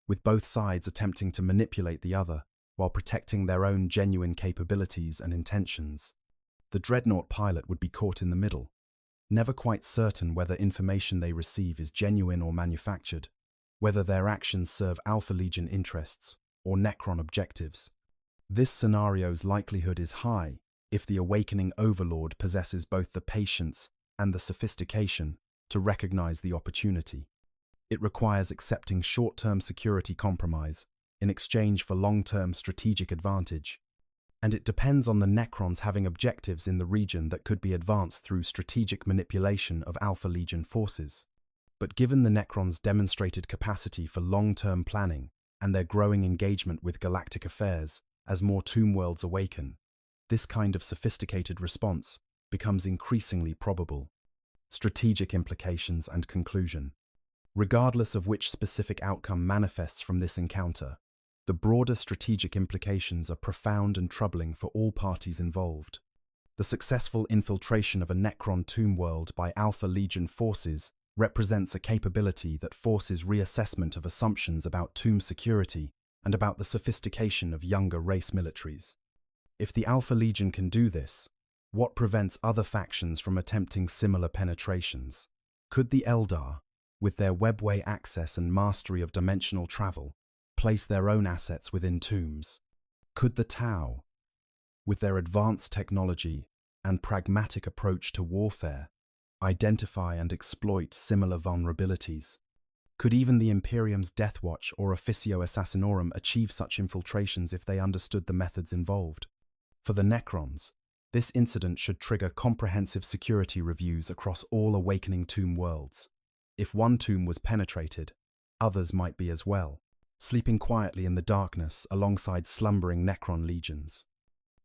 with both sides attempting to manipulate the other while protecting their own genuine capabilities and intentions. The Dreadnought pilot would be caught in the middle, never quite certain whether information they receive is genuine or manufactured, whether their actions serve Alpha Legion interests or Necron objectives. This scenario's likelihood is high if the awakening overlord possesses both the patience and the sophistication to recognize the opportunity. It requires accepting short-term security compromise in exchange for long-term strategic advantage, and it depends on the Necrons having objectives in the region that could be advanced through strategic manipulation of Alpha Legion forces. But given the Necrons' demonstrated capacity for long-term planning and their growing engagement with galactic affairs as more tomb worlds awaken, this kind of sophisticated response becomes increasingly probable. Strategic implications and conclusion. Regardless of which specific outcome manifests from this encounter, the broader strategic implications are profound and troubling for all parties involved. The successful infiltration of a Necron tomb world by Alpha Legion forces represents a capability that forces reassessment of assumptions about tomb security and about the sophistication of younger race militaries. If the Alpha Legion can do this, what prevents other factions from attempting similar penetrations? Could the Eldar, with their webway access and mastery of dimensional travel, place their own assets within tombs? Could the Tau, with their advanced technology and pragmatic approach to warfare, identify and exploit similar vulnerabilities? Could even the Imperium's Deathwatch or Officio Assassinorum achieve such infiltrations if they understood the methods involved? For the Necrons, this incident should trigger comprehensive security reviews across all awakening tomb worlds. If one tomb was penetrated, others might be as well, sleeping quietly in the darkness alongside slumbering Necron legions.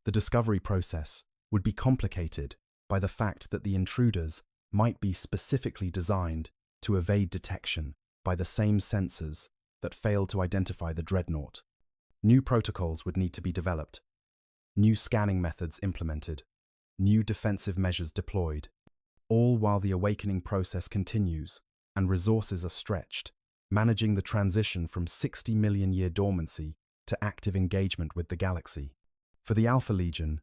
The discovery process would be complicated by the fact that the intruders might be specifically designed to evade detection by the same sensors that failed to identify the Dreadnought. New protocols would need to be developed, new scanning methods implemented, new defensive measures deployed, all while the awakening process continues and resources are stretched, managing the transition from 60 million year dormancy to active engagement with the galaxy. For the Alpha Legion,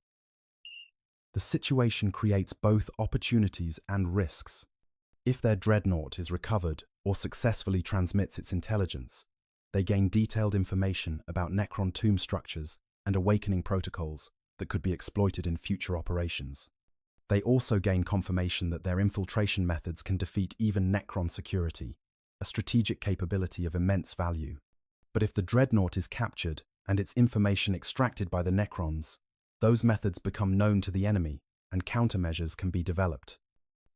the situation creates both opportunities and risks. If their Dreadnought is recovered or successfully transmits its intelligence, they gain detailed information about Necron tomb structures and awakening protocols that could be exploited in future operations. They also gain confirmation that their infiltration methods can defeat even Necron security, a strategic capability of immense value. But if the Dreadnought is captured and its information extracted by the Necrons, those methods become known to the enemy and countermeasures can be developed.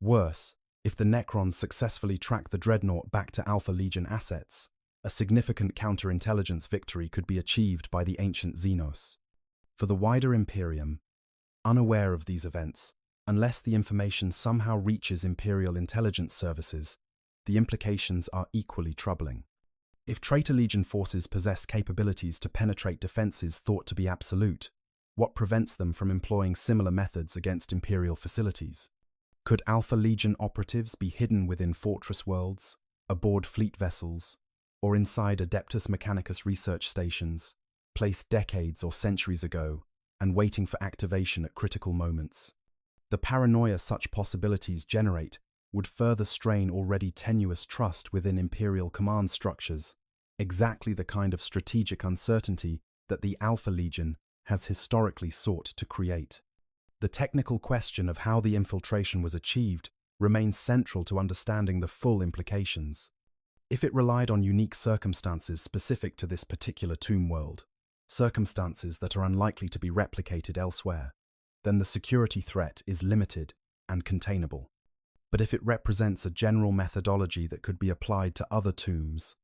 Worse, if the Necrons successfully track the Dreadnought back to Alpha Legion assets, a significant counterintelligence victory could be achieved by the ancient Xenos. For the wider Imperium, unaware of these events, unless the information somehow reaches Imperial intelligence services, the implications are equally troubling. If Traitor Legion forces possess capabilities to penetrate defenses thought to be absolute, what prevents them from employing similar methods against Imperial facilities? Could Alpha Legion operatives be hidden within fortress worlds, aboard fleet vessels, or inside Adeptus Mechanicus research stations, placed decades or centuries ago and waiting for activation at critical moments? The paranoia such possibilities generate would further strain already tenuous trust within Imperial command structures, exactly the kind of strategic uncertainty that the Alpha Legion has historically sought to create. The technical question of how the infiltration was achieved remains central to understanding the full implications. If it relied on unique circumstances specific to this particular tomb world, circumstances that are unlikely to be replicated elsewhere, then the security threat is limited and containable. But if it represents a general methodology that could be applied to other tombs,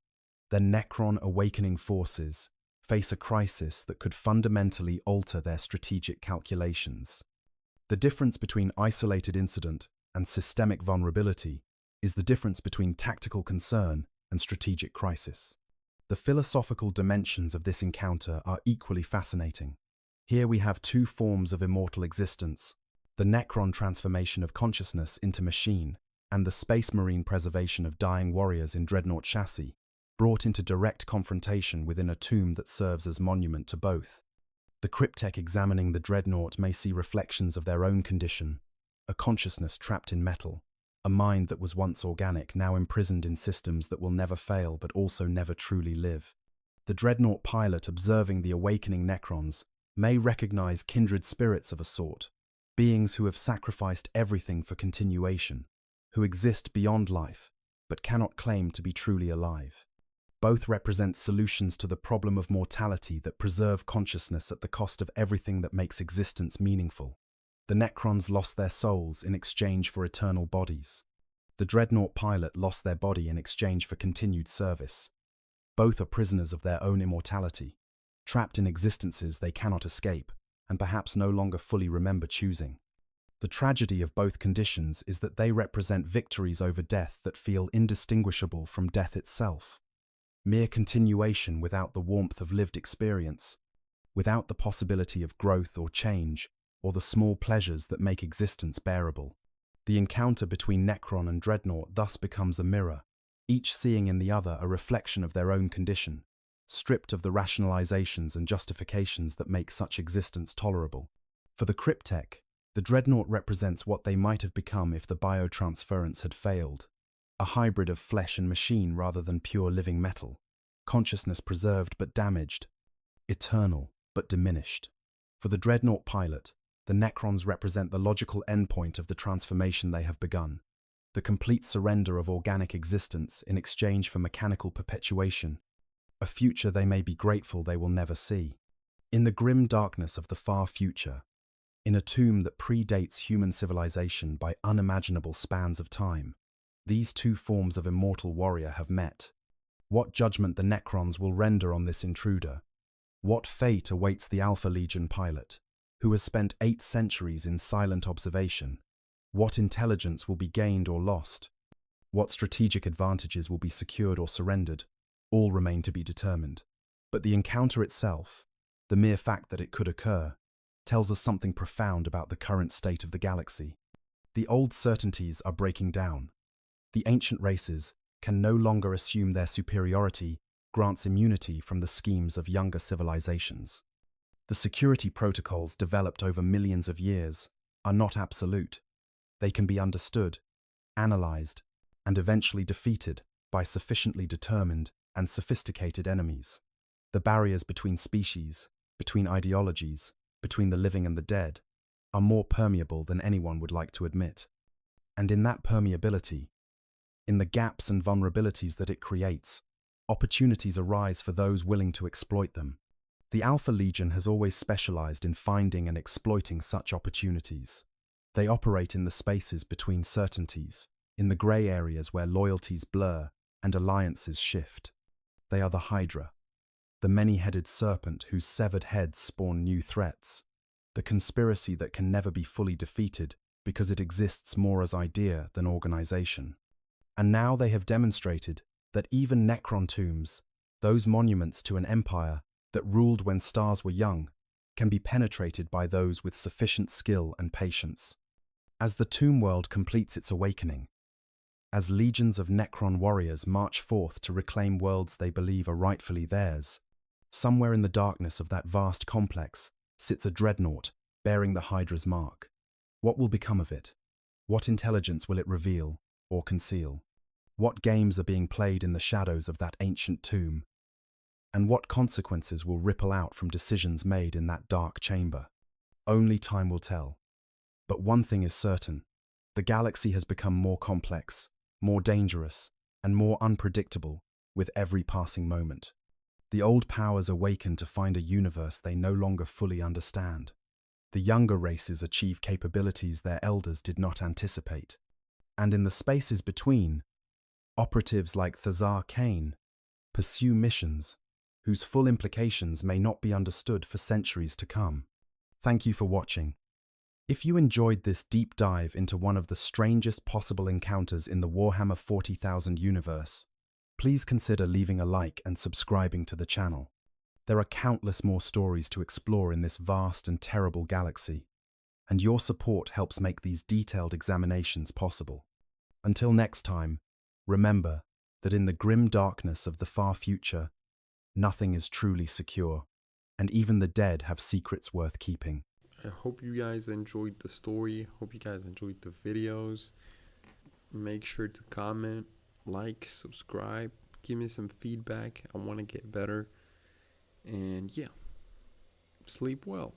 then Necron awakening forces face a crisis that could fundamentally alter their strategic calculations. The difference between isolated incident and systemic vulnerability is the difference between tactical concern and strategic crisis. The philosophical dimensions of this encounter are equally fascinating. Here we have two forms of immortal existence: the Necron transformation of consciousness into machine, and the space marine preservation of dying warriors in Dreadnought chassis. brought into direct confrontation within a tomb that serves as monument to both. The cryptek examining the dreadnought may see reflections of their own condition, a consciousness trapped in metal, a mind that was once organic, now imprisoned in systems that will never fail but also never truly live. The dreadnought pilot observing the awakening Necrons may recognize kindred spirits of a sort, beings who have sacrificed everything for continuation, who exist beyond life but cannot claim to be truly alive. Both represent solutions to the problem of mortality that preserve consciousness at the cost of everything that makes existence meaningful. The Necrons lost their souls in exchange for eternal bodies. The dreadnought pilot lost their body in exchange for continued service. Both are prisoners of their own immortality, trapped in existences they cannot escape, and perhaps no longer fully remember choosing. The tragedy of both conditions is that they represent victories over death that feel indistinguishable from death itself. Mere continuation without the warmth of lived experience, without the possibility of growth or change, or the small pleasures that make existence bearable. The encounter between Necron and Dreadnought thus becomes a mirror, each seeing in the other a reflection of their own condition, stripped of the rationalizations and justifications that make such existence tolerable. For the cryptek, the Dreadnought represents what they might have become if the biotransference had failed, a hybrid of flesh and machine rather than pure living metal, consciousness preserved but damaged, eternal but diminished. For the Dreadnought pilot, the Necrons represent the logical endpoint of the transformation they have begun, the complete surrender of organic existence in exchange for mechanical perpetuation, a future they may be grateful they will never see. In the grim darkness of the far future, in a tomb that predates human civilization by unimaginable spans of time, these two forms of immortal warrior have met. What judgment the Necrons will render on this intruder? What fate awaits the Alpha Legion pilot, who has spent 8 centuries in silent observation? What intelligence will be gained or lost? What strategic advantages will be secured or surrendered? All remain to be determined. But the encounter itself, the mere fact that it could occur, tells us something profound about the current state of the galaxy. The old certainties are breaking down. The ancient races can no longer assume their superiority grants immunity from the schemes of younger civilizations. The security protocols developed over millions of years are not absolute. They can be understood, analyzed, and eventually defeated by sufficiently determined and sophisticated enemies. The barriers between species, between ideologies, between the living and the dead, are more permeable than anyone would like to admit. And in that permeability, in the gaps and vulnerabilities that it creates, opportunities arise for those willing to exploit them. The Alpha Legion has always specialized in finding and exploiting such opportunities. They operate in the spaces between certainties, in the grey areas where loyalties blur and alliances shift. They are the Hydra, the many-headed serpent whose severed heads spawn new threats, the conspiracy that can never be fully defeated because it exists more as idea than organization. And now they have demonstrated that even Necron tombs, those monuments to an empire that ruled when stars were young, can be penetrated by those with sufficient skill and patience. As the tomb world completes its awakening, as legions of Necron warriors march forth to reclaim worlds they believe are rightfully theirs, somewhere in the darkness of that vast complex sits a dreadnought bearing the Hydra's mark. What will become of it? What intelligence will it reveal or conceal? What games are being played in the shadows of that ancient tomb? And what consequences will ripple out from decisions made in that dark chamber? Only time will tell. But one thing is certain: the galaxy has become more complex, more dangerous, and more unpredictable with every passing moment. The old powers awaken to find a universe they no longer fully understand. The younger races achieve capabilities their elders did not anticipate. And in the spaces between, operatives like Thazar Kane pursue missions whose full implications may not be understood for centuries to come. Thank you for watching. If you enjoyed this deep dive into one of the strangest possible encounters in the Warhammer 40,000 universe, please consider leaving a like and subscribing to the channel. There are countless more stories to explore in this vast and terrible galaxy, and your support helps make these detailed examinations possible. Until next time, remember, that in the grim darkness of the far future, nothing is truly secure, and even the dead have secrets worth keeping. I hope you guys enjoyed the story. Hope you guys enjoyed the videos. Make sure to comment, like, subscribe, give me some feedback. I want to get better. And yeah, sleep well.